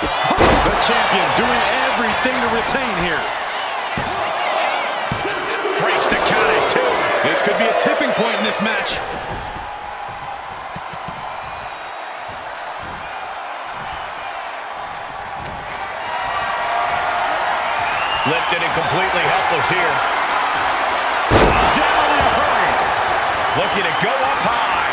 The champion doing everything to retain here. Breaks the count at 2. This could be a tipping point in this match. Lifted and completely helpless here. Down in a hurry. Looking to go up high.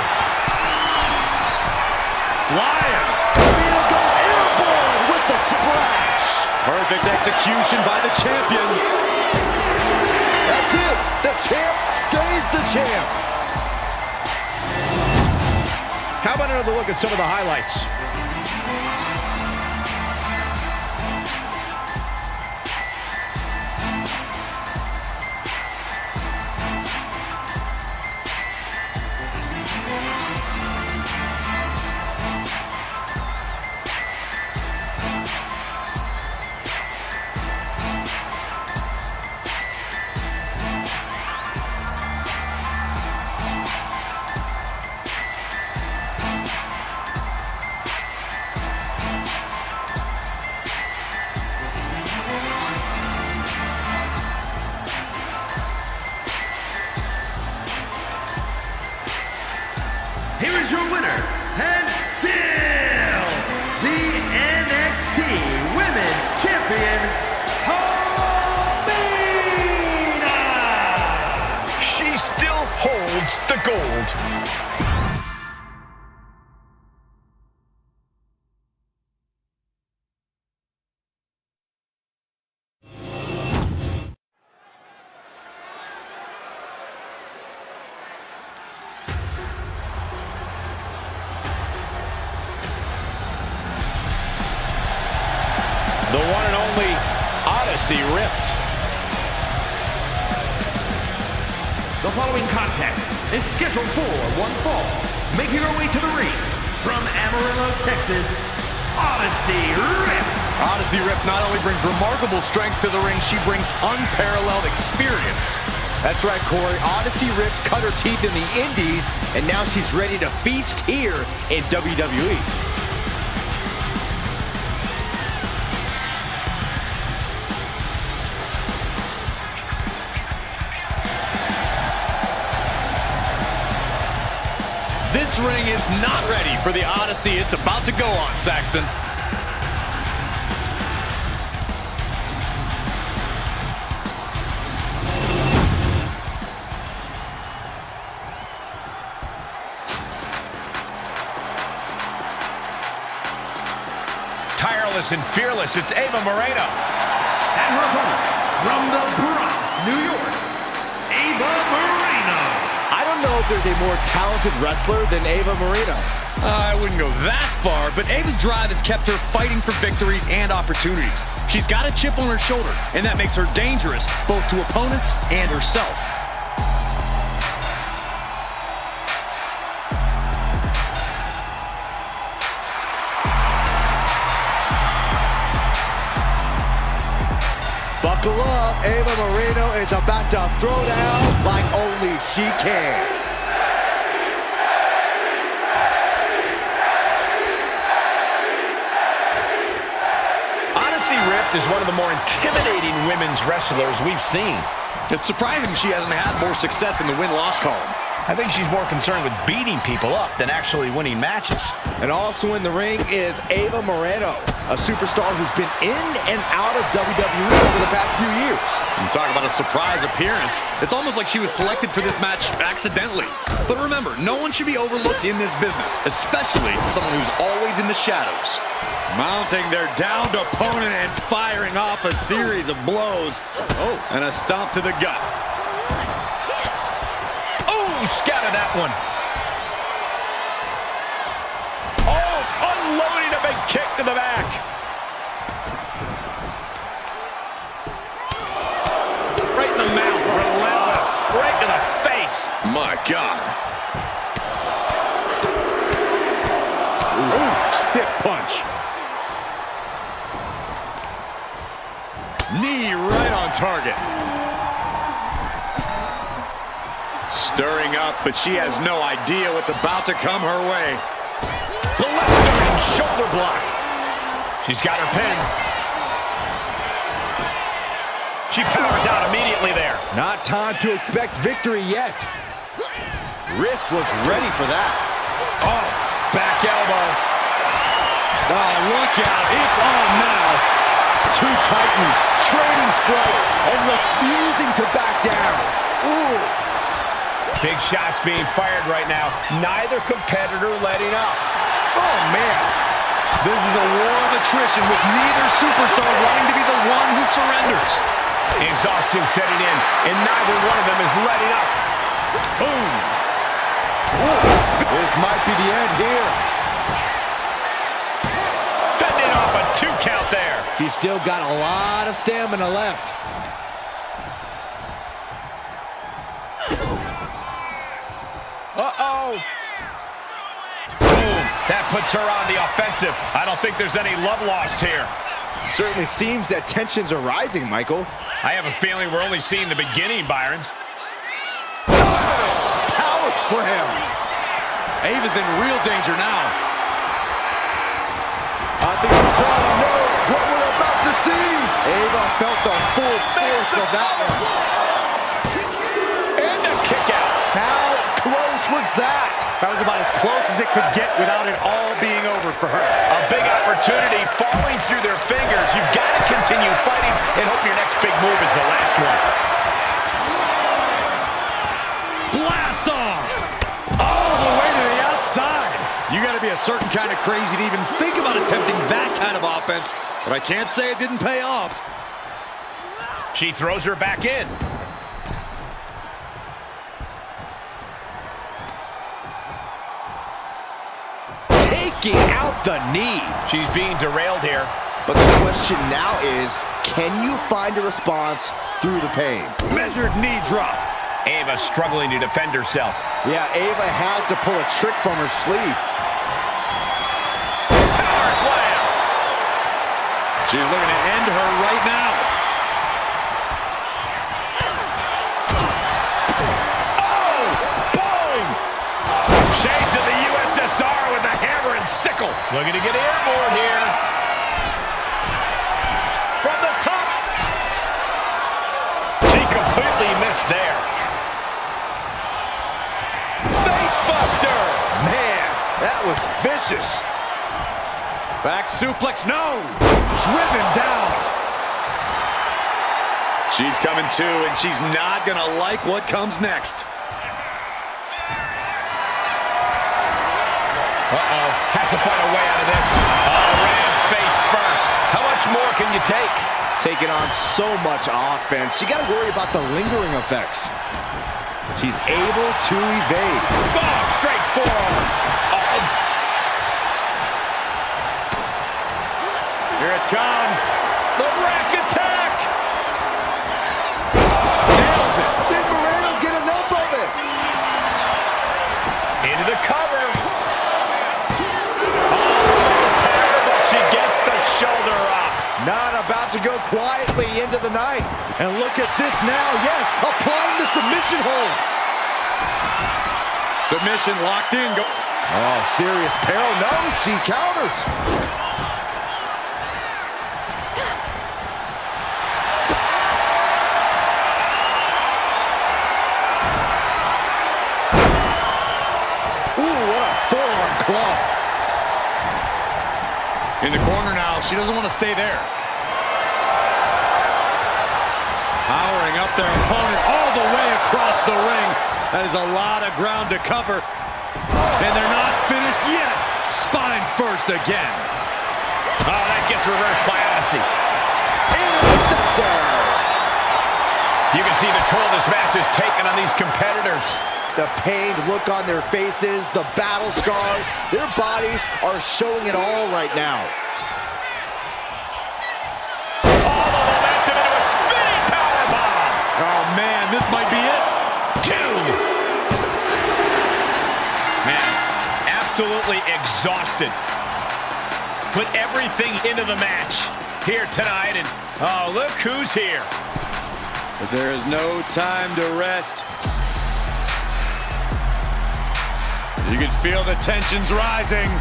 Flying. Tamina goes airborne with the splash. Perfect execution by the champion. That's it. The champ stays the champ. How about another look at some of the highlights? Here is your winner, and still the NXT Women's Champion, Tamina! She still holds the gold. The one and only Odyssey Rift. The following contest is scheduled for one fall. Making her way to the ring from Amarillo, Texas, Odyssey Rift. Odyssey Rift not only brings remarkable strength to the ring, she brings unparalleled experience. That's right, Corey. Odyssey Rift cut her teeth in the Indies, and now she's ready to feast here in WWE. This ring is not ready for the Odyssey it's about to go on, Saxton. tireless and fearless. It's Ava Moreno. And her opponent, from the Bronx, New York, Ava Moreno. I don't know if there's a more talented wrestler than Ava Moreno. I wouldn't go that far, but Ava's drive has kept her fighting for victories and opportunities. She's got a chip on her shoulder, and that makes her dangerous both to opponents and herself. Buckle up, Ava Moreno is about to throw down like only she can. Odyssey Rift is one of the more intimidating women's wrestlers we've seen. It's surprising she hasn't had more success in the win-loss column. I think she's more concerned with beating people up than actually winning matches. And also in the ring is Ava Moreno, a superstar who's been in and out of WWE over the past few years. And talk about a surprise appearance. It's almost like she was selected for this match accidentally. But remember, no one should be overlooked in this business, especially someone who's always in the shadows. Mounting their downed opponent and firing off a series of blows. Oh, and a stomp to the gut. Scattered that one. Oh, unloading a big kick to the back. Right in the mouth, relentless. Right to the face. My God. Ooh, stiff punch. Knee right on target. Stirring up, but she has no idea what's about to come her way. Blistering shoulder block. She's got her pin. She powers out immediately there. Not time to expect victory yet. Rift was ready for that. Oh, back elbow. Oh, look out. It's on now. Two titans trading strikes and refusing to back down. Ooh. Big shots being fired right now. Neither competitor letting up. Oh, man. This is a war of attrition with neither superstar wanting to be the one who surrenders. Exhaustion setting in, and neither one of them is letting up. Boom. Ooh. This might be the end here. Fending off a 2 count there. She's still got a lot of stamina left. Uh-oh. Boom. That puts her on the offensive. I don't think there's any love lost here. Certainly seems that tensions are rising, Michael. I have a feeling we're only seeing the beginning, Byron. Power slam. Ava's in real danger now. I think the crowd knows what we're about to see. Ava felt the full force of that one. And the kick out. How close was that? That was about as close as it could get without it all being over for her. A big opportunity falling through their fingers. You've got to continue fighting and hope your next big move is the last one. Blast off! All the way to the outside. You got to be a certain kind of crazy to even think about attempting that kind of offense, but I can't say it didn't pay off. She throws her back in. Taking out the knee. She's being derailed here. But the question now is, can you find a response through the pain? Measured knee drop. Ava struggling to defend herself. Yeah, Ava has to pull a trick from her sleeve. Power slam. She's looking to end her right now. Oh, boom! Shades of the USSR with the hammer and sickle. Looking to get airborne here. From the top. She completely missed there. Facebuster. Man, that was vicious. Back suplex, no! Driven down. She's coming to, and she's not gonna like what comes next. Uh-oh, has to find a way out of this. Oh, ran face first. first. How much more can you take? Taking on so much offense, you got to worry about the lingering effects. She's able to evade. Oh, straight forearm. Here it comes. The rack attack. Nails it. Did Moreno get enough of it? Into the cover. Oh, terrible. She gets the shoulder up. Not about to go quietly into the night. And look at this now. Yes, applying the submission hold. Submission locked in. Oh, serious peril. No, she counters. Ooh, what a forearm club. In the corner now. She doesn't want to stay there. Powering up their opponent all the way across the ring. That is a lot of ground to cover. And they're not finished yet. Spine first again. Oh, that gets reversed by Odyssey. Interceptor. You can see the toll this match has taken on these competitors. The pained look on their faces, the battle scars, their bodies are showing it all right now. All the momentum into a spinning powerbomb. Oh, man, this might be it. Two. Man, absolutely exhausted. Put everything into the match here tonight, and oh, look who's here. But there is no time to rest. You can feel the tensions rising.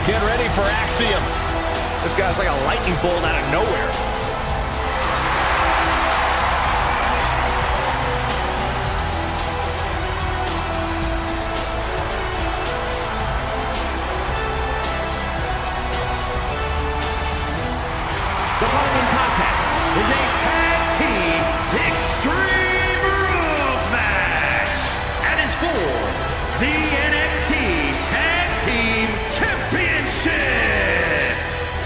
Get ready for Axiom. This guy's like a lightning bolt out of nowhere. The following contest is a tag team Extreme Rules match and is for the NXT Tag Team Championship.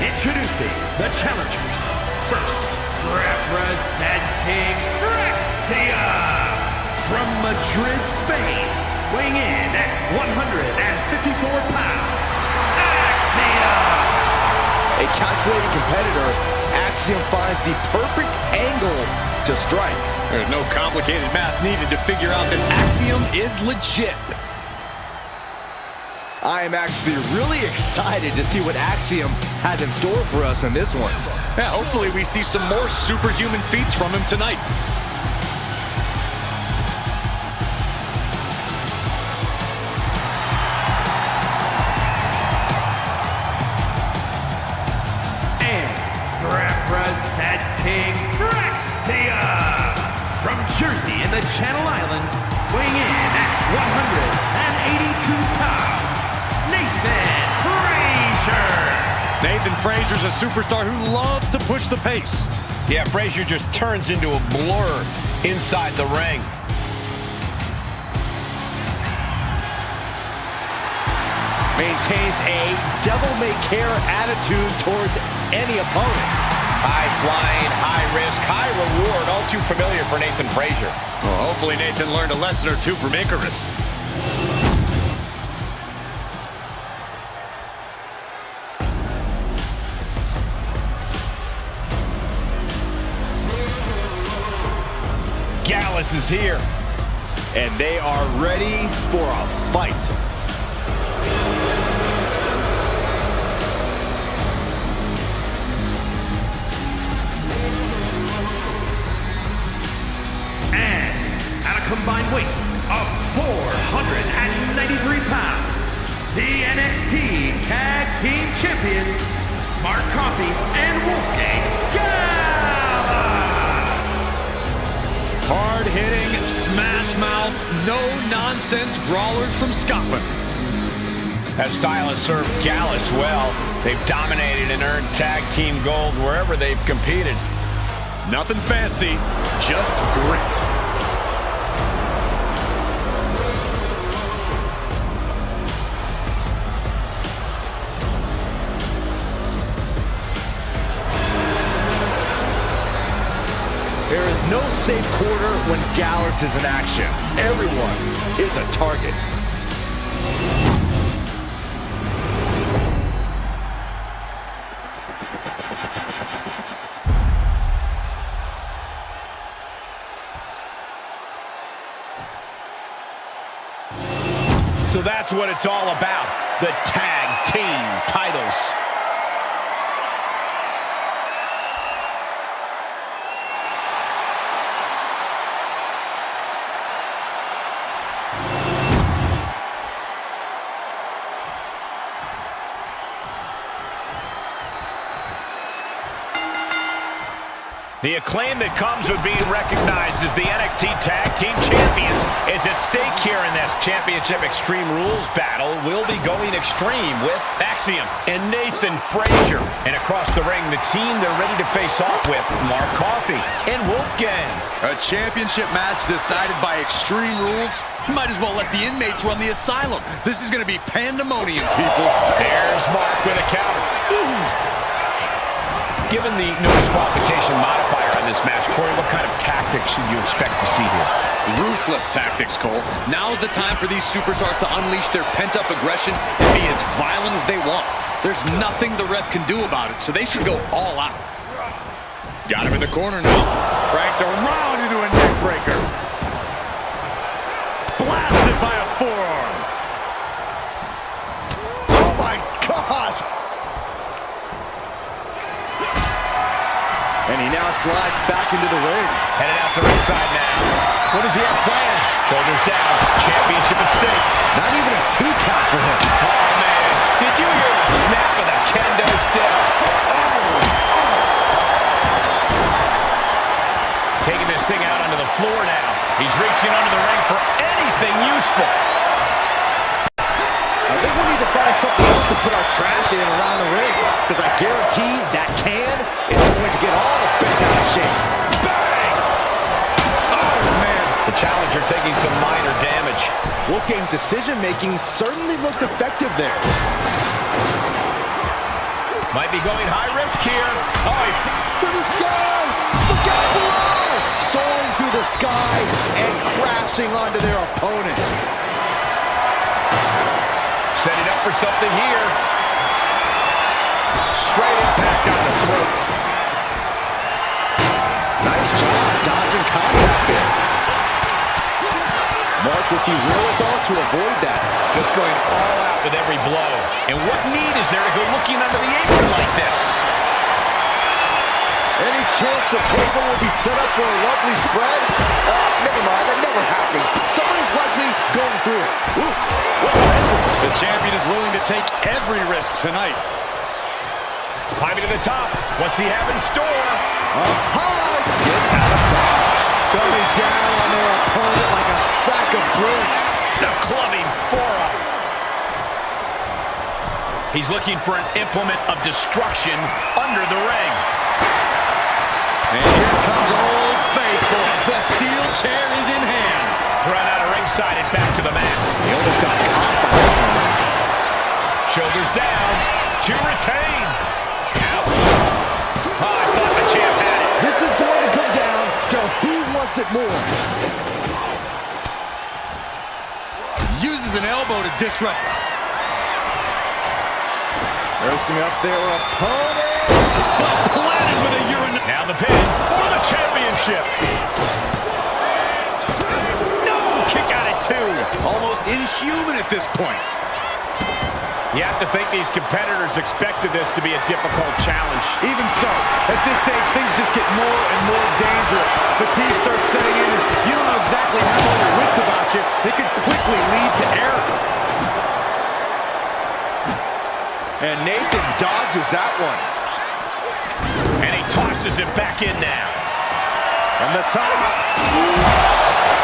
Introducing the challengers. First, representing Brexia from Madrid, Spain, weighing in at 154 pounds. Axiom. A calculated competitor, Axiom finds the perfect angle to strike. There's no complicated math needed to figure out that Axiom is legit. I am actually really excited to see what Axiom has in store for us in this one. Yeah, hopefully we see some more superhuman feats from him tonight. Representing Brexia from Jersey in the Channel Islands, weighing in at 182 pounds, Nathan Frazier. Nathan Frazier's a superstar who loves to push the pace. Yeah, Frazier just turns into a blur inside the ring. Maintains a devil-may-care attitude towards any opponent. High flying, high risk, high reward. All too familiar for Nathan Frazier. Well, hopefully Nathan learned a lesson or two from Icarus. Gallus is here. And they are ready for a fight. Combined weight of 493 pounds, the NXT Tag Team Champions, Mark Coffey and Wolfgang Gallows. Hard-hitting, smash-mouth, no-nonsense brawlers from Scotland. That style has served Gallus well. They've dominated and earned tag team gold wherever they've competed. Nothing fancy, just grit. There is no safe corner when Gallus is in action. Everyone is a target. So that's what it's all about, the tag team titles. The acclaim that comes with being recognized as the NXT Tag Team Champions is at stake here in this Championship Extreme Rules battle. We'll be going extreme with Axiom and Nathan Frazier. And across the ring, the team they're ready to face off with, Mark Coffey and Wolfgang. A championship match decided by Extreme Rules? Might as well let the inmates run the asylum. This is going to be pandemonium, people. There's Mark with a counter. Ooh. Given the no disqualification modifier on this match, Corey, what kind of tactics should you expect to see here? Ruthless tactics, Cole. Now's the time for these superstars to unleash their pent-up aggression and be as violent as they want. There's nothing the ref can do about it, so they should go all out. Got him in the corner now. Cranked around into a neck breaker. Blasted by a forearm. Oh my gosh! And he now slides back into the ring. Headed out to ringside now. What does he have planned? Shoulders down. Championship at stake. Not even a 2 count for him. Oh, man. Did you hear the snap of the kendo stick? Taking this thing out onto the floor now. He's reaching under the ring for anything useful. I think we need to find something else to put our trash in around the ring, because I guarantee that can is going to get all the bent out of shape. Bang! Oh, man. The challenger taking some minor damage. Wolfgang's decision-making certainly looked effective there. Might be going high risk here. Oh, to the sky! Look out below! Soaring through the sky and crashing onto their opponent. Setting up for something here. Straight impact on the throat. Nice job dodging contact there. Mark with the wherewithal to avoid that. Just going all out with every blow. And what need is there to go looking under the apron like this? Any chance the table will be set up for a lovely spread? Never mind, that never happens. Somebody's likely going through it. Ooh, what an entrance. The champion is willing to take every risk tonight. Climbing to the top. What's he have in store? Up high. Gets out of dodge. Going down on their opponent like a sack of bricks. The clubbing forearm. He's looking for an implement of destruction under the ring. And here comes Old Faithful. The steel chair is in hand. Thrown out of ringside and back to the mat. He almost got caught by that one. Shoulders down to retain. Ouch. Oh, I thought the champ had it. This is going to come down to who wants it more. Uses an elbow to disrupt. Roasting up their opponent. Planted with a urinal. Now the pin for the championship. No! Kick out at 2. Almost inhuman at this point. You have to think these competitors expected this to be a difficult challenge. Even so, at this stage, things just get more and more dangerous. Fatigue starts setting in, and you don't know exactly how all your wits about you. It could quickly lead to error. And Nathan dodges that one. And he tosses it back in now. From the top.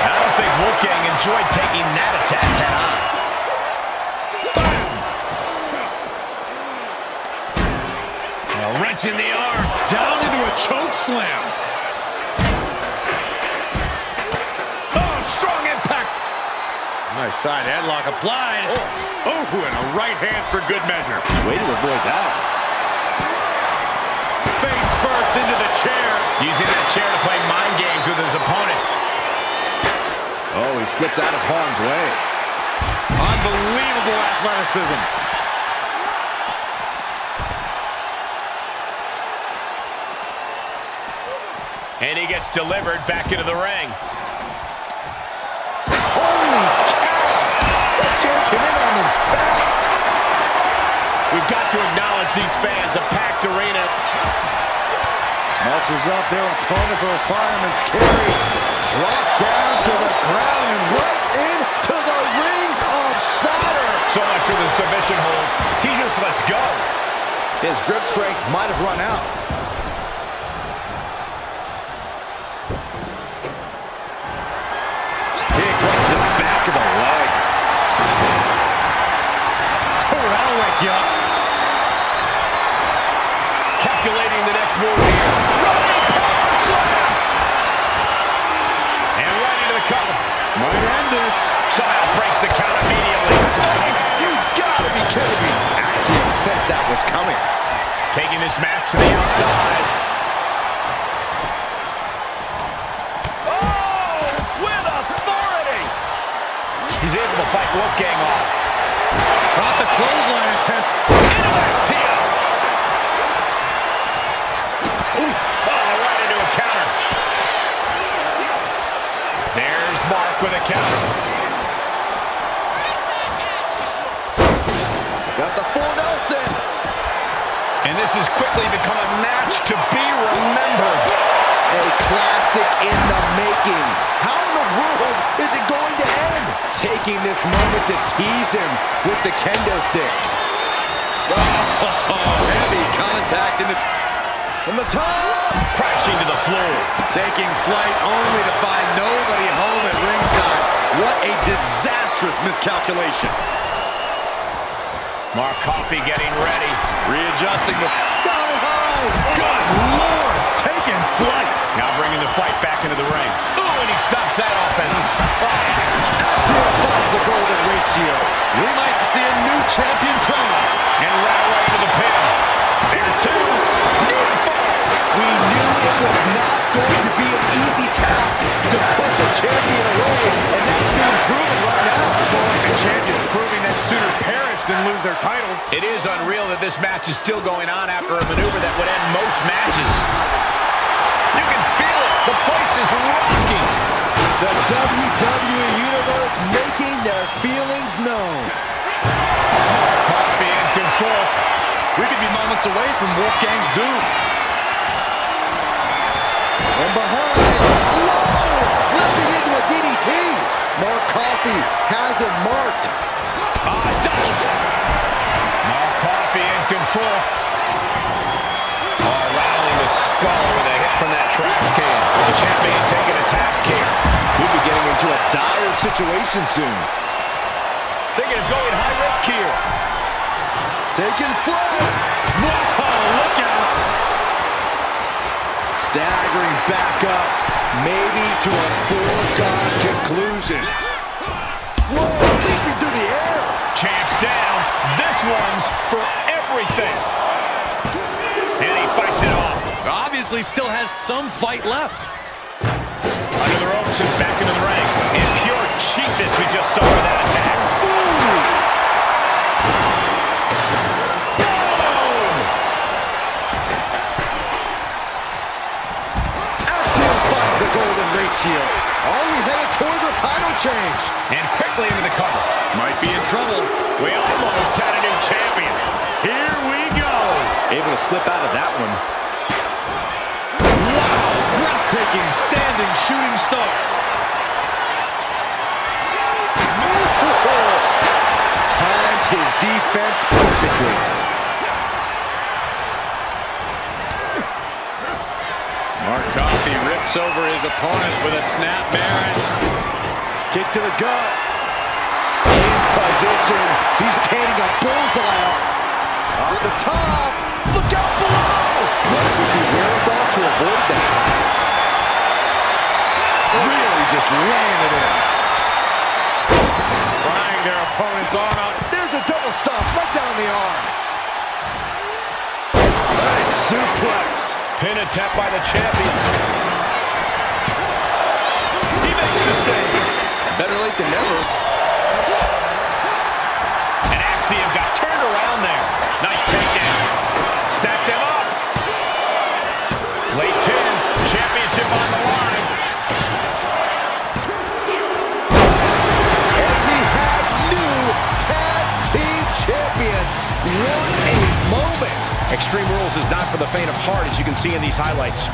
I don't think Wolfgang enjoyed taking that attack head on. A wrench in the arm. Down into a choke slam. Oh, strong impact. Nice side headlock applied. Oh, and a right hand for good measure. Way to avoid that. Face first into the chair. Using that chair to play mind games with his opponent. Oh, he slips out of harm's way. Unbelievable athleticism. And he gets delivered back into the ring. Holy cow! That chair came in on him fast. We've got to acknowledge these fans, a packed arena. Marches up their opponent for a fireman's carry. Drop down to the ground and right into the rings of Saturn. So much for the submission hold. He just lets go. His grip strength might have run out. Kick right to the back of the leg. Oh, that'll wake you up. Calculating the next move here. Running power slam. And right into the cover. Might end this. Somehow breaks the count immediately. You gotta be kidding me. Axiom sensed that was coming. Taking this match to the outside. Oh, with authority. He's able to fight Wolfgang off. Caught the clothesline attempt. Into STO. Oof. Oh, right into a counter. There's Mark with a counter. Got the full Nelson. And this has quickly become a match to be remembered. A classic in the making. How in the world is it going to end? Taking this moment to tease him with the kendo stick. Oh, heavy contact in the... From the top. Crashing to the floor. Taking flight only to find nobody home at ringside. What a disastrous miscalculation. Mark Coffey getting ready. Readjusting the... Sky high. Good Lord! Taking flight. Now bringing the fight back into the ring. Ooh, and he stops that offense. Axiom finds the golden ratio. We might see a new champion crowned. And right away to the pin. There's two. Near fall. We knew it was not going to be an easy task to put the champion away, and that's being proven right now. The champion's proving that sooner perish than lose their title. It is unreal that this match is still going on after a maneuver that would end most matches. You can feel it. The place is rocking. The WWE Universe making their feelings known. Coffey in control. We could be moments away from Wolfgang's doom. And behind, whoa, flipping into a DDT. Mark Coffey has it marked. Doubles. Mark Coffey in control. Oh, rattling the skull with a hit from that trash can. The champion taking a task here. Could be getting into a dire situation soon. Thinking of going high risk here. Taking flight. Whoa, look out. Staggering back up, maybe to a foregone conclusion. Whoa, leaping through the air. Champ's down. This one's for everything. And he fights it off. Obviously still has some fight left. Under the ropes and back into the ring. In pure cheapness, we just saw with that attack. Axiom finds the golden ratio. Are we headed towards a title change? And quickly into the cover. Might be in trouble. We almost had a new champion. Here we go. Able to slip out of that one. Wow, breathtaking standing shooting star. Timed his defense perfectly. over his opponent with a snapmare. Kick to the gut. In position. He's painting a bullseye out. Off the top. Look out below. What would be wherewithal to avoid that? Really just laying it in. Prying their opponent's arm out. There's a double stop right down the arm. Nice suplex. Pin attempt by the champion. He makes the save. Better late than never. And Axiom got turned around there. Nice takedown. Stacked him up. Late pin. Championship on the line. And we have new tag team champions. What a moment. Extreme Rules is not for the faint of heart, as you can see in these highlights.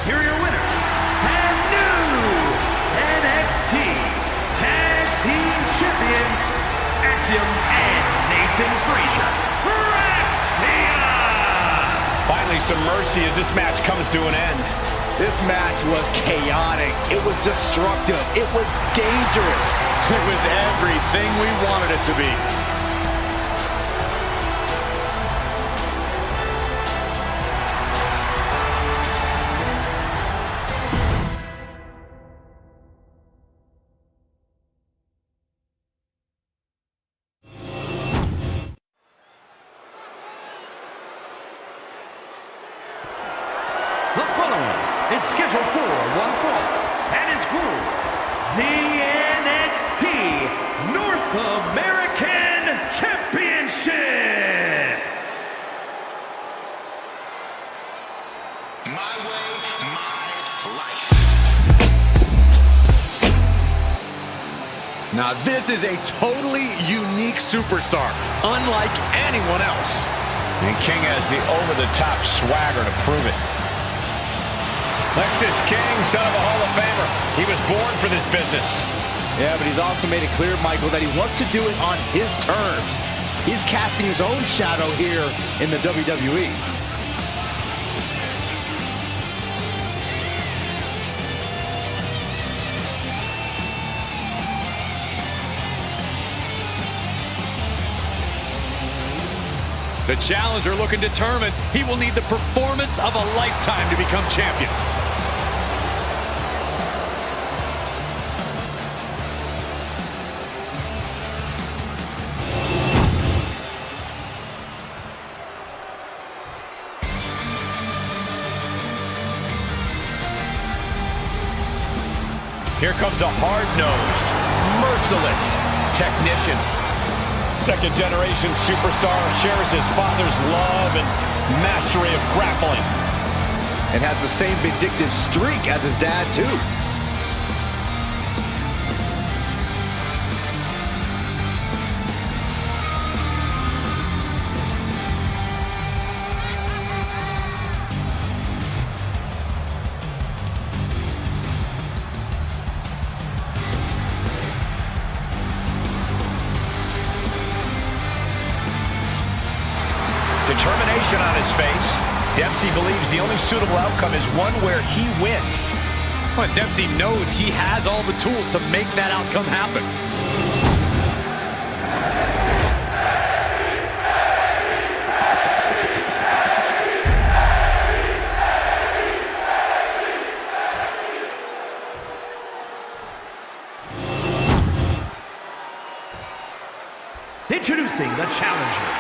Here are your winners, and new NXT Tag Team Champions, Axiom and Nathan Frazier. Finally, some mercy as this match comes to an end. This match was chaotic. It was destructive. It was dangerous. It was everything we wanted it to be. The following is scheduled for one fall and is for the NXT North American Championship. My way, my life. Now this is a totally unique superstar, unlike anyone else. And King has the over-the-top swagger to prove it. Lexis King, son of a Hall of Famer. He was born for this business. Yeah, but he's also made it clear, Michael, that he wants to do it on his terms. He's casting his own shadow here in the WWE. The challenger looking determined. He will need the performance of a lifetime to become champion. Here comes a hard-nosed, merciless technician. Second-generation superstar shares his father's love and mastery of grappling. And has the same vindictive streak as his dad, too. Determination on his face. Dempsey believes the only suitable outcome is one where he wins. But Dempsey knows he has all the tools to make that outcome happen. Introducing the challenger.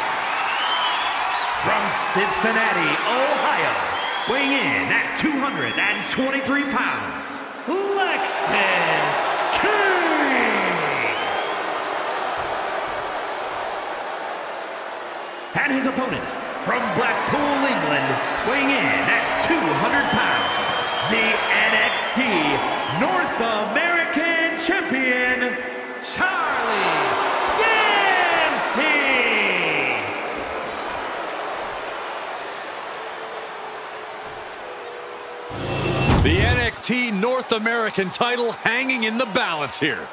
From Cincinnati, Ohio, weighing in at 223 pounds, Lexis King. And his opponent, from Blackpool, England, weighing in at 200 pounds, the NXT North American Champion, Charlie Dempsey. The NXT North American title hanging in the balance here.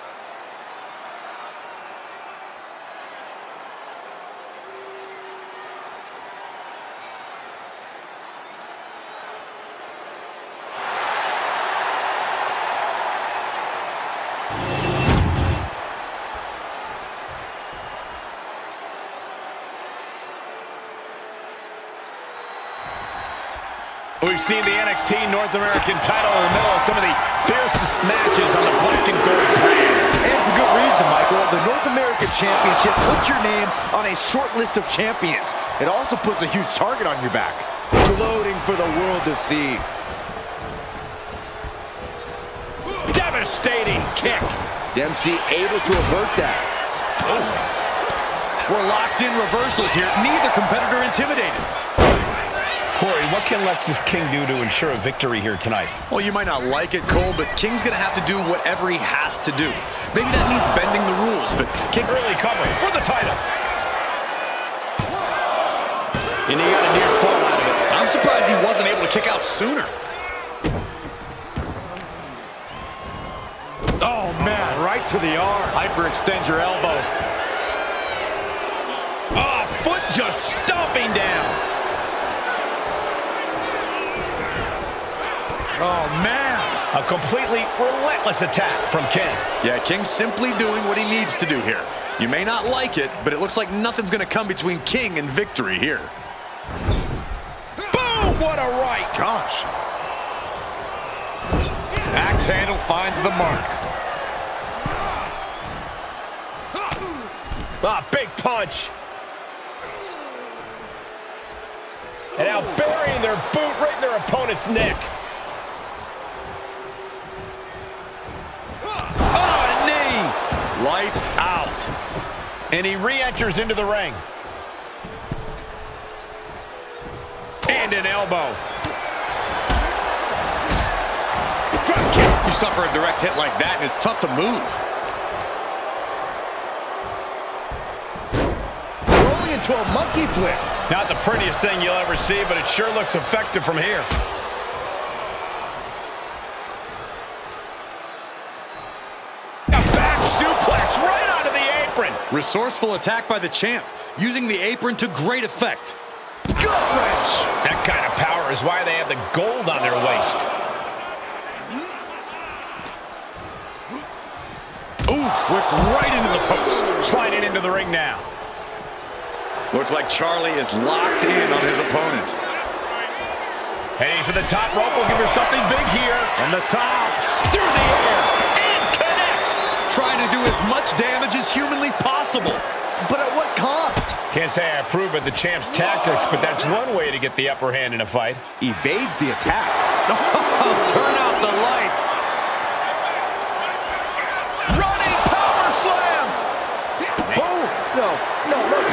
We've seen the NXT North American title in the middle of some of the fiercest matches on the black and gold brand. And for good reason, Michael. The North American Championship puts your name on a short list of champions. It also puts a huge target on your back. Gloating for the world to see. Devastating kick. Dempsey able to avert that. We're locked in reversals here. Neither competitor intimidated. Corey, what can Lexis King do to ensure a victory here tonight? Well, you might not like it, Cole, but King's going to have to do whatever he has to do. Maybe that means bending the rules, but King... Early covering for the title. And he got a near fall out of it. I'm surprised he wasn't able to kick out sooner. Oh, man, right to the arm. Hyperextend your elbow. Oh, foot just stomping down. Oh, man. A completely relentless attack from King. Yeah, King's simply doing what he needs to do here. You may not like it, but it looks like nothing's going to come between King and victory here. Boom! What a right. Gosh. Axe handle finds the mark. Ah, big punch. And now burying their boot right in their opponent's neck. Lights out. And he re-enters into the ring. And an elbow. Drop kick. You suffer a direct hit like that, and it's tough to move. Rolling into a monkey flip. Not the prettiest thing you'll ever see, but it sure looks effective from here. Suplex right onto the apron. Resourceful attack by the champ, using the apron to great effect. Gut wrench. That kind of power is why they have the gold on their waist. Ooh, flipped right into the post. Sliding into the ring now. Looks like Charlie is locked in on his opponent. Heading for the top rope. Will give her something big here. From the top. Through the air. Trying to do as much damage as humanly possible. But at what cost? Can't say I approve of the champ's tactics, but that's one way to get the upper hand in a fight. Evades the attack. Turn out the lights. Running power slam. Boom. No,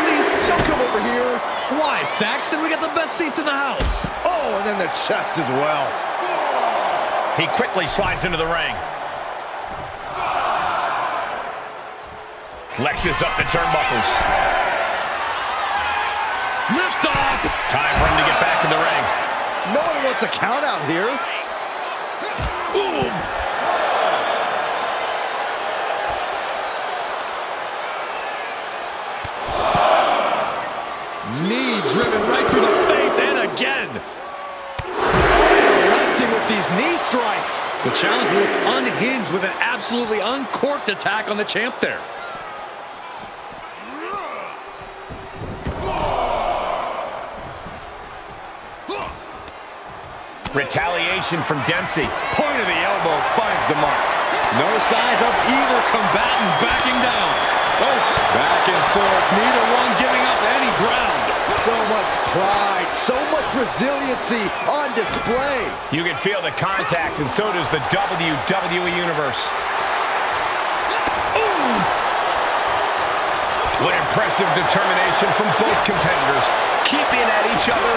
please, don't come over here. Why, Saxton? We got the best seats in the house. Oh, and then the chest as well. He quickly slides into the ring. Lexis up the turnbuckles. Lift off. Time for him to get back in the ring. No one wants a count out here. Boom. Knee driven right through the face and again. Hunting with these knee strikes. The challenger looked unhinged with an absolutely uncorked attack on the champ there. Retaliation from Dempsey. Point of the elbow finds the mark. No signs of either combatant backing down. Oh, back and forth, resiliency on display. You can feel the contact, and so does the WWE Universe. Ooh! What impressive determination from both competitors, keeping at each other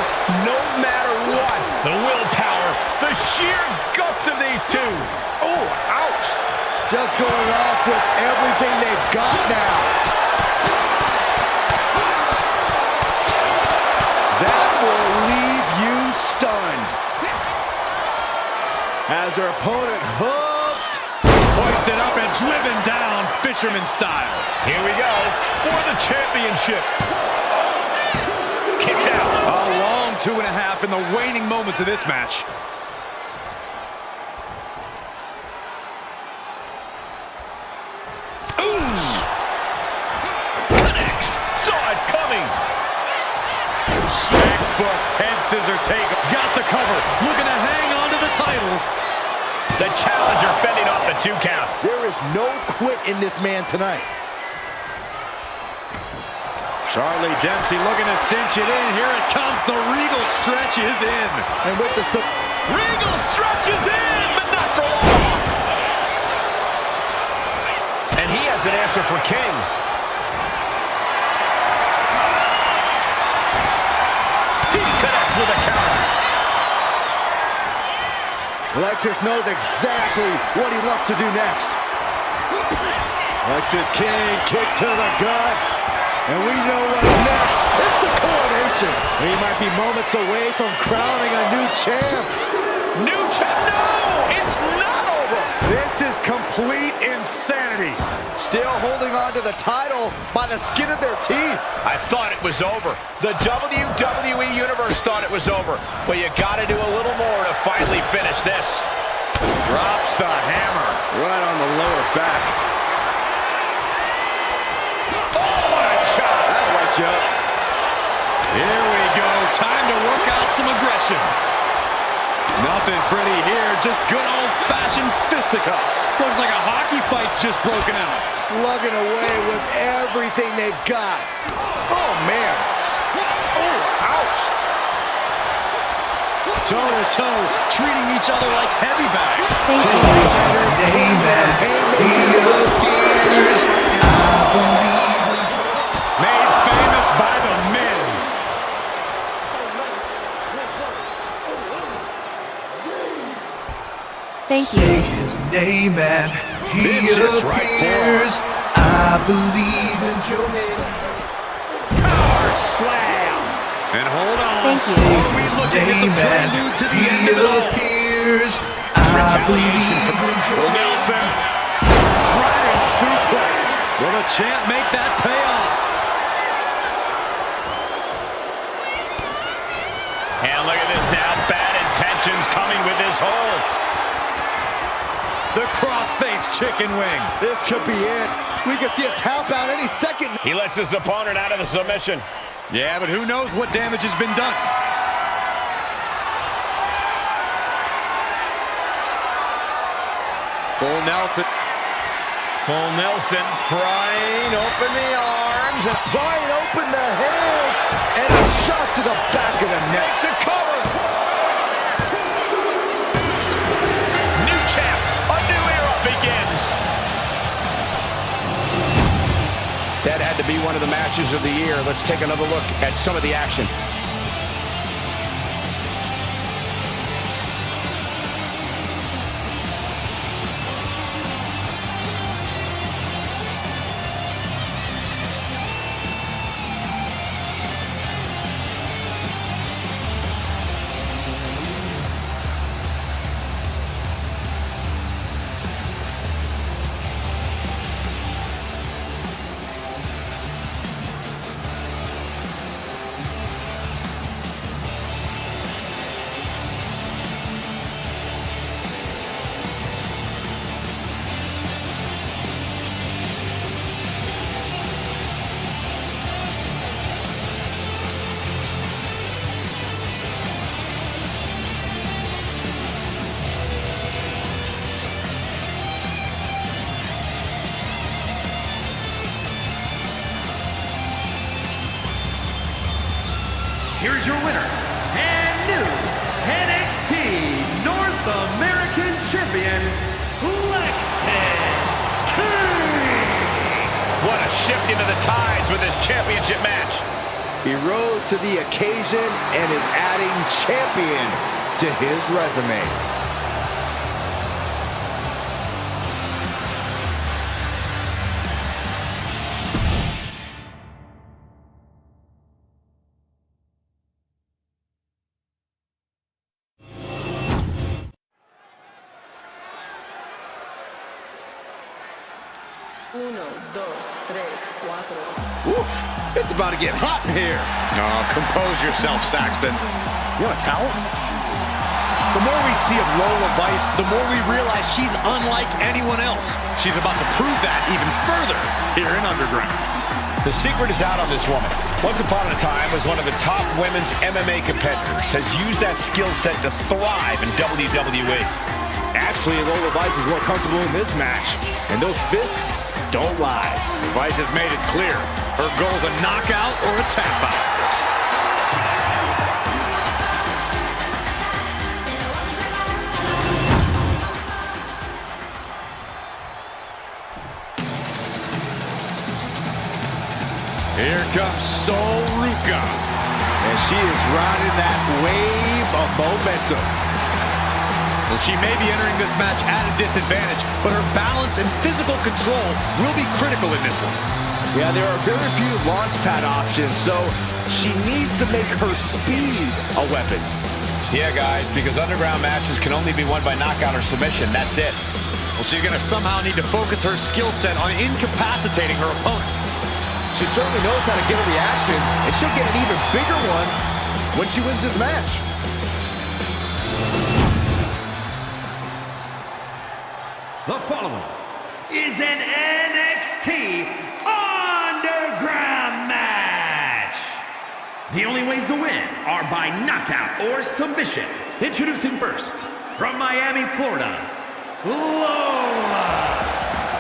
no matter what. The willpower, the sheer guts of these two. Oh, ouch! Just going off with everything they've got now. That will leave you stunned. As their opponent hooked. Hoisted up and driven down, fisherman style. Here we go for the championship. Kicks out. A long 2.5 in the waning moments of this match. Scissor take. Got the cover. Looking to hang on to the title. The challenger fending off the 2 count. There is no quit in this man tonight. Charlie Dempsey looking to cinch it in. Here it comes. The Regal stretch is in. And with the... Regal stretches in, but not for long. And he has an answer for King. With a counter. Lexis knows exactly what he wants to do next. Lexis King, kick to the gut. And we know what's next. It's the coronation. He might be moments away from crowning a new champ. New champ? No! It's not over! This is complete insanity. Still holding on to the title by the skin of their teeth. I thought it was over. The WWE Universe thought it was over. But you gotta do a little more to finally finish this. Drops the hammer. Right on the lower back. Oh, what a shot! That'll light you up. Here we go. Time to work out some aggression. Nothing pretty here, just good old-fashioned fisticuffs. Looks like a hockey fight's just broken out. Slugging away with everything they've got. Oh, man. Oh, ouch. Toe-to-toe, treating each other like heavy bags. Say his name and he appears. I believe in Joe. Made famous by The Miz. Thank you. Say his name and he appears. I believe in Joe. Power slam! And hold on. Thank you. Say Always his looking at the name and prelude to the he end of it all. appears. I believe in Joe. Nelson. Dragon suplex. Will the champ make that pay off? And look at this now. Bad intentions coming with this hold. The crossface chicken wing. This could be it. We could see a tap out any second. He lets his opponent out of the submission. Yeah, but who knows what damage has been done. Full Nelson. Full Nelson prying open the arms. And Prying open the hands. And a shot to the back of the neck. makes a cover. New champ. A new era begins. That had to be one of the matches of the year. Let's take another look at some of the action. Here's your winner, and shifting to the tides with this championship match. He rose to the occasion and is adding champion to his resume. Oof, it's about to get hot in here. Oh, compose yourself, Saxton. You want a towel? The more we see of Lola Vice, the more we realize she's unlike anyone else. She's about to prove that even further here in Underground. The secret is out on this woman. Once upon a time was one of the top women's MMA competitors, has used that skill set to thrive in WWE. Actually, Lola Vice is more comfortable in this match, and those fists don't lie. Vice has made it clear. Her goal is a knockout or a tap out. Here comes Sol Ruca. And she is riding that wave of momentum. Well, she may be entering this match at a disadvantage, but her balance and physical control will be critical in this one. Yeah, there are very few launch pad options, so she needs to make her speed a weapon. Yeah, guys, because Underground matches can only be won by knockout or submission. That's it. Well, she's going to somehow need to focus her skill set on incapacitating her opponent. She certainly knows how to get a reaction, and she'll get an even bigger one when she wins this match. The following is an NXT Underground match. The only ways to win are by knockout or submission. Introducing first, from Miami, Florida, Lola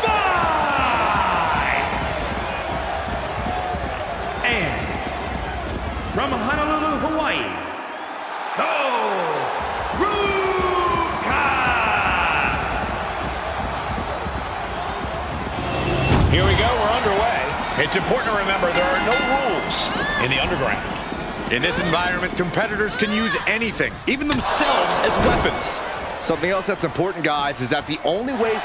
Vice. And from Honolulu, Hawaii, Sol Ruca. Here we go, we're underway. It's important to remember there are no rules in the Underground. In this environment, competitors can use anything, even themselves, as weapons. Something else that's important, guys, is that the only ways...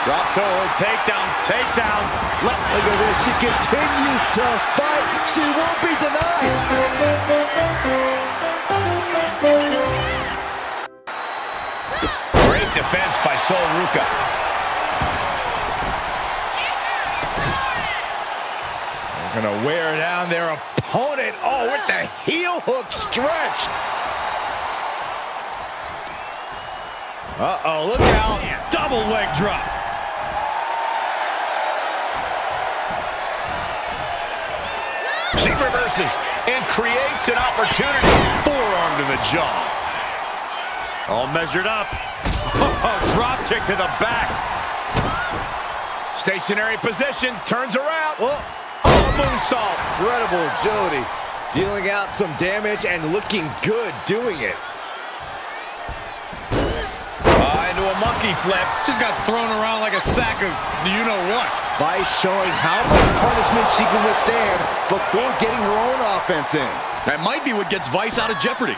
Drop toe, takedown, takedown. Look at this, she continues to fight. She won't be denied. Great defense by Sol Ruca. Gonna wear down their opponent. Oh, with the heel hook stretch. Uh-oh, look out. Double leg drop. She reverses and creates an opportunity. Forearm to the jaw. All measured up. Oh, drop kick to the back. Stationary position, turns around. Oh, moonsault. incredible agility. Dealing out some damage and looking good doing it. Into a monkey flip. Just got thrown around like a sack of you-know-what. Vice showing how much punishment she can withstand before getting her own offense in. That might be what gets Vice out of jeopardy.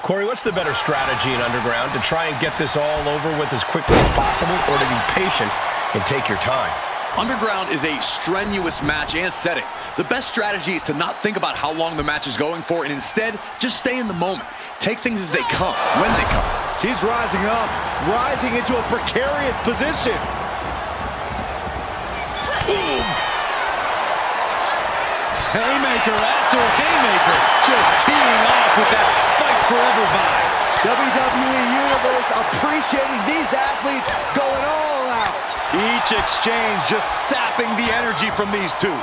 Corey, what's the better strategy in Underground? To try and get this all over with as quickly as possible, or to be patient and take your time? Underground is a strenuous match and setting. The best strategy is to not think about how long the match is going for and instead just stay in the moment. Take things as they come, when they come. She's rising up, rising into a precarious position. Boom! Haymaker after haymaker, just teeing off with that fight forever vibe. WWE Universe appreciating these athletes going all out. Each exchange just sapping the energy from these two.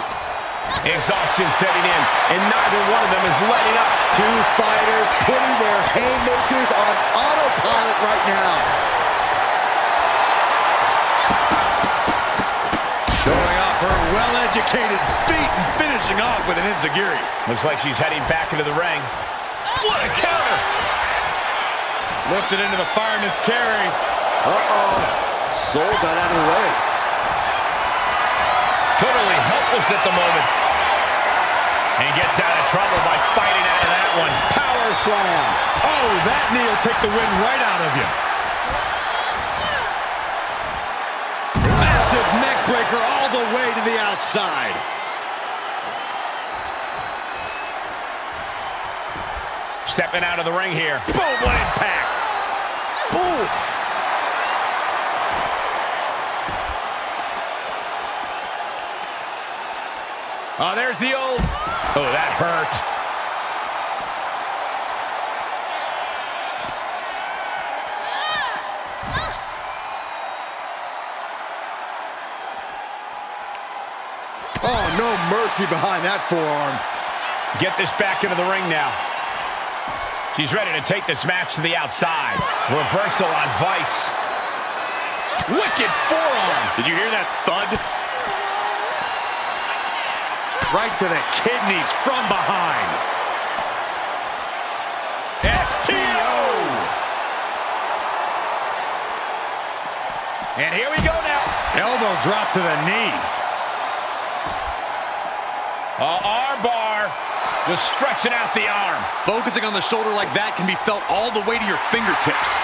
Exhaustion setting in, and neither one of them is letting up. Two fighters putting their haymakers on autopilot right now. Showing off her well-educated feet and finishing off with an enziguri. Looks like she's heading back into the ring. What a counter! Lifted into the fireman's carry. Uh-oh. Sol got out of the way. close at the moment. And gets out of trouble by fighting out of that one. Power slam. Oh, that knee will take the wind right out of you. Massive neck breaker all the way to the outside. Stepping out of the ring here. Boom, what impact. Oof. Oh, there's the old... Oh, that hurt. Oh, no mercy behind that forearm. Get this back into the ring now. She's ready to take this match to the outside. Reversal on Vice. Wicked forearm. Did you hear that thud? Right to the kidneys from behind. STO. And here we go now. Elbow drop to the knee. Armbar. Just stretching out the arm. Focusing on the shoulder like that can be felt all the way to your fingertips.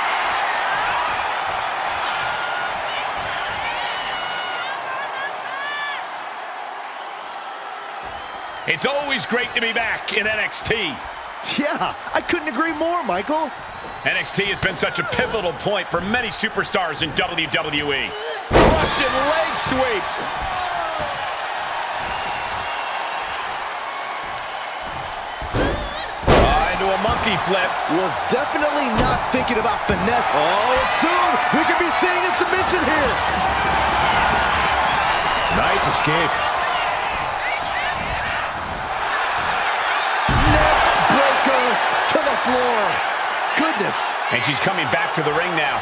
It's always great to be back in NXT. Yeah, I couldn't agree more, Michael. NXT has been such a pivotal point for many superstars in WWE. Russian leg sweep. Into a monkey flip. Was definitely not thinking about finesse. Oh, and soon we could be seeing a submission here. Nice escape. To the floor. Goodness. And she's coming back to the ring now.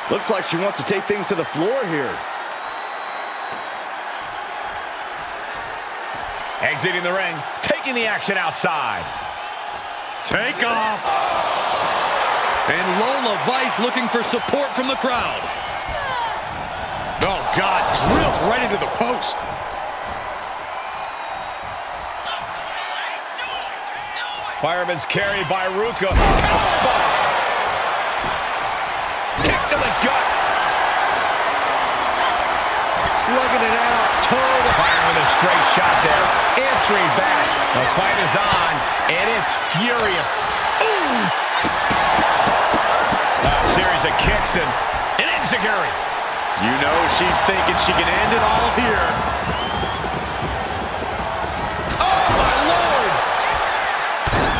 Looks like she wants to take things to the floor here. Exiting the ring, taking the action outside. Take off. And Lola Vice looking for support from the crowd. Oh, God, drilled right into the post. Fireman's carry by Ruka. Powerbomb. Kick to the gut. Slugging it out. Toe. Fire with a straight shot there. Answering back. The fight is on, and it's furious. Ooh! A series of kicks and an enziguri. You know she's thinking she can end it all here. Oh, my Lord!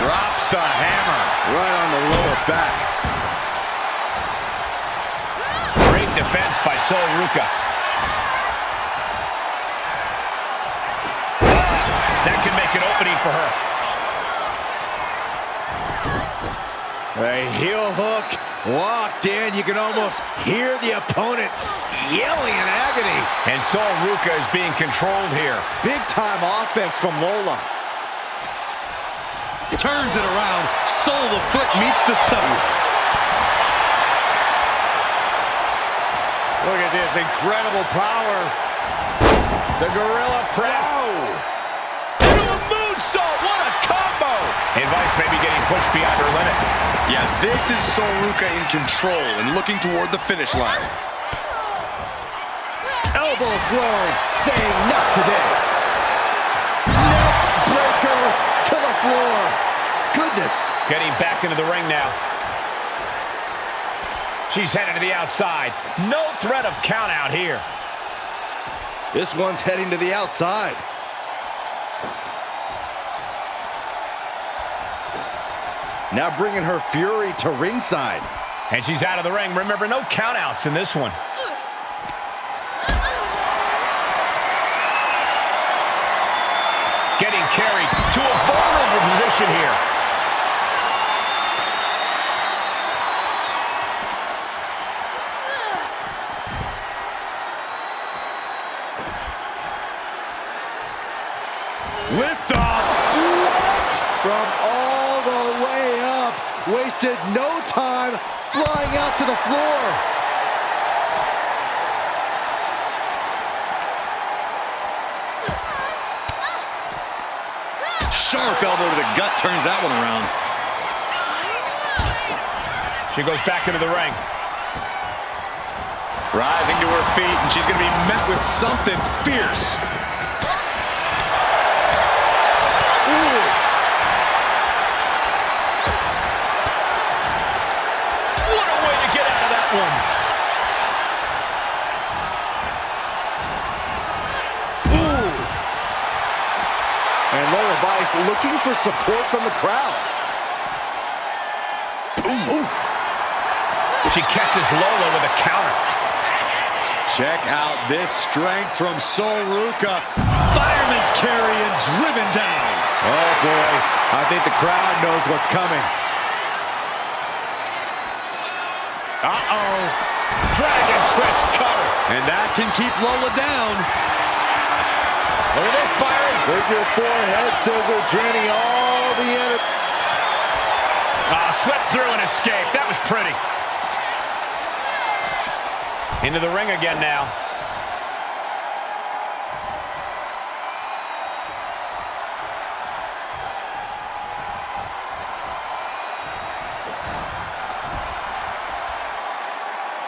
Drops the hammer. Right on the lower back. Great defense by Sol Ruka. That can make an opening for her. A heel hook locked in. You can almost hear the opponents yelling in agony. And Sol Ruka is being controlled here. Big time offense from Lola. Turns it around. Sole of the foot meets the stomach. Look at this incredible power. The gorilla press. Into a moonsault. What a combo. And Vice may be getting pushed beyond her limit. Yeah, this is Sol Ruka in control and looking toward the finish line. Elbow throw, saying not today. Neck breaker to the floor. Goodness. Getting back into the ring now. She's headed to the outside. No threat of count out here. This one's heading to the outside. Now bringing her fury to ringside. And she's out of the ring. Remember, no countouts in this one. Getting carried to a vulnerable position here. Lift off. What? From all the way up. Wasted no time flying out to the floor. Sharp elbow to the gut turns that one around. She goes back into the ring. Rising to her feet, and she's going to be met with something fierce. Ooh. What a way to get out of that one. Ooh. And Lola Vice looking for support from the crowd. Ooh. She catches Lola with a counter. Check out this strength from Sol Ruca. Fireman's carry and driven down. Oh, boy. I think the crowd knows what's coming. Uh-oh. Dragon twist cover. And that can keep Lola down. Look at this, Byron. Figure four head scissors draining all the energy. Slipped through and escaped. That was pretty. Into the ring again now.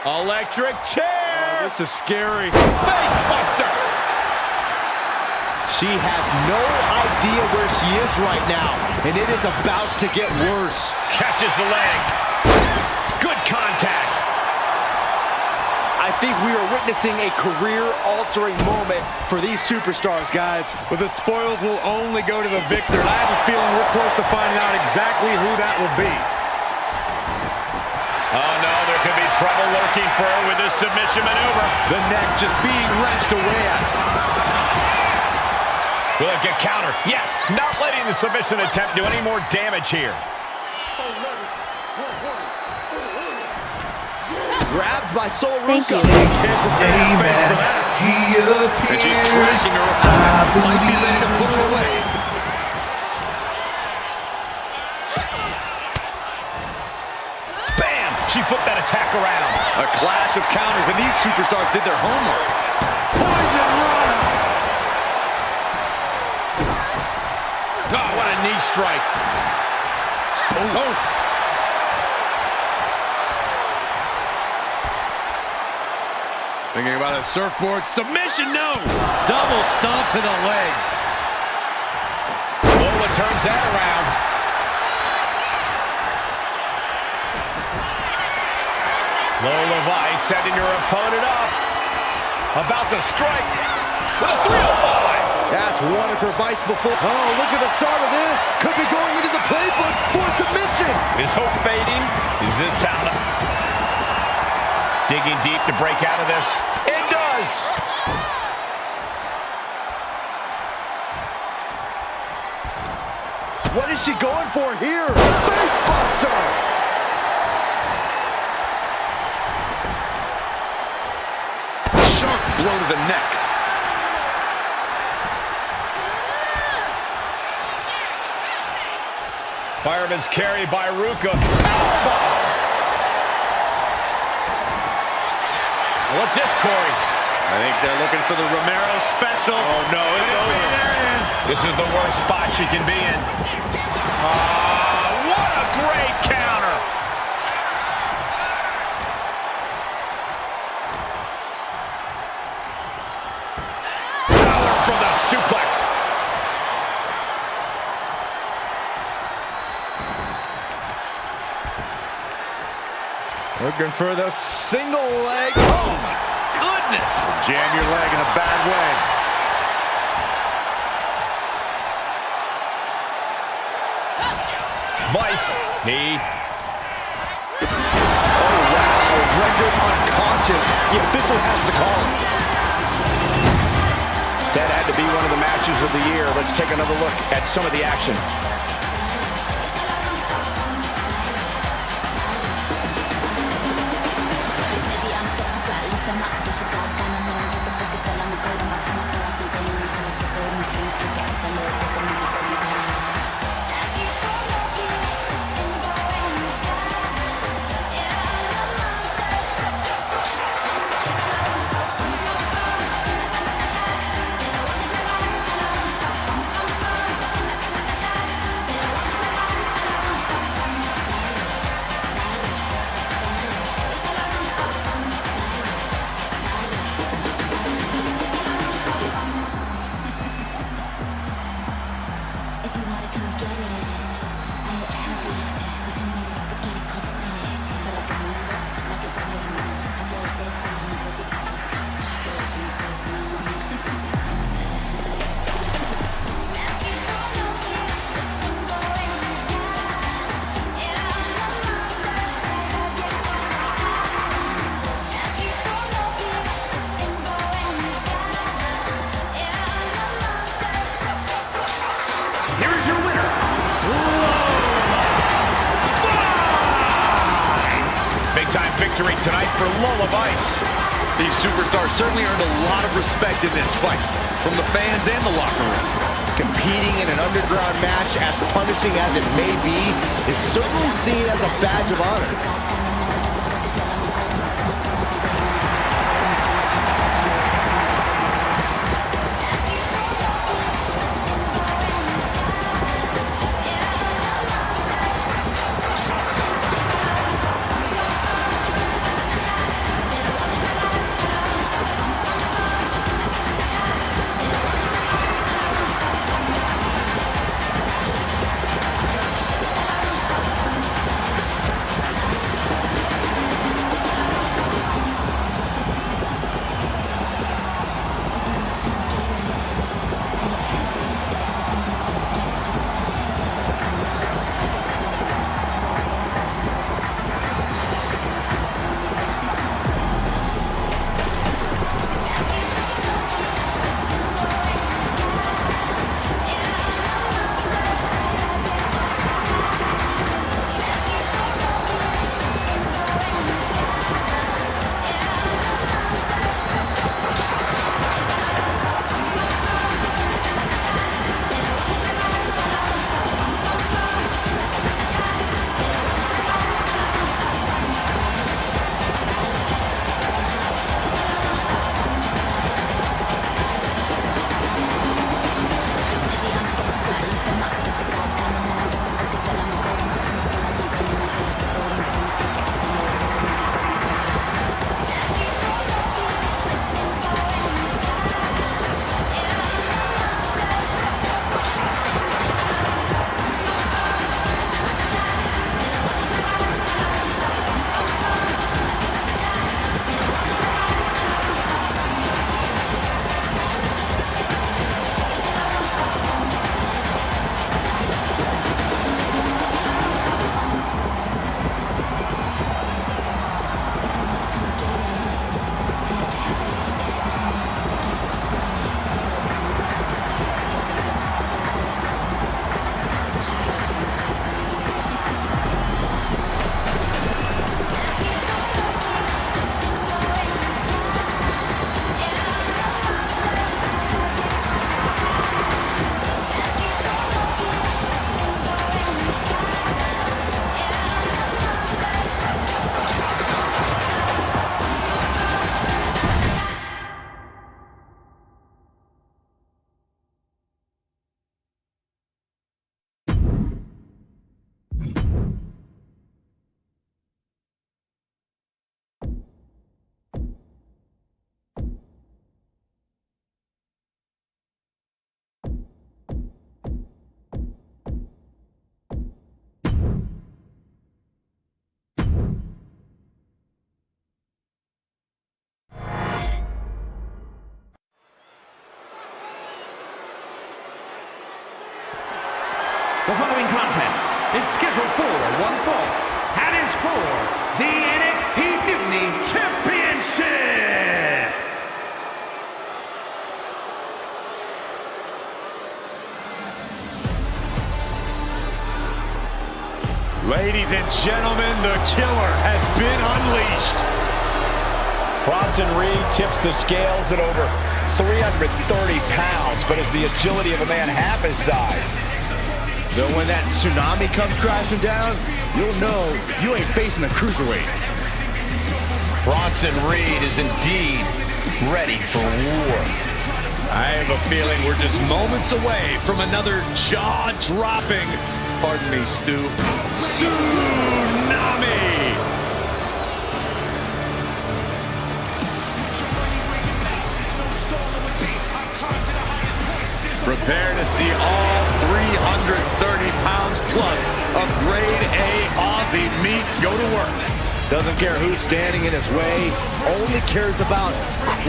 Electric chair. Oh, this is scary. Face buster. She has no idea where she is right now, and it is about to get worse. Catches the leg. Good contact. I think we are witnessing a career-altering moment for these superstars, guys. But the spoils will only go to the victor, and I have a feeling we're close to finding out exactly who that will be. Oh, no, there could be trouble lurking for her with this submission maneuver. The neck just being wrenched away at it. Will it get countered? Yes, not letting the submission attempt do any more damage here. Grabbed by Sol Thank Ruca. you. Amen. He And she's appears. tracking her I opponent. Might be ready to believe put her away. Bam! She flipped that attack around. A clash of counters, and these superstars did their homework. Poison Rana! Oh, what a knee strike. Oh. Thinking about a surfboard submission, no! Double stomp to the legs. Lola turns that around. Lola Vice setting her opponent up. About to strike with a 305. That's one for Vice before. Oh, look at the start of this. Could be going into the playbook for submission. Is hope fading? Is this how digging deep to break out of this? It does! What is she going for here? Face buster! Sharp blow to the neck. Fireman's carry by Ruca. Powerbomb! What's this, Corey? I think they're looking for the Romero special. Oh, no, it's over. There it is. This is the worst spot she can be in. What a great counter! Power from the suplex. Looking for the single leg. Oh, my goodness. Jam your leg in a bad way. Vice. Knee. Oh, wow. Rendered unconscious. The official has to call it. That had to be one of the matches of the year. Let's take another look at some of the action. for Lullabice. These superstars certainly earned a lot of respect in this fight, from the fans and the locker room. Competing in an underground match, as punishing as it may be, is certainly seen as a badge of honor. The following contest is scheduled for one fall and is for the NXT Mutiny Championship! Ladies and gentlemen, the killer has been unleashed. Bronson Reed tips the scales at over 330 pounds, but has the agility of a man half his size. Though when that tsunami comes crashing down, you'll know you ain't facing a cruiserweight. Bronson Reed is indeed ready for war. I have a feeling we're just moments away from another jaw-dropping, pardon me, Stu, tsunami! Prepare to see all 330 pounds plus of grade A Aussie meat go to work. Doesn't care who's standing in his way, only cares about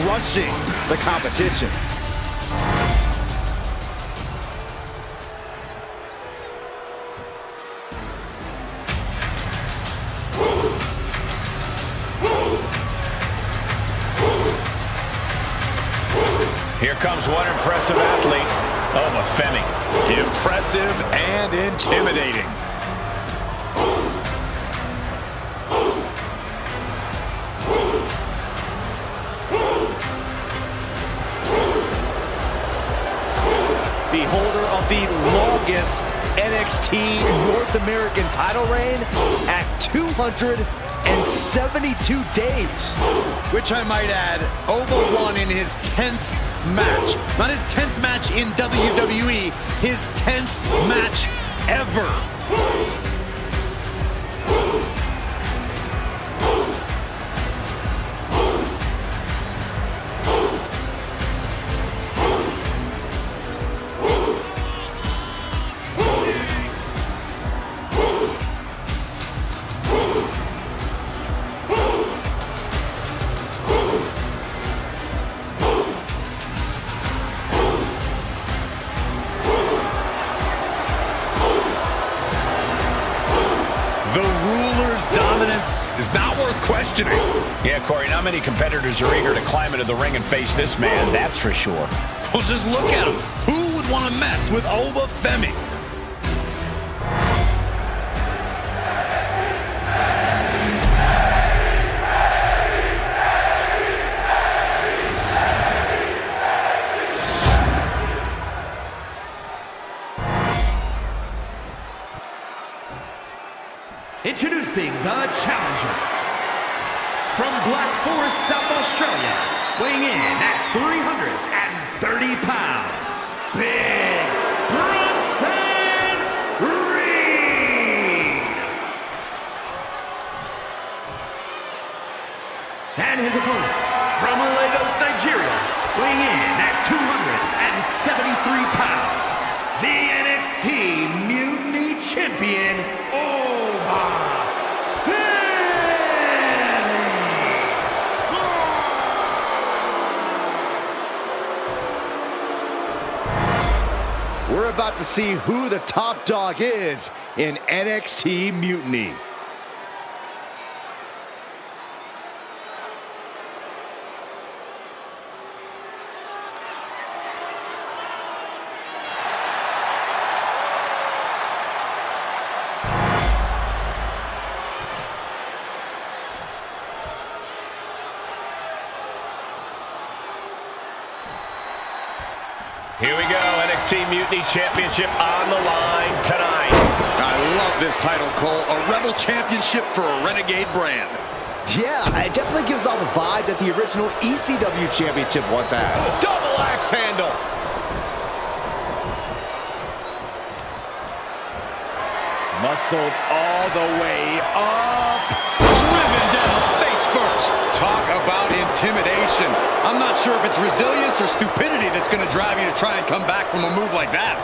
crushing the competition. Here comes one impressive athlete, Oma Femi. Impressive and intimidating. of the longest NXT North American title reign at 272 days. Which I might add, Oba won in his 10th match. Not his 10th match in WWE, his 10th match ever. The ruler's dominance is not worth questioning. Yeah, Corey, not many competitors are eager to climb into the ring and face this man, that's for sure. Well, just look at him. Who would want to mess with Oba Femi? Introducing the challenger from Black Forest, South Australia, weighing in at 330 pounds, Big Bronson Reed. And his opponent from Lagos, Nigeria, weighing in at 273 pounds, the NXT Mutiny Champion, Oba Femi. We're about to see who the top dog is in NXT Mutiny. Here we go, NXT Mutiny Championship on the line tonight. I love this title, Cole. A Rebel Championship for a Renegade brand. Yeah, it definitely gives off a vibe that the original ECW Championship once had. Double axe handle. Muscled all the way up. Driven down face first. Talk about intimidation. I'm not sure if it's resilience or stupidity that's going to drive you to try and come back from a move like that.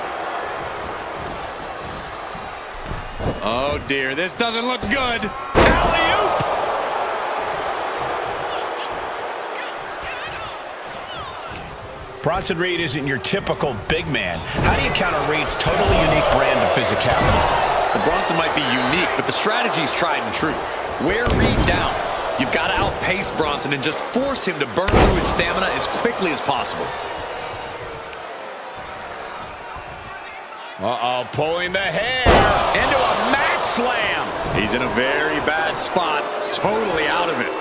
Oh dear, this doesn't look good. Alley-oop! Bronson Reed isn't your typical big man. How do you counter Reed's totally unique brand of physicality? Well, Bronson might be unique, but the strategy's tried and true. Wear Reed down. You've got to outpace Bronson and just force him to burn through his stamina as quickly as possible. Uh-oh, pulling the hair into a mat slam. He's in a very bad spot, totally out of it.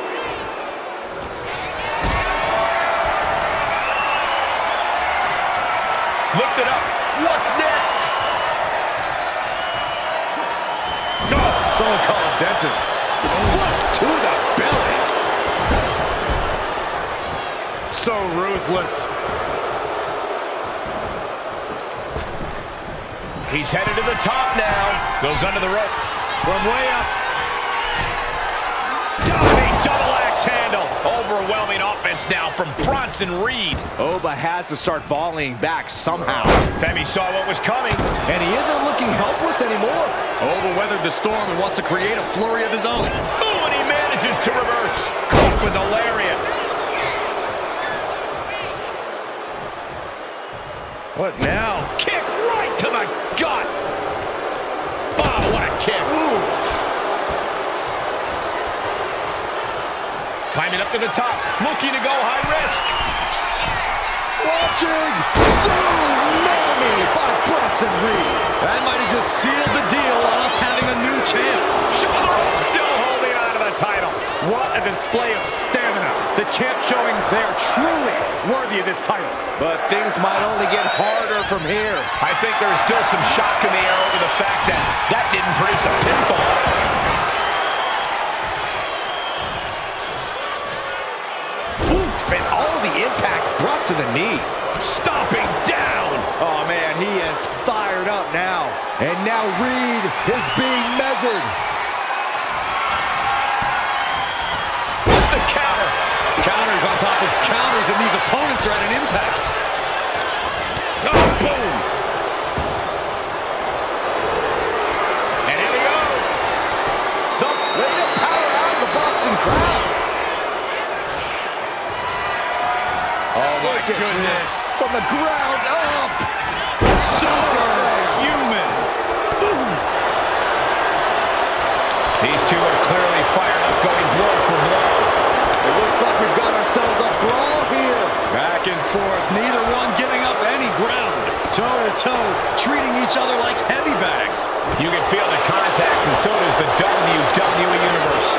Lift it up. What's next? Someone call a dentist. Foot to the belly. So ruthless. He's headed to the top now. Goes under the rope. From way up. Diving double axe handle. Overwhelming offense now from Bronson Reed. Oba has to start volleying back somehow. Femi saw what was coming. And he isn't looking helpless anymore. Oba weathered the storm and wants to create a flurry of his own. Ooh, and he manages to reverse. Caught with a lariat. What now? Kick right to the gut. Oh, what a kick. Ooh. Climbing up to the top, looking to go high risk. Watching Tsunami by Bronson Reed. That might have just sealed the deal on us having a new champ. Shoulder roll, still holding on to the title. What a display of stamina. The champ showing they're truly worthy of this title. But things might only get harder from here. I think there's still some shock in the air over the fact that that didn't produce a pinfall. Oof, and all the impact brought to the knee. Stomping down. Oh, man, he is fired up now. And now Reed is being measured. With the counter. Counters on top of counters, and these opponents are at an impasse. Oh, boom. And here we go. The way to power out of the Boston crowd. Oh, my goodness. From the ground up. Superhuman. These two are clearly fired up, going blow for blow. It looks like we've got ourselves a brawl here. Back and forth, neither one giving up any ground. Toe to toe, treating each other like heavy bags. You can feel the contact, and so does the WWE Universe.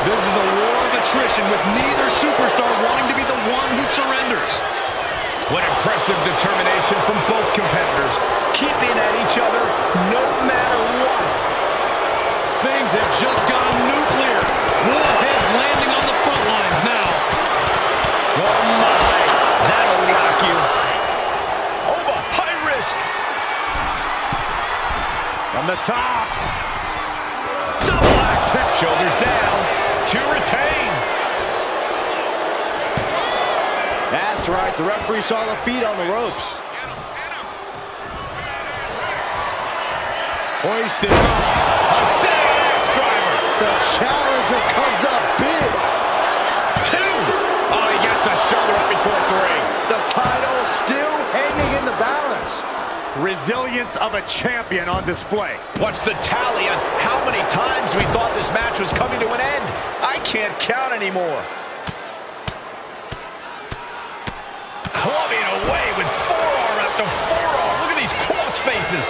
This is a war of attrition with neither superstar wanting to be the one who surrenders. What impressive determination from both competitors, keeping at each other no matter what. Things have just gone nuclear. Warheads landing on the front lines now. Oh my, that'll rock you. Over, high risk. From the top. Double axe hip, shoulders down to retain. That's right, the referee saw the feet on the ropes. Hoisted up. A six driver. The challenger comes up big. 2. Oh, he gets the shoulder up before 3. The title still hanging in the balance. Resilience of a champion on display. What's the tally on how many times we thought this match was coming to an end? I can't count anymore. Clubbing away with forearm after forearm. Look at these cross faces.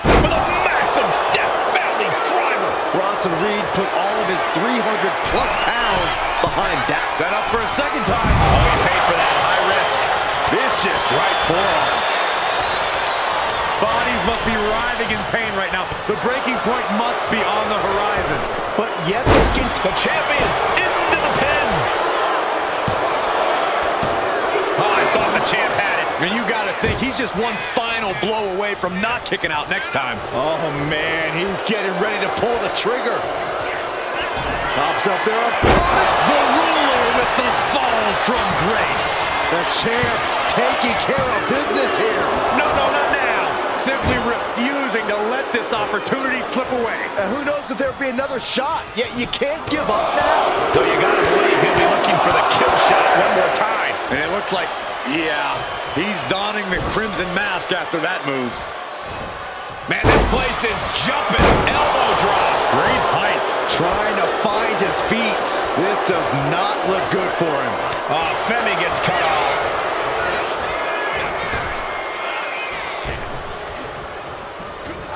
With a massive Death Valley driver. Bronson Reed put all of his 300-plus pounds behind that. Set up for a second time. Oh, he paid for that. High risk. Vicious right forearm. Bodies must be writhing in pain right now. The breaking point must be on the horizon. But yet the champion into the pin. Oh, I thought the champ had it. And you got to think he's just one final blow away from not kicking out next time. Oh, man, he's getting ready to pull the trigger. Pops up there. The ruler with the fall from grace. The champ taking care of business here. No, not now. Simply refusing to let this opportunity slip away. And who knows if there'll be another shot, yet you can't give up now. So you gotta believe he'll be looking for the kill shot one more time. And it looks like, yeah, he's donning the crimson mask after that move. Man, this place is jumping. Elbow drop. Great height. Trying to find his feet. This does not look good for him. Oh, Femi gets cut off.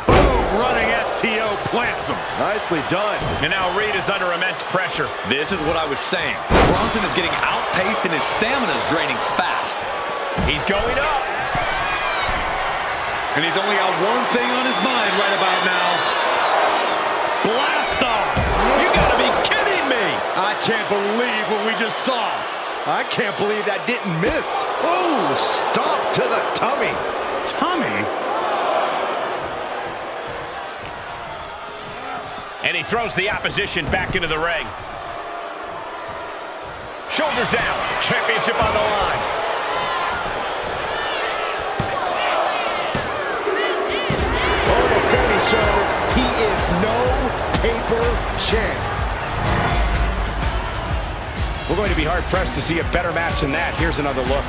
Boom, running STO plants him. Nicely done. And now Reed is under immense pressure. This is what I was saying. Bronson is getting outpaced and his stamina is draining fast. He's going up. And he's only got one thing on his mind right about now. Blast off. You gotta be kidding me. I can't believe what we just saw. I can't believe that didn't miss. Ooh, stomp to the tummy. Tummy? And he throws the opposition back into the ring. Shoulders down. Championship on the line. Shows he is no paper champ. We're going to be hard-pressed to see a better match than that. Here's another look.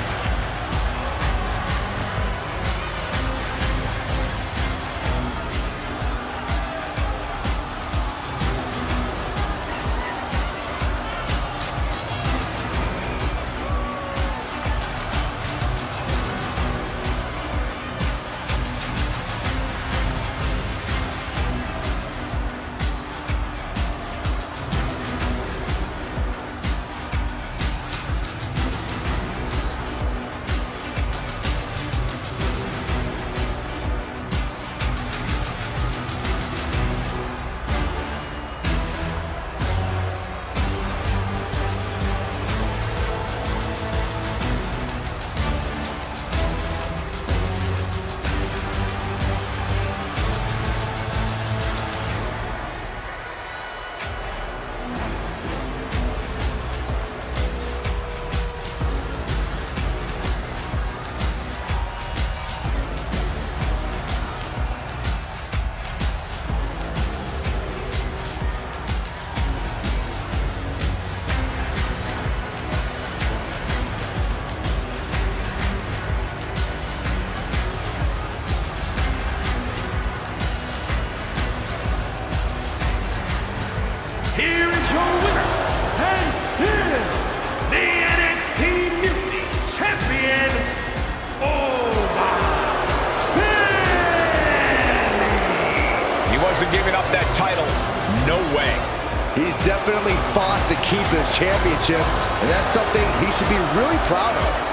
this championship, and that's something he should be really proud of.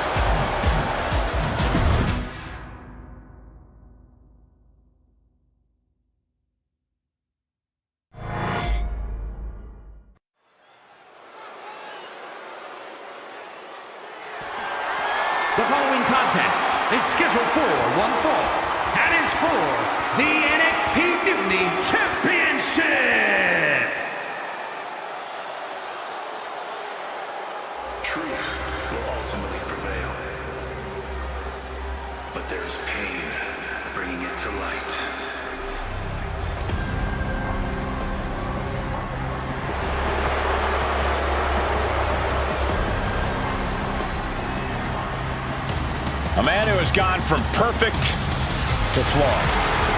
The following contest is scheduled for one fall and is for the NXT Mutiny Championship. Truth will ultimately prevail. But there is pain bringing it to light. A man who has gone from perfect to flawed.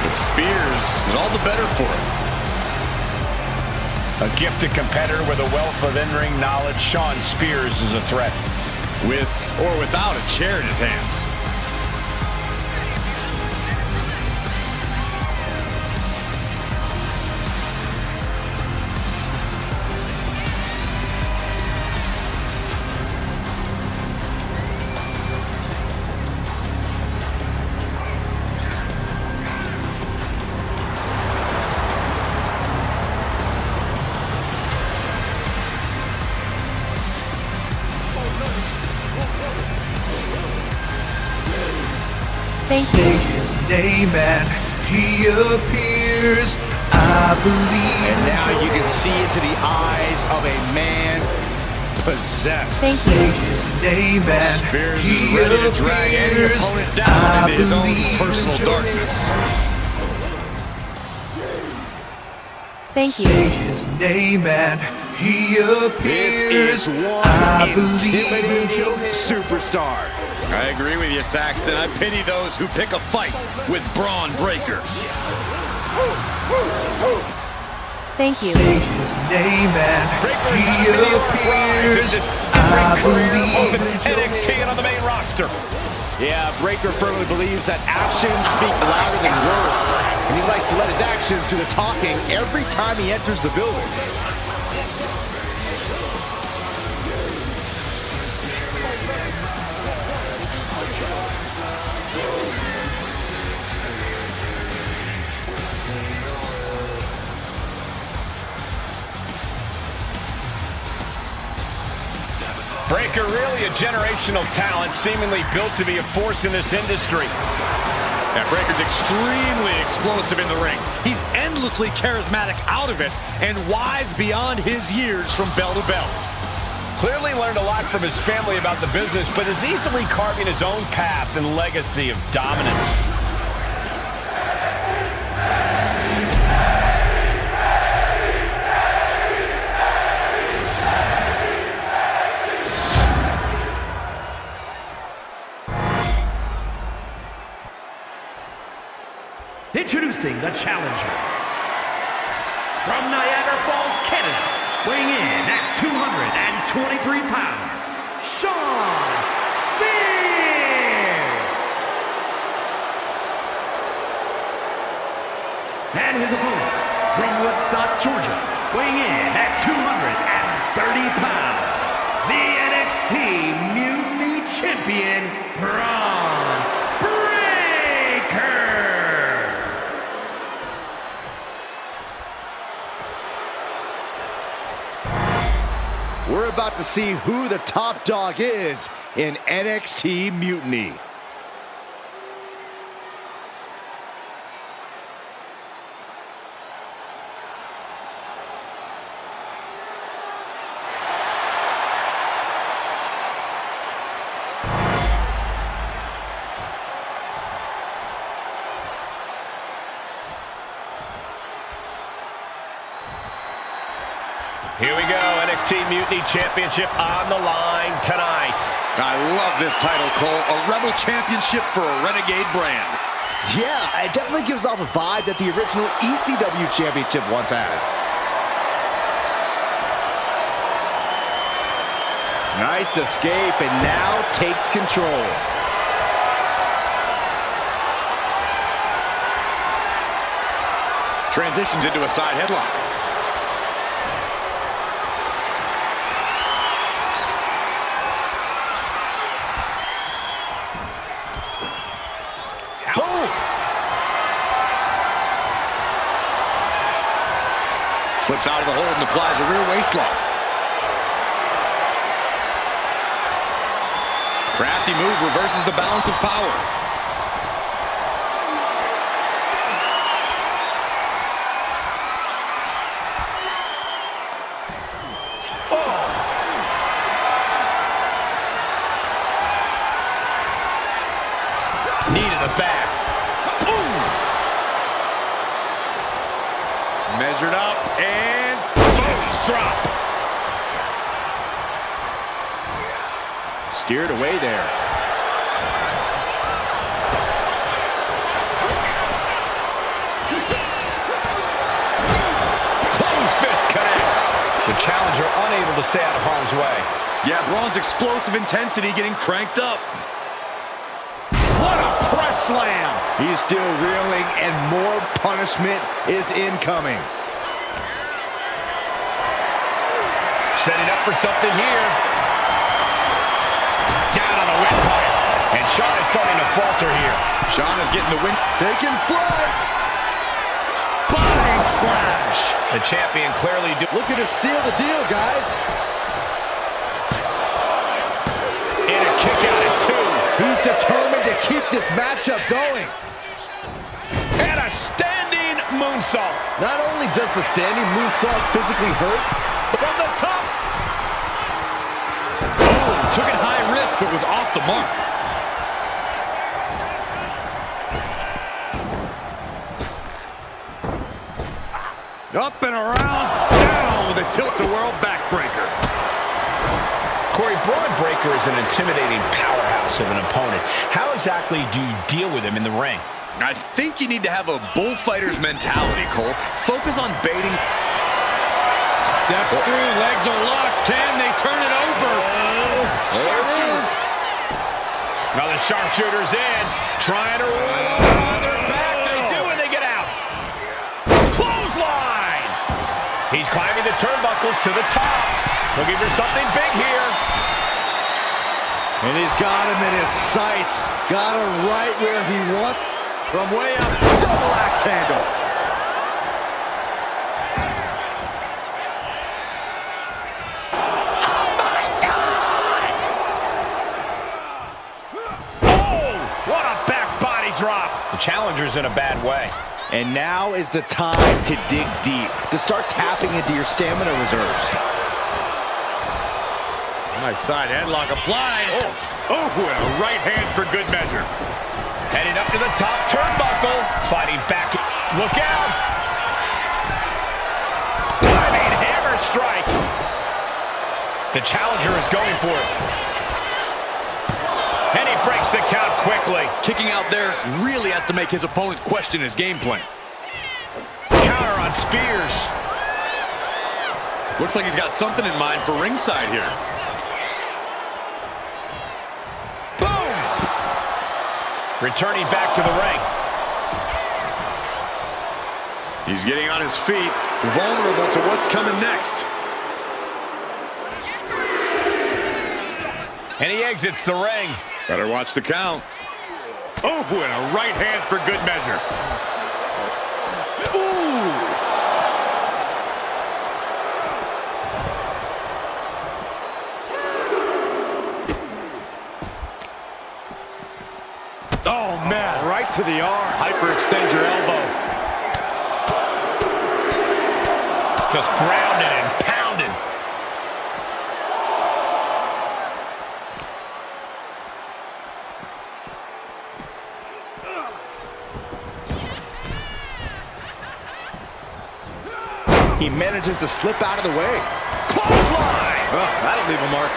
But Spears is all the better for it. A gifted competitor with a wealth of in-ring knowledge, Shawn Spears is a threat. With or without a chair in his hands. Say his name and he appears. I believe. And now you can see into the eyes of a man possessed. Say his name and Spears he is ready to drag any appears. opponent down into his own believe personal in darkness. Thank Say you. his name and he appears. This is one I believe in intimidating Joe. superstar. I agree with you, Saxton. I pity those who pick a fight with Braun Breaker. Thank you. Say his name and he appears. I believe in Joe. NXT and on the main roster. Yeah, Breaker firmly believes that actions speak louder than words, and he likes to let his actions do the talking every time he enters the building. Breaker really a generational talent, seemingly built to be a force in this industry. Yeah, Breaker's extremely explosive in the ring. He's endlessly charismatic out of it and wise beyond his years from bell to bell. Clearly learned a lot from his family about the business, but is easily carving his own path and legacy of dominance. Introducing the challenger. From Niagara Falls, Canada, weighing in at 223 pounds, Shawn Spears! And his opponent, from Woodstock, Georgia, weighing in at 230 pounds, the NXT Mutiny Champion, Braun Breaker! We're about to see who the top dog is in NXT Mutiny. Here we go, NXT Mutiny Championship on the line tonight. I love this title, Cole. A Rebel Championship for a Renegade brand. Yeah, it definitely gives off a vibe that the original ECW Championship once had. Nice escape, and now takes control. Transitions into a side headlock. applies a rear waist lock. Crafty move reverses the balance of power. Knee to the back. Boom! Measured up and Fist drop. steered away there. Closed fist connects. The challenger unable to stay out of harm's way. Yeah, Braun's explosive intensity getting cranked up. What a press slam! He's still reeling, and more punishment is incoming. Setting up for something here. Down on the windpipe. And Shawn is starting to falter here. Shawn is getting the win. Taking flight. Body splash. The champion clearly looking to seal the deal, guys. And a kick out at 2. He's determined to keep this matchup going. And a standing moonsault. Not only does the standing moonsault physically hurt, from the top. Oh, took it high risk, but was off the mark. Up and around, down with a tilt-a-whirl backbreaker. Corey, Braun Breaker is an intimidating powerhouse of an opponent. How exactly do you deal with him in the ring? I think you need to have a bullfighter's mentality, Cole. Focus on baiting. Steps through, legs are locked. Can they turn it over? there it is. Now the sharpshooter's in, trying to roll their back. They do, and they get out. Clothesline. He's climbing the turnbuckles to the top. Looking for something big here. And he's got him in his sights. Got him right where he wants. From way up, double axe handle. What a back body drop. The challenger's in a bad way. And now is the time to dig deep, to start tapping into your stamina reserves. Nice side headlock applied. Oh, and a right hand for good measure. Heading up to the top turnbuckle. Fighting back. Look out. Diving hammer strike. The challenger is going for it. And he breaks the count quickly. Kicking out there really has to make his opponent question his game plan. Counter on Spears. Looks like he's got something in mind for ringside here. Boom! Returning back to the ring. He's getting on his feet, vulnerable to what's coming next. And he exits the ring. Better watch the count. Oh, and a right hand for good measure. Ooh! Oh, man, Right to the arm. hyperextend your elbow. Just grounded and pounded. He manages to slip out of the way. Clothesline! Oh, that'll leave a mark.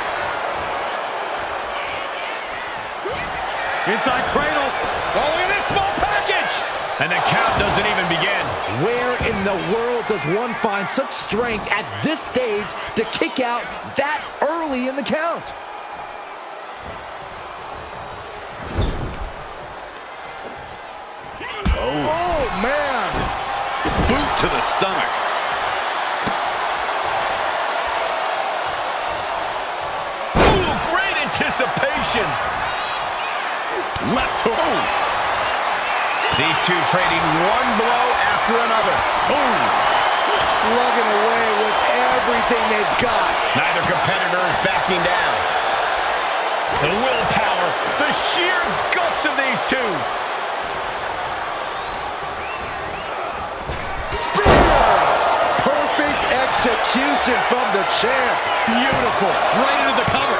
Inside cradle. Oh, look at this small package! And the count doesn't even begin. Where in the world does one find such strength at this stage to kick out that early in the count? Oh, man. Boot to the stomach. Ooh, great anticipation. Left hook. These two trading one blow after another. Boom. slugging away with everything they've got. Neither competitor is backing down. The willpower, the sheer guts of these two. Spear! Perfect execution from the champ. Beautiful. Right into the cover.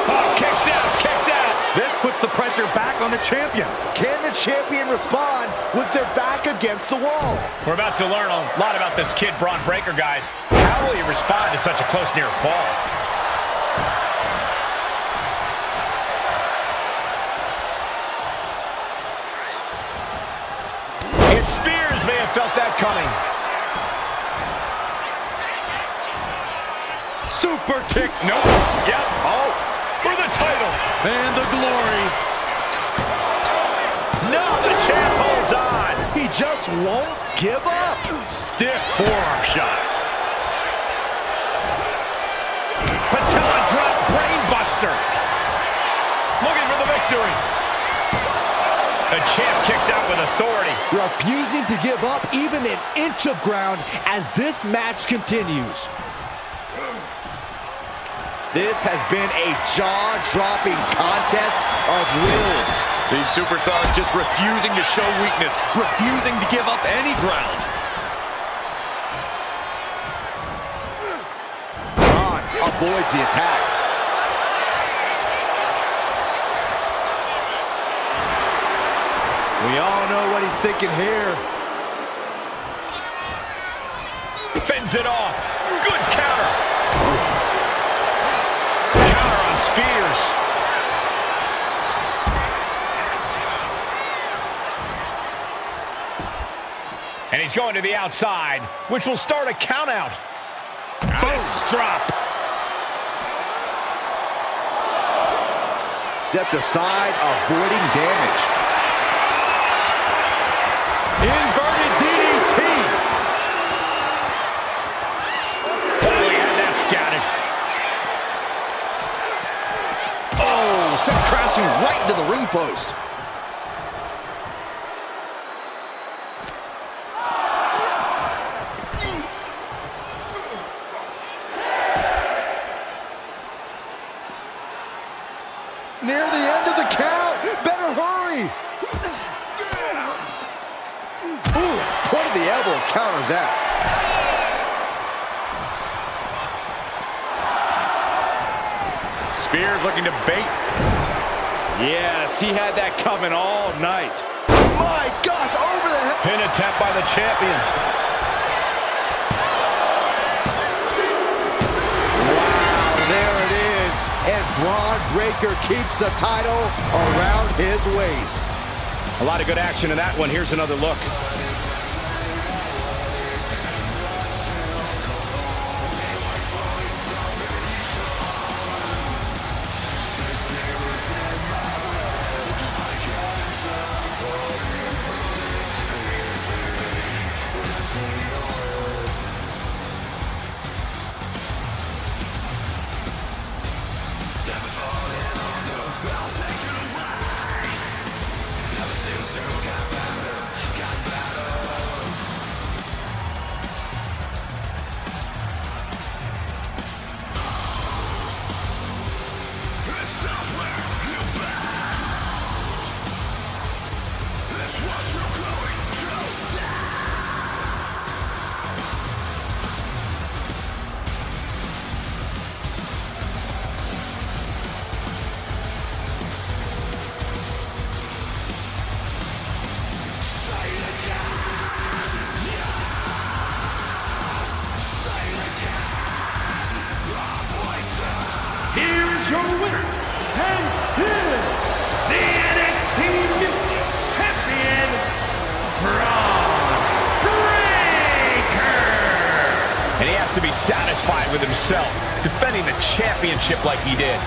Oh, kicks out, kicks out. This puts the pressure back on the champion. Can the champion respond with their back against the wall? We're about to learn a lot about this kid, Braun Breaker, guys. How will he respond to such a close near fall? And Spears may have felt that coming. Super kick. Nope. Yep. Oh, for the title. And the glory. No, the champ holds on. He just won't give up. Stiff forearm shot. Patella drop brainbuster. Looking for the victory. The champ kicks out with authority. Refusing to give up even an inch of ground as this match continues. This has been a jaw-dropping contest of wills. These superstars just refusing to show weakness, refusing to give up any ground. Braun avoids the attack. We all know what he's thinking here. Fends it off. Good counter. Counter on Spears. And he's going to the outside, which will start a count out. Fist drop. Stepped aside, avoiding damage. Inverted DDT. Oh, he had that scouted. Oh, sent crashing right into the ring post. Near the end of the count. Better hurry. Ooh, point of the elbow counters out. Spears looking to bait. Yes, he had that coming all night. My gosh, over the head. Pin attempt by the champion. Wow, there it is. And Braun Breaker keeps the title around his waist. A lot of good action in that one. Here's another look. Here is your winner, and still the NXT Champion, Braun Breaker. And he has to be satisfied with himself, defending the championship like he did.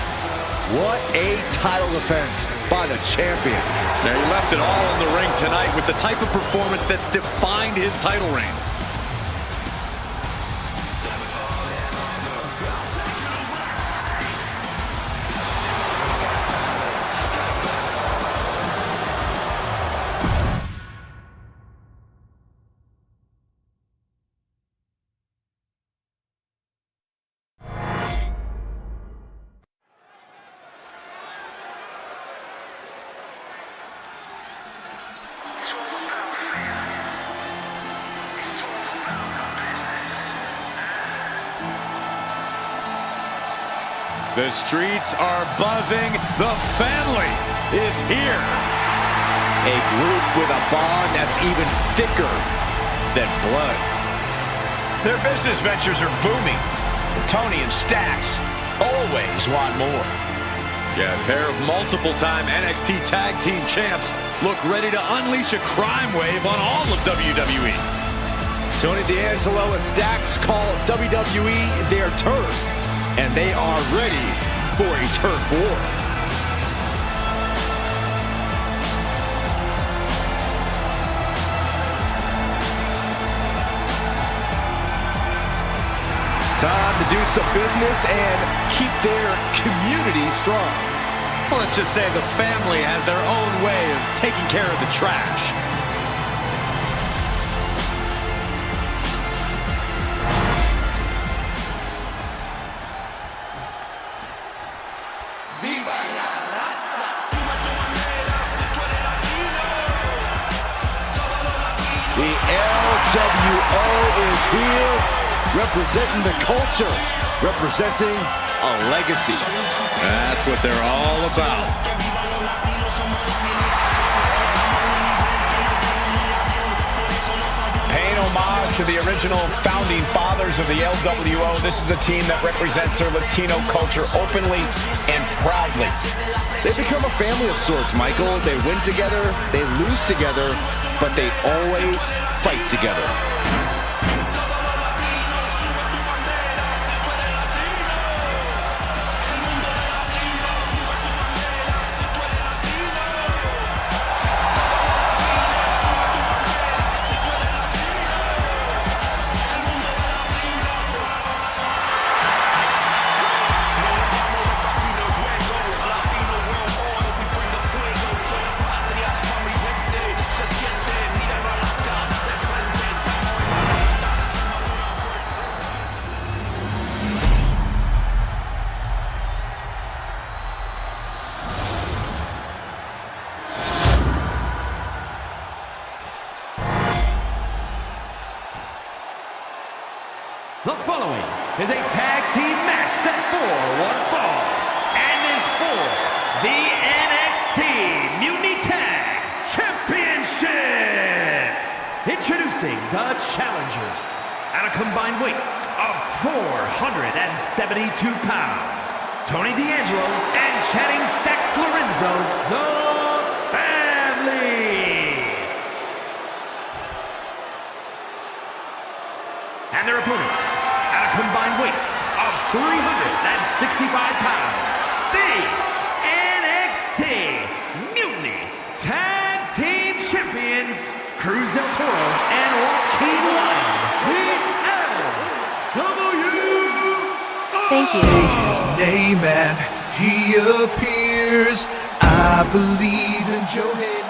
What a title defense by the champion. Now he left it all in the ring tonight with the type of performance that's defined his title reign. The streets are buzzing. The family is here. A group with a bond that's even thicker than blood. Their business ventures are booming. Tony and Stacks always want more. Yeah, a pair of multiple-time NXT Tag Team champs look ready to unleash a crime wave on all of WWE. Tony D'Angelo and Stacks call WWE their turf, and they are ready for a turf war. Time to do some business and keep their community strong. Well, let's just say the family has their own way of taking care of the trash. The LWO is here, representing the culture, representing a legacy. That's what they're all about. Paying homage to the original founding fathers of the LWO, this is a team that represents their Latino culture openly and proudly. They become a family of sorts, Michael. They win together, they lose together, but they always fight together. The following is a tag team match set for one fall and is for the NXT Mutiny Tag Championship. Introducing the challengers at a combined weight of 472 pounds. Tony D'Angelo and Channing Stacks Lorenzo, the family. And their opponents, at a combined weight of 365 pounds, the NXT Mutiny Tag Team Champions, Cruz del Toro and Joaquin Lyon, the LWO. Thank you. Say his name and he appears. I believe in Joe Hendry.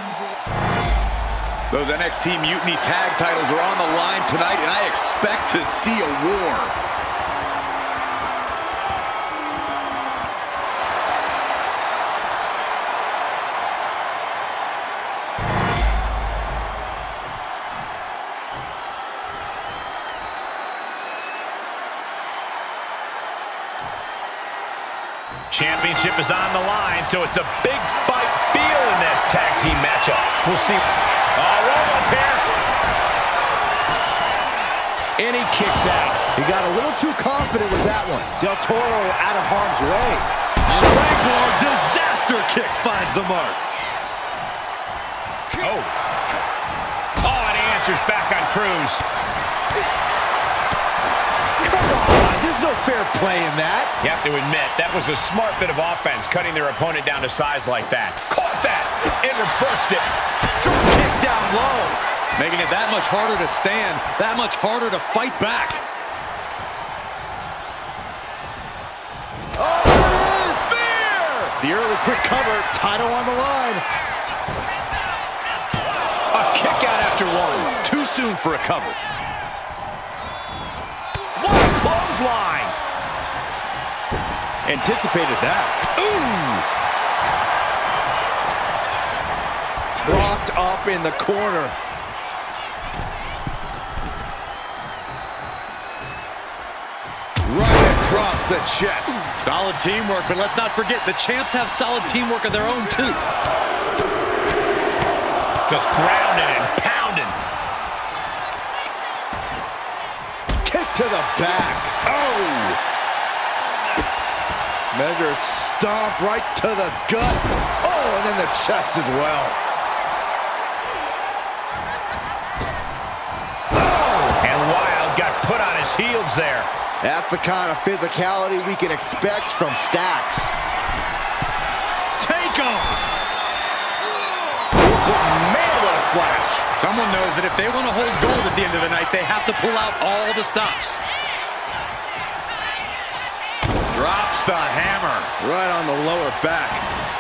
Those NXT Mutiny Tag titles are on the line tonight, and I expect to see a war. Championship is on the line, so it's a big fight feel in this tag team matchup. We'll see. Roll up here. And he kicks out. He got a little too confident with that one. Del Toro out of harm's way. Springboard disaster kick finds the mark. Oh, and he answers back on Cruz. Come on, there's no fair play in that. You have to admit, that was a smart bit of offense, cutting their opponent down to size like that. Caught that and reversed it. Kick down low. Making it that much harder to stand, that much harder to fight back. Oh, there it is! Spear! The early quick cover, title on the line. A kick out after one. Too soon for a cover. What a clothesline! Anticipated that. Ooh! Locked up in the corner. across the chest. Solid teamwork, but let's not forget, the champs have solid teamwork of their own, too. Just grounding and pounding. Kick to the back. Oh! Measured stomp right to the gut. Oh, and then the chest as well. Oh! And Wilde got put on his heels there. That's the kind of physicality we can expect from Stacks. Take off! Man, what a splash. Someone knows that if they want to hold gold at the end of the night, they have to pull out all the stops. Drops the hammer. Right on the lower back.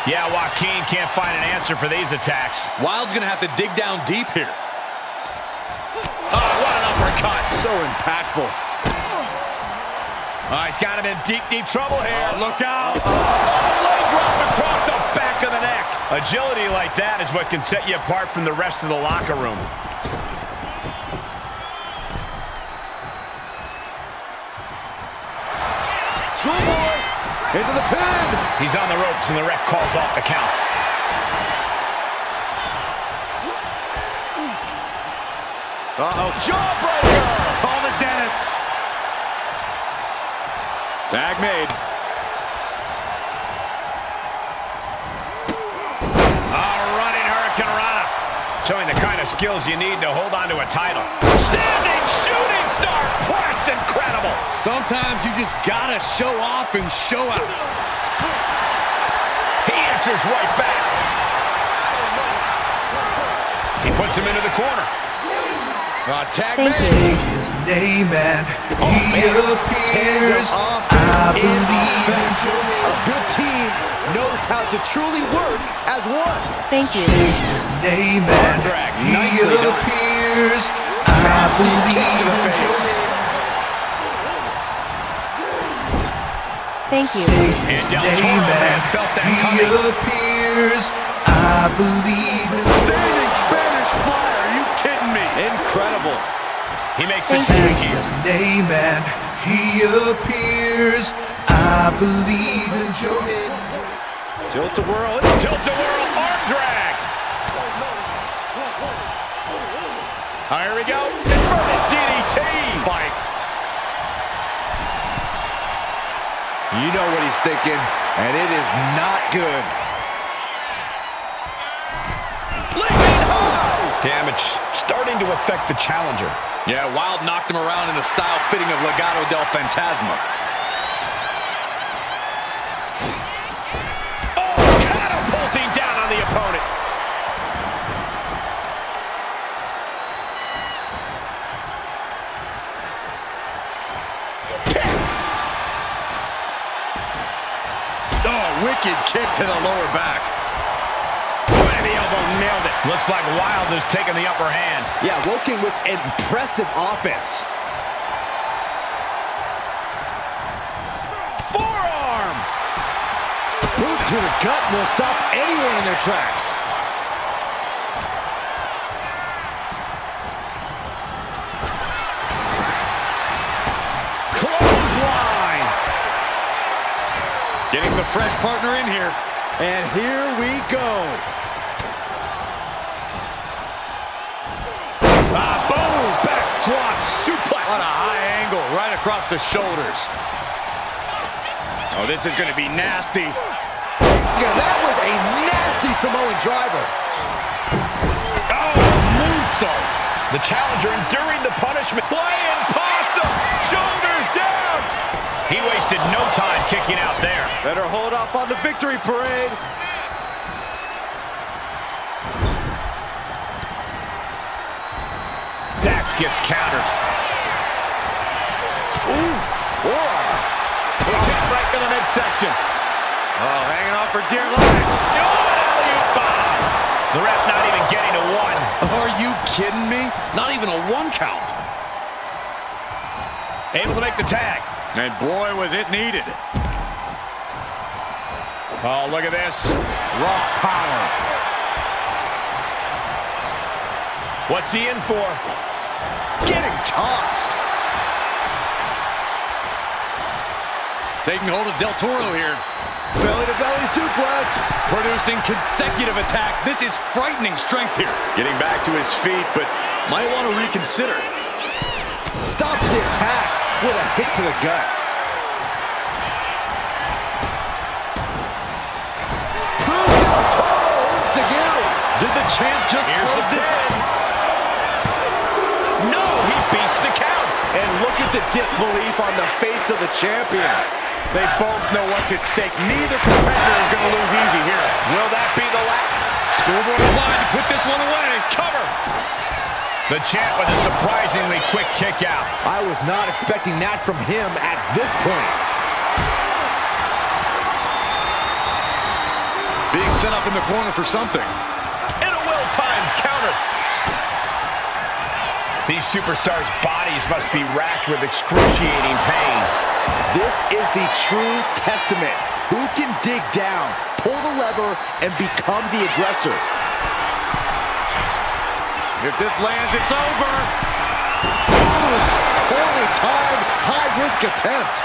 Yeah, Joaquin can't find an answer for these attacks. Wilde's going to have to dig down deep here. Oh, what an uppercut. So impactful. Oh, he's got him in deep, deep trouble here. Oh, look out. Leg drop across the back of the neck. Agility like that is what can set you apart from the rest of the locker room. Schoolboy into the pin. He's on the ropes and the ref calls off the count. Uh-oh. Jawbreaker. Call the dentist. Tag made. Running Hurricane Rana. Showing the kind of skills you need to hold on to a title. Standing shooting star. Press incredible. Sometimes you just got to show off and show out. He answers right back. He puts him into the corner. Tag say his name and he appears. I believe in Joe. A good team knows how to truly work as one. Thank you. Say his name and he appears. I believe in Joe. Thank you. Say his name and he appears. I believe in Joe. Standing Spanish fly. Are you kidding me? Incredible. He makes the Say tag here. his name and he appears. I believe in Joe. Tilt-a-whirl, tilt-a-whirl, arm drag. Here we go. Inverted DDT. Spiked. You know what he's thinking, and it is not good. Leaping high. Damage starting to affect the challenger. Yeah, Wilde knocked him around in the style fitting of Legado del Fantasma. Oh, catapulting down on the opponent. Oh, wicked kick to the lower back. Point of the elbow, nailed it. Looks like Wilde is taking the upper hand. Yeah, Woken with impressive offense. Forearm. Boot to the gut will stop anyone in their tracks. Clothesline. Getting the fresh partner in here. And here we go. Boom. Backdrop suplex. On a high angle right across the shoulders. Oh, this is going to be nasty. Yeah, that was a nasty Samoan driver. Oh, moonsault. The challenger enduring the punishment. Flying possum. Shoulders down. He wasted no time kicking out there. Better hold off on the victory parade. Dax gets countered. Ooh, forearm. He kicked right to the midsection. Oh, hanging on for dear life. The ref not even getting a one. Are you kidding me? Not even a one count. Able to make the tag. And boy, was it needed. Oh, look at this. Raw power. What's he in for? Getting tossed. Taking hold of Del Toro here. Belly-to-belly suplex. Producing consecutive attacks. This is frightening strength here. Getting back to his feet, but Might want to reconsider. Stops the attack with a hit to the gut. Del Toro Enzuigiri. Did the champ just close this in? No, he beats the count. And look at the disbelief on the face of the champion. They both know what's at stake. Neither competitor is going to lose easy here. Will that be the last? Schoolboy applied to put this one away. Cover. The champ with a surprisingly quick kick out. I was not expecting that from him at this point. Being set up in the corner for something. And a well-timed counter. These superstars' bodies must be racked with excruciating pain. This is the true testament. Who can dig down, pull the lever, and become the aggressor? If this lands, it's over. Poorly timed, high-risk attempt.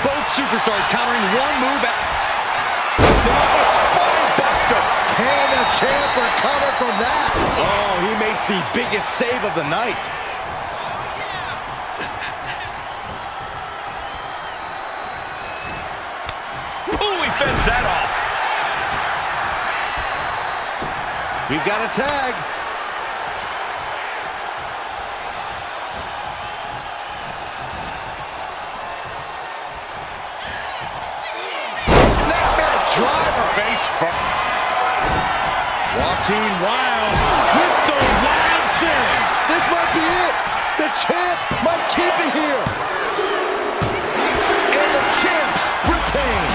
Both superstars countering one move at... A spine buster. Can the champ recover from that? Oh, he makes the biggest save of the night. Ooh, he fends that off. We've got a tag. Snapmare driver. Face first. Joaquin Wilde with the wild thing. This might be it. The champ might keep it here. And the champs retain.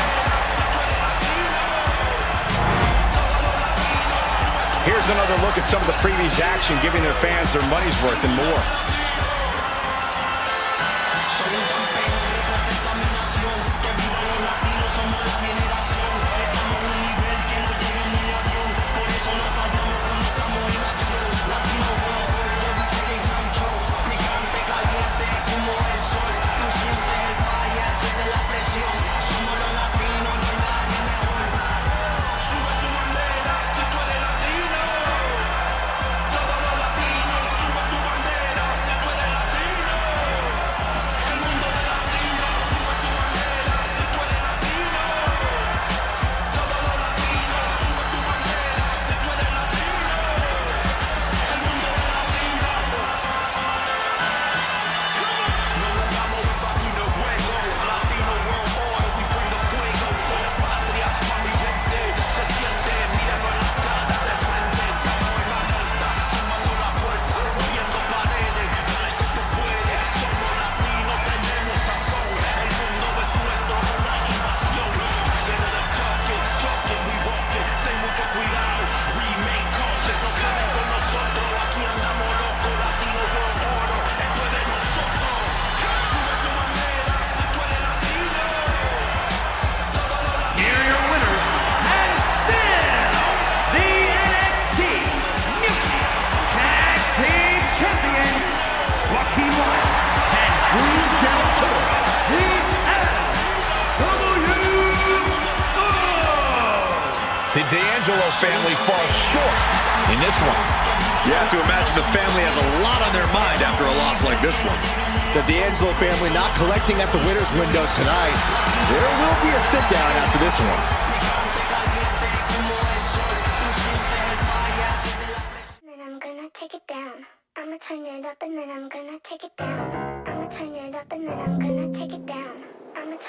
Here's another look at some of the previous action, giving their fans their money's worth and more. The D'Angelo family falls short in this one. You have to imagine the family has a lot on their mind after a loss like this one. The D'Angelo family not collecting at the winner's window tonight. There will be a sit-down after this one. Then I'm gonna take it down. I'ma turn it up and then I'm gonna take it down. I'ma turn it up and then I'm gonna take it down. I'ma turn